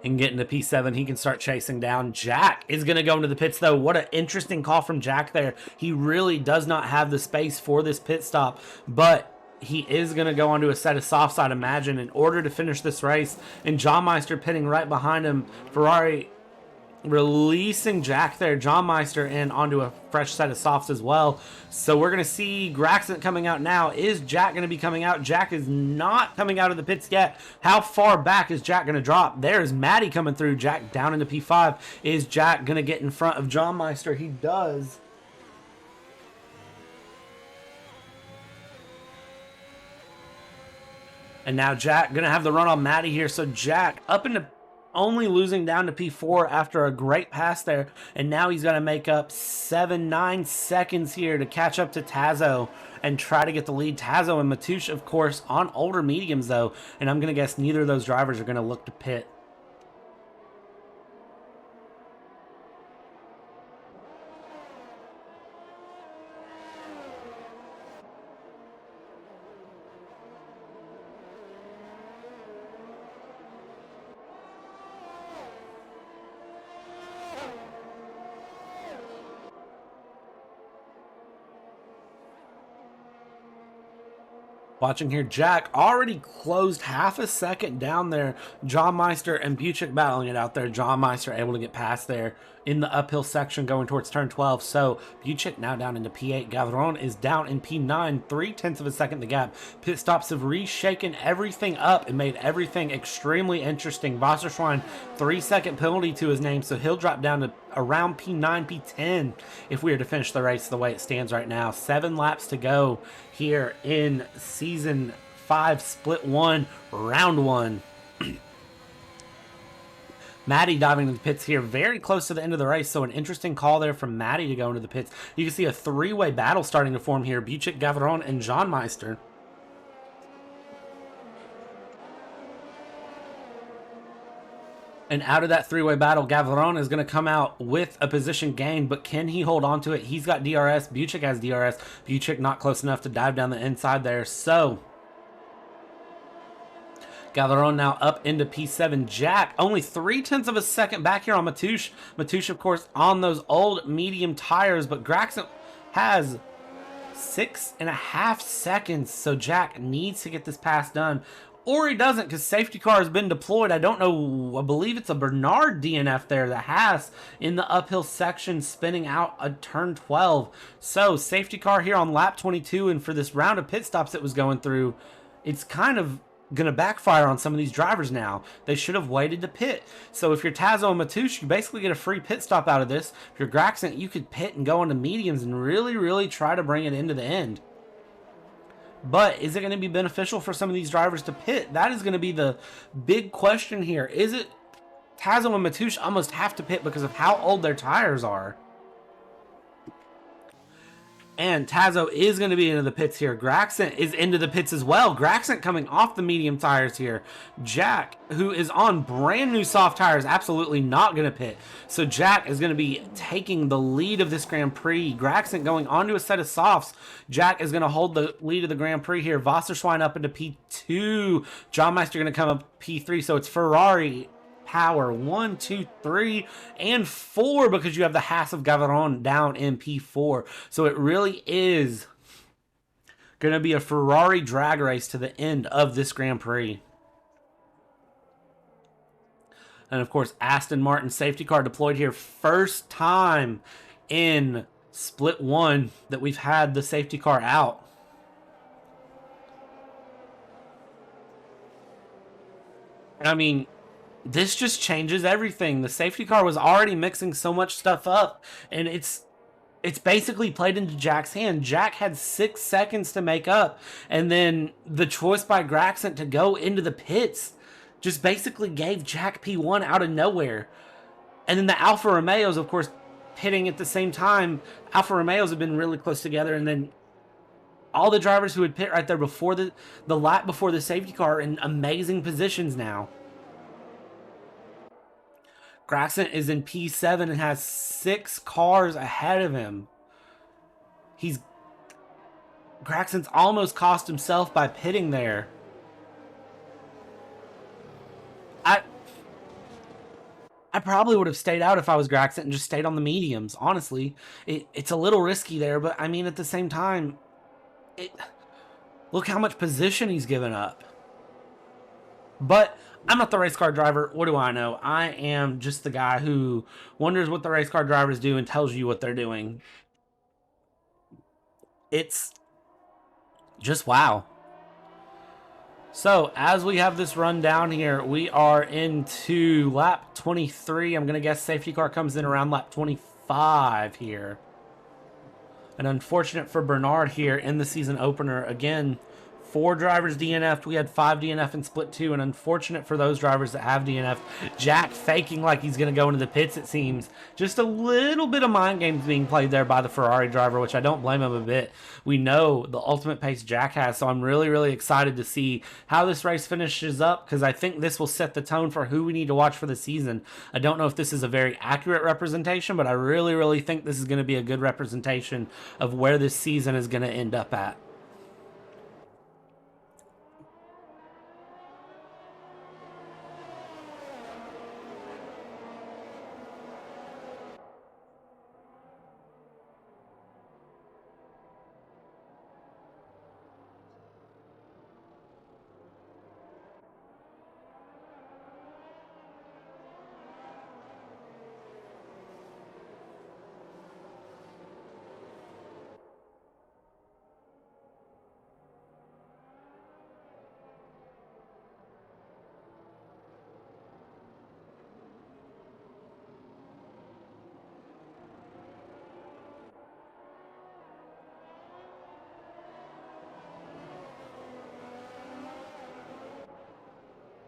And get into P7, he can start chasing down. Jack is going to go into the pits, though. What an interesting call from Jack there. He really does not have the space for this pit stop, but he is going to go onto a set of softs, I'd imagine, in order to finish this race. And John Meister pitting right behind him. Ferrari releasing Jack there. John Meister in onto a fresh set of softs as well. So we're going to see Graxent coming out now. Is Jack going to be coming out? Jack is not coming out of the pits yet. How far back is Jack going to drop? There's Maddie coming through. Jack down into P5. Is Jack going to get in front of John Meister? He does. And now Jack going to have the run on Maddie here. So Jack up into only losing down to P4 after a great pass there. And now he's going to make up 7-9 seconds here to catch up to Tazo and try to get the lead. Tazo and Matouche, of course, on older mediums, though. And I'm going to guess neither of those drivers are going to look to pit. Watching here, Jack already closed half a second down there. John Meister and Buchik battling it out there. John Meister able to get past there in the uphill section going towards turn 12. So Buchik now down into P8. Gavron is down in P9, 0.3 of a second the gap. Pit stops have reshaken everything up and made everything extremely interesting. Wasserschwein, 3-second penalty to his name, so he'll drop down to around P9, P10 if we were to finish the race the way it stands right now. 7 laps to go here in Season 5, Split 1, Round 1. Maddie diving into the pits here, very close to the end of the race, so an interesting call there from Maddie to go into the pits. You can see a 3-way battle starting to form here. Buchik, Gavron, and John Meister. And out of that 3-way battle, Gavron is going to come out with a position gain, but can he hold on to it? He's got DRS. Buchik has DRS. Buchik not close enough to dive down the inside there. So Gavron now up into P7. Jack only 0.3 of a second back here on Matoush. Matoush, of course, on those old medium tires, but Graxon has 6.5 seconds. So Jack needs to get this pass done. Or he doesn't, because safety car has been deployed. I don't know. I believe it's a Bernard DNF there. The Haas in the uphill section spinning out a turn 12. So safety car here on lap 22. And for this round of pit stops that was going through, it's kind of going to backfire on some of these drivers now. They should have waited to pit. So if you're Tazo and Matoush, you basically get a free pit stop out of this. If you're Graxon, you could pit and go into mediums and really, really try to bring it into the end. But is it going to be beneficial for some of these drivers to pit? That is going to be the big question here. Is it Tazo and Matoush almost have to pit because of how old their tires are? And Tazo is going to be into the pits here. Graxon is into the pits as well. Graxon coming off the medium tires here. Jack, who is on brand new soft tires, absolutely not going to pit. So Jack is going to be taking the lead of this Grand Prix. Graxon going onto a set of softs. Jack is going to hold the lead of the Grand Prix here. Wasserschwein up into P2. John Meister going to come up P3. So it's Ferrari power 1, 2, 3, and 4 because you have the Haas of Gavron down in P4. So it really is going to be a Ferrari drag race to the end of this Grand Prix. And of course, Aston Martin safety car deployed here. First time in Split 1 that we've had the safety car out. I mean, this just changes everything. The safety car was already mixing so much stuff up, and it's basically played into Jack's hand. Jack had 6 seconds to make up, and then the choice by Graxon to go into the pits just basically gave Jack P1 out of nowhere. And then the Alfa Romeos, of course, pitting at the same time. Alfa Romeos have been really close together, and then all the drivers who had pit right there before the lap before the safety car in amazing positions now. Graxon is in P7 and has 6 cars ahead of him. Graxon's almost cost himself by pitting there. I probably would have stayed out if I was Graxon and just stayed on the mediums, honestly. It's a little risky there, but I mean, at the same time, look how much position he's given up. But I'm not the race car driver. What do I know? I am just the guy who wonders what the race car drivers do and tells you what they're doing. It's just wow. So, as we have this run down here, we are into lap 23. I'm going to guess safety car comes in around lap 25 here. And unfortunate for Bernard here in the season opener. Again, 4 drivers DNF'd. We had 5 DNF in split 2, and unfortunate for those drivers that have DNF. Jack faking like he's going to go into the pits, it seems. Just a little bit of mind games being played there by the Ferrari driver, which I don't blame him a bit. We know the ultimate pace Jack has, so I'm really, really excited to see how this race finishes up, because I think this will set the tone for who we need to watch for the season. I don't know if this is a very accurate representation, but I really, really think this is going to be a good representation of where this season is going to end up at.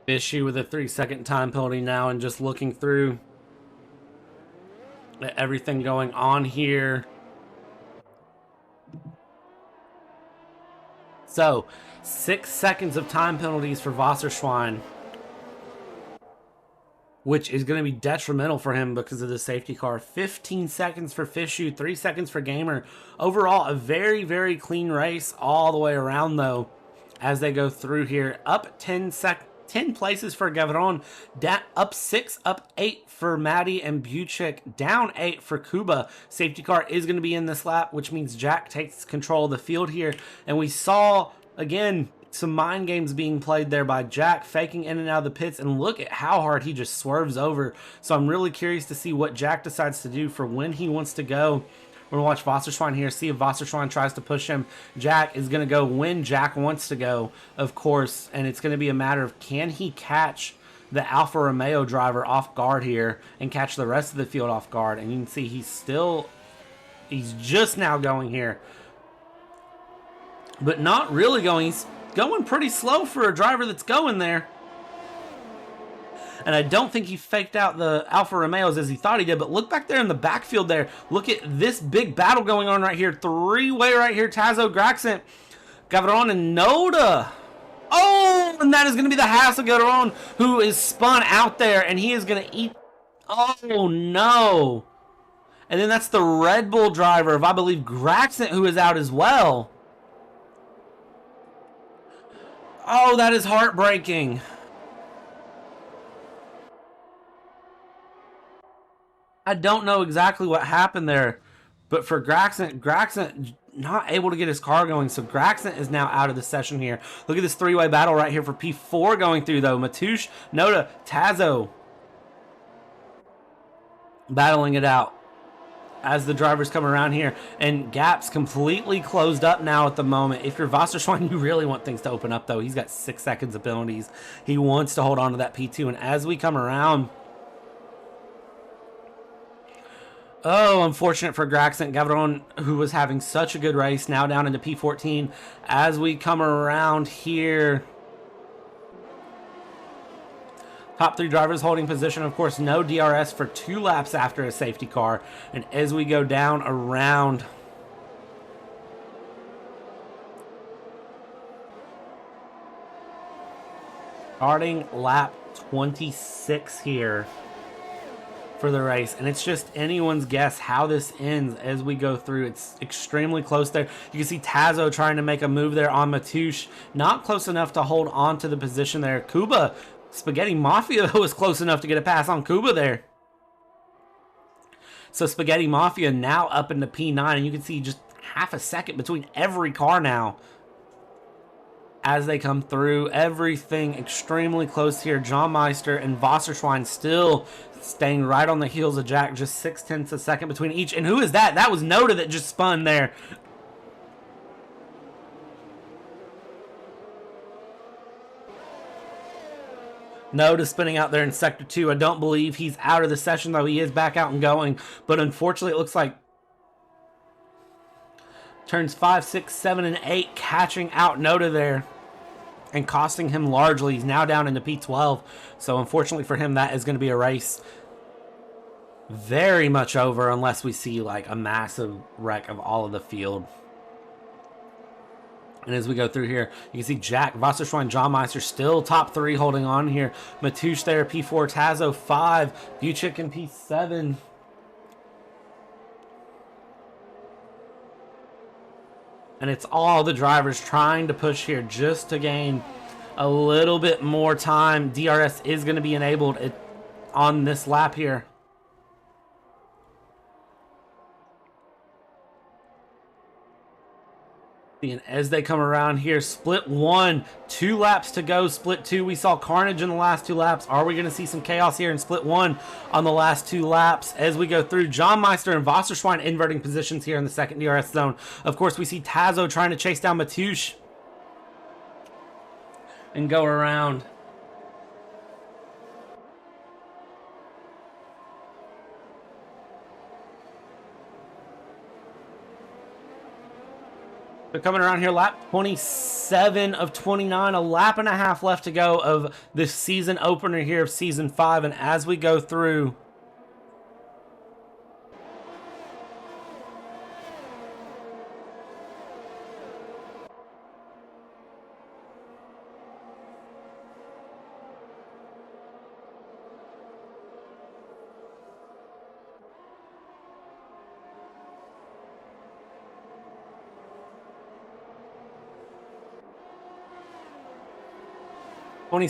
issue with a 3-second time penalty now, and just looking through at everything going on here. So 6 seconds of time penalties for Wasserschwein, which is going to be detrimental for him because of the safety car. 15 seconds for Fishu, 3 seconds for Gamer. Overall, a very, very clean race all the way around, though, as they go through here. Up 10 places for Gavron, up 6, up 8 for Maddie and Buchik, down 8 for Kuba. Safety car is going to be in this lap, which means Jack takes control of the field here. And we saw, again, some mind games being played there by Jack, faking in and out of the pits, and look at how hard he just swerves over. So I'm really curious to see what Jack decides to do for when he wants to go. We're going to watch Wasserschwein here, see if Wasserschwein tries to push him. Jack is going to go when Jack wants to go, of course, and it's going to be a matter of can he catch the Alfa Romeo driver off guard here and catch the rest of the field off guard. And you can see he's just now going here, but not really going. He's going pretty slow for a driver that's going there. And I don't think he faked out the Alfa Romeos as he thought he did. But look back there in the backfield there. Look at this big battle going on right here. 3-way right here. Tazo, Graxent, Gavron, and Noda. Oh, and that is going to be the Hasselgaron who is spun out there. And he is going to eat. Oh, no. And then that's the Red Bull driver of, I believe, Graxent, who is out as well. Oh, that is heartbreaking. I don't know exactly what happened there, but for Graxent not able to get his car going, so Graxent is now out of the session here. Look at this 3-way battle right here for P4 going through, though. Matoush, Noda, Tazo battling it out as the drivers come around here, and gaps completely closed up now at the moment. If you're Wasserschwein, you really want things to open up, though. He's got 6 seconds of penalties. He wants to hold on to that P2, and as we come around, oh, unfortunate for Graxent. Gavron, who was having such a good race, now down into P14. As we come around here, top 3 drivers holding position. Of course, no DRS for 2 laps after a safety car. And as we go down around, starting lap 26 here for the race, and it's just anyone's guess how this ends as we go through. It's extremely close there. You can see Tazo trying to make a move there on Matoush, not close enough to hold on to the position there. Kuba, Spaghetti Mafia was close enough to get a pass on Kuba there. So Spaghetti Mafia now up into P9, and you can see just half a second between every car now as they come through. Everything extremely close here. John Meister and Wasserschwein still staying right on the heels of Jack, just 0.6 a second between each. And who is that? That was Noda that just spun there. Noda spinning out there in Sector 2. I don't believe he's out of the session, though. He is back out and going. But unfortunately, it looks like turns 5, 6, 7, and 8 catching out Noda there and costing him largely. He's now down into P12. So unfortunately for him, that is going to be a race very much over unless we see like a massive wreck of all of the field. And as we go through here, you can see Jack, Wasserschwein, John Meister still top 3 holding on here. Matoush there, P4, Tazo 5, Buchik in P7. And it's all the drivers trying to push here just to gain a little bit more time. DRS is going to be enabled on this lap here. And as they come around here, split 1, 2 laps to go. Split 2, we saw carnage in the last 2 laps. Are we going to see some chaos here in split 1 on the last 2 laps as we go through? John Meister and Wasserschwein inverting positions here in the second DRS zone. Of course, we see Tazo trying to chase down Matoush and go around. They're coming around here, lap 27 of 29, a lap and a half left to go of the season opener here of Season 5, and as we go through,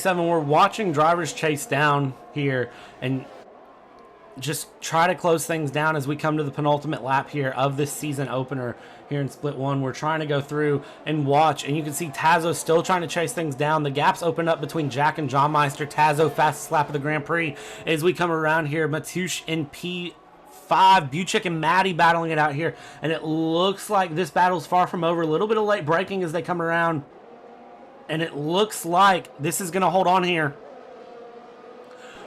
we're watching drivers chase down here and just try to close things down as we come to the penultimate lap here of this season opener here in Split 1. We're trying to go through and watch, and you can see Tazo still trying to chase things down. The gaps open up between Jack and John Meister. Tazo, fastest lap of the Grand Prix. As we come around here, Mateusz in P5, Buchik and Maddie battling it out here, and it looks like this battle's far from over. A little bit of late braking as they come around, and it looks like this is going to hold on here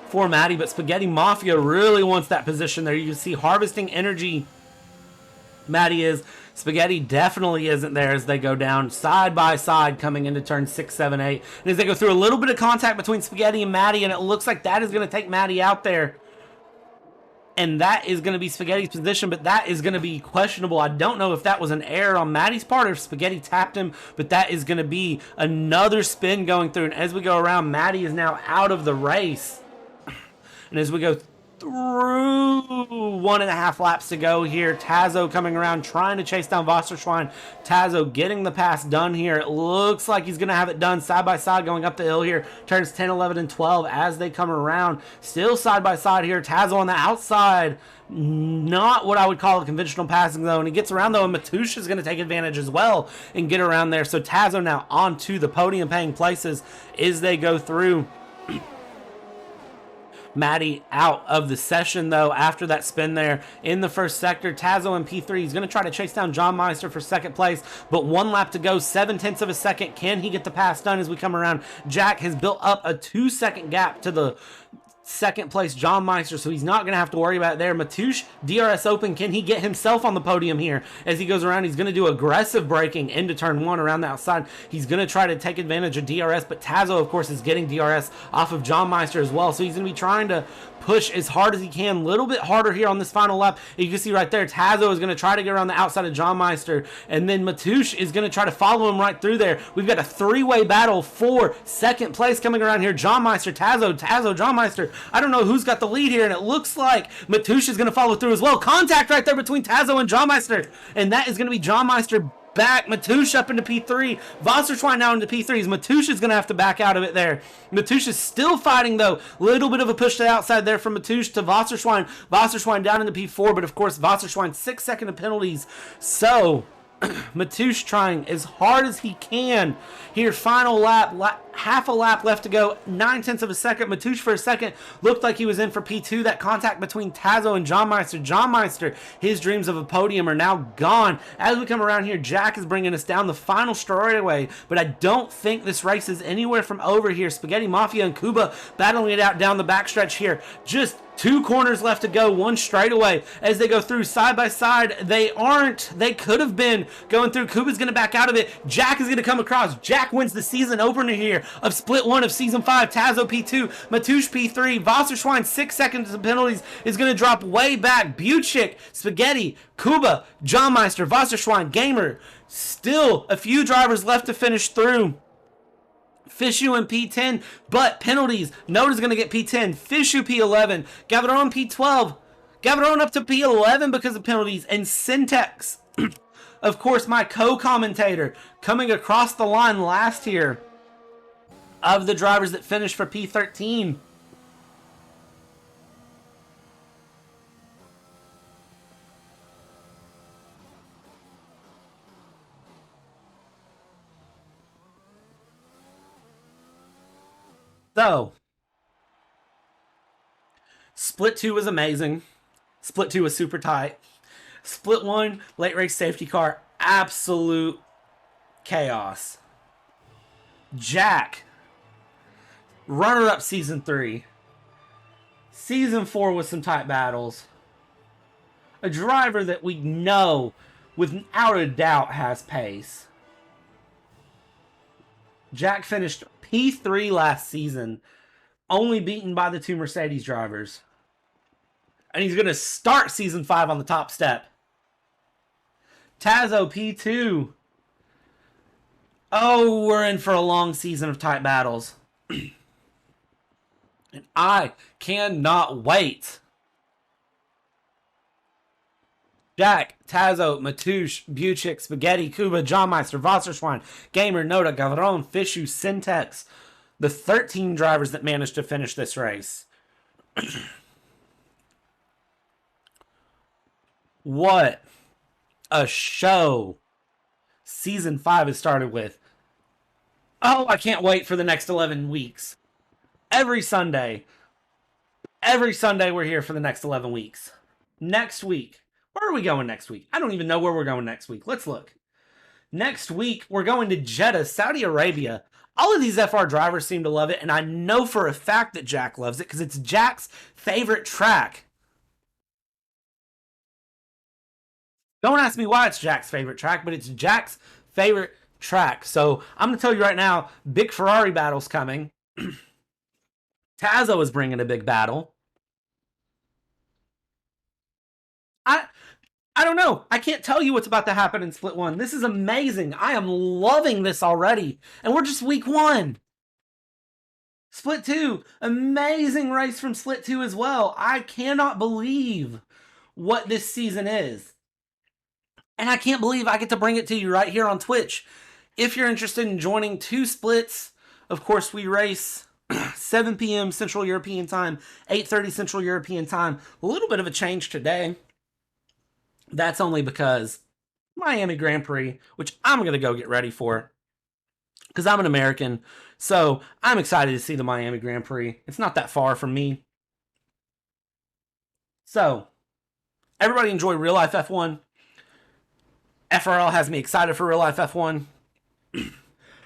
for Maddie, but Spaghetti Mafia really wants that position there. You can see harvesting energy. Maddie is. Spaghetti definitely isn't there as they go down side by side coming into turn 6, 7, 8. And as they go through a little bit of contact between Spaghetti and Maddie, and it looks like that is going to take Maddie out there. And that is going to be Spaghetti's position, but that is going to be questionable. I don't know if that was an error on Maddie's part or if Spaghetti tapped him, but that is going to be another spin going through. And as we go around, Maddie is now out of the race. And as we go through 1.5 laps to go here, Tazo coming around trying to chase down Wasserschwein. Tazo getting the pass done here. It looks like he's going to have it done side by side going up the hill here. Turns 10, 11, and 12 as they come around. Still side by side here. Tazo on the outside. Not what I would call a conventional passing zone. He gets around though, and Mateusz is going to take advantage as well and get around there. So Tazo now onto the podium paying places as they go through. Maddie out of the session though after that spin there in the first sector. Tazo in P3 is going to try to chase down John Meister for second place, but 1 lap to go, 7/10 of a second. Can he get the pass done as we come around? Jack has built up a 2-second gap to the second place John Meister, so he's not going to have to worry about it there. Mateusz, DRS open. Can he get himself on the podium here as he goes around? He's going to do aggressive braking into turn 1 around the outside. He's going to try to take advantage of DRS, but Tazo, of course, is getting DRS off of John Meister as well, so he's going to be trying to push as hard as he can, a little bit harder here on this final lap. And you can see right there, Tazo is going to try to get around the outside of John Meister, and then Mateusz is going to try to follow him right through there. We've got a 3-way battle for second place coming around here. John Meister, Tazo, John Meister. I don't know who's got the lead here, and it looks like Mateusz is going to follow through as well. Contact right there between Tazo and John Meister, and that is going to be John Meister back. Mateusz up into P3. Wasserschwein now into P3s. Mateusz is going to have to back out of it there. Mateusz is still fighting though. Little bit of a push to the outside there from Mateusz to Wasserschwein. Wasserschwein down into P4, but of course Wasserschwein 6 second of penalties. So Mateusz trying as hard as he can here. Final lap, half a lap left to go, 9/10 of a second. Mateusz for a second looked like he was in for P2. That contact between Tazo and John Meister. John Meister, his dreams of a podium are now gone. As we come around here, Jack is bringing us down the final straightaway, but I don't think this race is anywhere from over here. Spaghetti Mafia and Kuba battling it out down the backstretch here. Just 2 corners left to go, 1 straightaway as they go through side by side. They aren't. They could have been going through. Kuba's going to back out of it. Jack is going to come across. Jack wins the season opener here of Split 1 of Season 5. Tazo P2, Mateusz P3. Wasserschwein 6 seconds of penalties is going to drop way back. Buchik, Spaghetti, Kuba, John Meister, Wasserschwein, Gamer. Still a few drivers left to finish through. Fishu in P10, but penalties. Noda's going to get P10. Fishu P11. Gavron P12. Gavron up to P11 because of penalties. And Syntax, of course, my co-commentator, coming across the line last here of the drivers that finished for P13. So, Split 2 was amazing. Split 2 was super tight. Split 1, late race safety car, absolute chaos. Jack, runner-up Season 3. Season 4 with some tight battles. A driver that we know, without a doubt, has pace. Jack finished P3 last season, only beaten by the two Mercedes drivers. And he's going to start season 5 on the top step. Tazo P2. Oh, we're in for a long season of tight battles. And I cannot wait. Jack, Tazo, Matouche, Buchik, Spaghetti, Kuba, John Meister, Wasserschwein, Gamer, Noda, Gavron, Fishu, Syntex. The 13 drivers that managed to finish this race. What a show Season 5 has started with. Oh, I can't wait for the next 11 weeks. Every Sunday we're here for the next 11 weeks. Next week, where are we going next week? I don't even know where we're going next week. Let's look. Next week, we're going to Jeddah, Saudi Arabia. All of these FR drivers seem to love it, and I know for a fact that Jack loves it because it's Jack's favorite track. Don't ask me why it's Jack's favorite track, but it's Jack's favorite track. So I'm going to tell you right now, big Ferrari battle's coming. Tazo is bringing a big battle. I don't know. I can't tell you what's about to happen in Split 1. This is amazing. I am loving this already. And we're just week 1. Split 2. Amazing race from Split 2 as well. I cannot believe what this season is. And I can't believe I get to bring it to you right here on Twitch. If you're interested in joining 2 splits, of course we race 7 p.m. Central European Time, 8:30 Central European Time. A little bit of a change today. That's only because Miami Grand Prix, which I'm going to go get ready for because I'm an American. So I'm excited to see the Miami Grand Prix. It's not that far from me. So everybody enjoy real life F1. FRL has me excited for real life F1.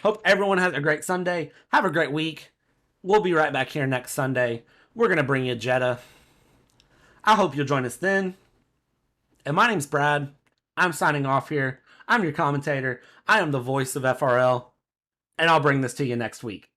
Hope everyone has a great Sunday. Have a great week. We'll be right back here next Sunday. We're going to bring you Jeddah. I hope you'll join us then. And my name's Brad. I'm signing off here. I'm your commentator. I am the voice of FRL. And I'll bring this to you next week.